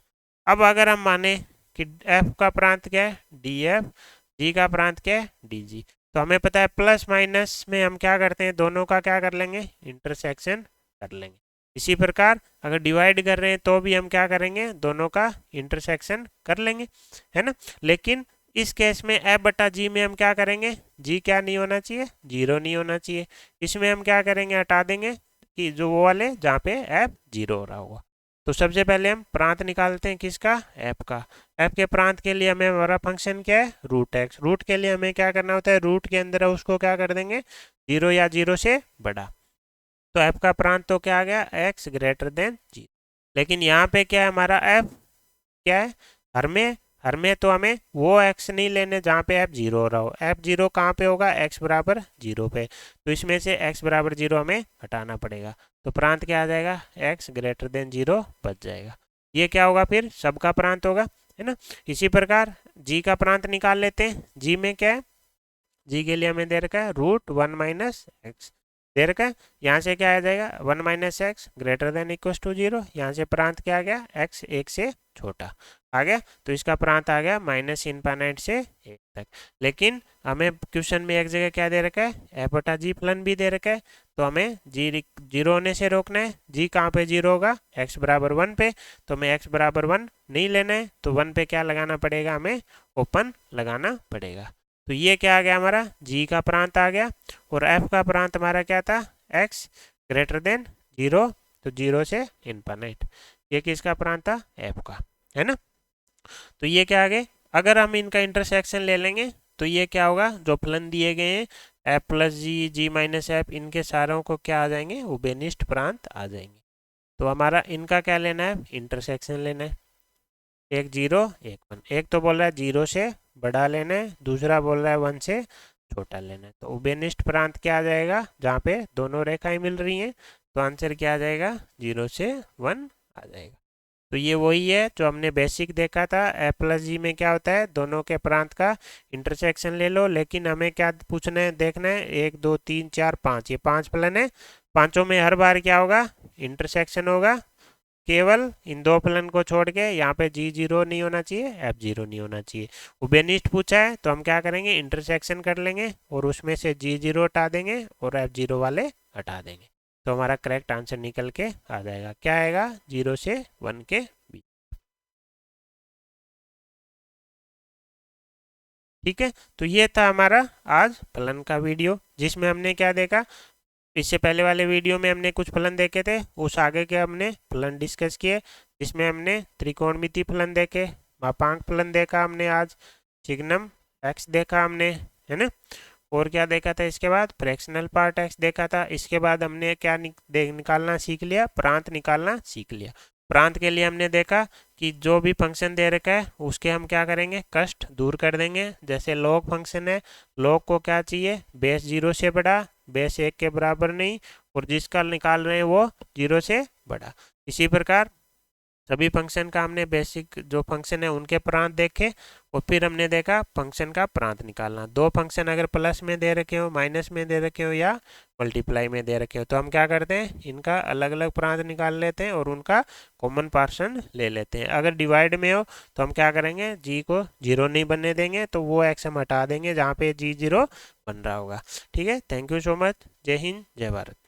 अब अगर हम माने कि एफ का प्रांत क्या है डी एफ, जी का प्रांत क्या है डी जी, तो हमें पता है प्लस माइनस में हम क्या करते हैं, दोनों का क्या कर लेंगे, इंटरसेक्शन कर लेंगे। इसी प्रकार अगर डिवाइड कर रहे हैं तो भी हम क्या करेंगे, दोनों का इंटरसेक्शन कर लेंगे, है ना। लेकिन इस केस में एफ बटा जी में हम क्या करेंगे, जी क्या नहीं होना चाहिए, जीरो नहीं होना चाहिए। इसमें हम क्या करेंगे, हटा देंगे कि जो वो वाले जहाँ पे एफ जीरो हो रहा होगा। तो सबसे पहले हम प्रांत निकालते हैं किसका, एफ का। एफ के प्रांत के लिए हमें हमारा फंक्शन क्या है, रूट एक्स। रूट के लिए हमें क्या करना होता है, रूट के अंदर उसको क्या कर देंगे, जीरो या जीरो से बड़ा। तो एफ का प्रांत तो क्या आ गया, एक्स ग्रेटर देन जीरो। लेकिन यहाँ पे क्या है, हमारा एफ क्या है, हर में तो हमें वो एक्स नहीं लेने जहाँ पे एफ जीरो हो रहा हो। एफ जीरो कहाँ पे होगा, एक्स बराबर जीरो पे, तो इसमें से एक्स बराबर जीरो हमें हटाना पड़ेगा। तो प्रांत क्या आ जाएगा, एक्स ग्रेटर देन जीरो बच जाएगा। ये क्या होगा, फिर सबका प्रांत होगा, है ना। इसी प्रकार जी का प्रांत निकाल लेते हैं। जी में क्या है, जी के लिए हमें दे रखा है रूट वन माइनस एक्स दे रखा है। यहाँ से क्या आ जाएगा, one minus x greater than equal to zero. यहाँ से प्रांत क्या आ गया, एक्स एक से छोटा आ गया, तो इसका प्रांत आ गया माइनस इनफाइनाइट से एक तक। लेकिन हमें क्वेश्चन में एक जगह क्या दे रखा है, एफ बटा जी फलन भी दे रखा है, तो हमें जी जीरो होने से रोकना है। जी कहाँ पे जीरो होगा, एक्स बराबर वन पे, तो हमें एक्स बराबर वन नहीं लेना है, तो वन पे क्या लगाना पड़ेगा, हमें ओपन लगाना पड़ेगा। तो ये क्या आ गया, हमारा जी का प्रांत आ गया, और एफ का प्रांत हमारा क्या था, एक्स ग्रेटर देन जीरो, तो जीरो से इनफाइनाइट। ये किसका प्रांत था, एफ का, है ना। तो ये क्या आ गए, अगर हम इनका इंटरसेक्शन ले लेंगे तो ये क्या होगा, जो फलन दिए गए हैं एफ प्लस जी, जी माइनस एफ, इनके सारों को क्या आ जाएंगे, उभयनिष्ठ प्रांत आ जाएंगे। तो हमारा इनका क्या लेना है, इंटरसेक्शन लेना है। एक जीरो एक वन, एक तो बोल रहा है जीरो से बड़ा लेना है, दूसरा बोल रहा है वन से छोटा लेना है। तो उभयनिष्ठ प्रांत क्या आ जाएगा, जहाँ पे दोनों रेखाएं मिल रही हैं, तो आंसर क्या आ जाएगा, जीरो से वन आ जाएगा। तो ये वही है जो हमने बेसिक देखा था, एफ प्लस जी में क्या होता है, दोनों के प्रांत का इंटरसेक्शन ले लो। लेकिन हमें क्या पूछना है, देखना है, एक दो तीन चार पाँच, ये पांच फलन है, पांचों में हर बार क्या होगा, इंटरसेक्शन होगा। केवल इन दो फलन को छोड़ के यहाँ पे जी जीरो नहीं होना चाहिए, एफ जीरो नहीं होना चाहिए। उभयनिष्ठ पूछा है तो हम क्या करेंगे, इंटरसेक्शन कर लेंगे, और उसमें से जी जीरो हटा देंगे और एफ जीरो वाले हटा देंगे, तो हमारा करेक्ट आंसर निकल के आ जाएगा। क्या आएगा, जीरो से वन के बीच। ठीक है, तो ये था हमारा आज फलन का वीडियो, जिसमें हमने क्या देखा, इससे पहले वाले वीडियो में हमने कुछ फलन देखे थे, उस आगे के हमने फलन डिस्कस किए, जिसमें हमने त्रिकोणमिति फलन देखे, मापांक फलन देखा हमने आज, चिग्नम एक्स देखा हमने, है ना। और क्या देखा था, इसके बाद फ्रैक्शनल पार्ट एक्स देखा था। इसके बाद हमने क्या निकालना सीख लिया, प्रांत निकालना सीख लिया। प्रांत के लिए हमने देखा कि जो भी फंक्शन दे रखा है उसके हम क्या करेंगे, कष्ट दूर कर देंगे। जैसे लॉग फंक्शन है, लॉग को क्या चाहिए, बेस जीरो से बड़ा, बेस एक के बराबर नहीं, और जिसका निकाल रहे हैं वो जीरो से बड़ा। इसी प्रकार सभी फंक्शन का हमने बेसिक जो फंक्शन है उनके प्रांत देखे, और फिर हमने देखा फंक्शन का प्रांत निकालना। दो फंक्शन अगर प्लस में दे रखे हो, माइनस में दे रखे हो, या मल्टीप्लाई में दे रखे हो, तो हम क्या करते हैं, इनका अलग अलग प्रांत निकाल लेते हैं और उनका कॉमन पार्शन ले लेते हैं। अगर डिवाइड में हो तो हम क्या करेंगे, जी को जीरो नहीं बनने देंगे, तो वो एक्स हम हटा देंगे जहाँ पे जी जीरो बन रहा होगा। ठीक है, थैंक यू सो मच, जय हिंद जय भारत।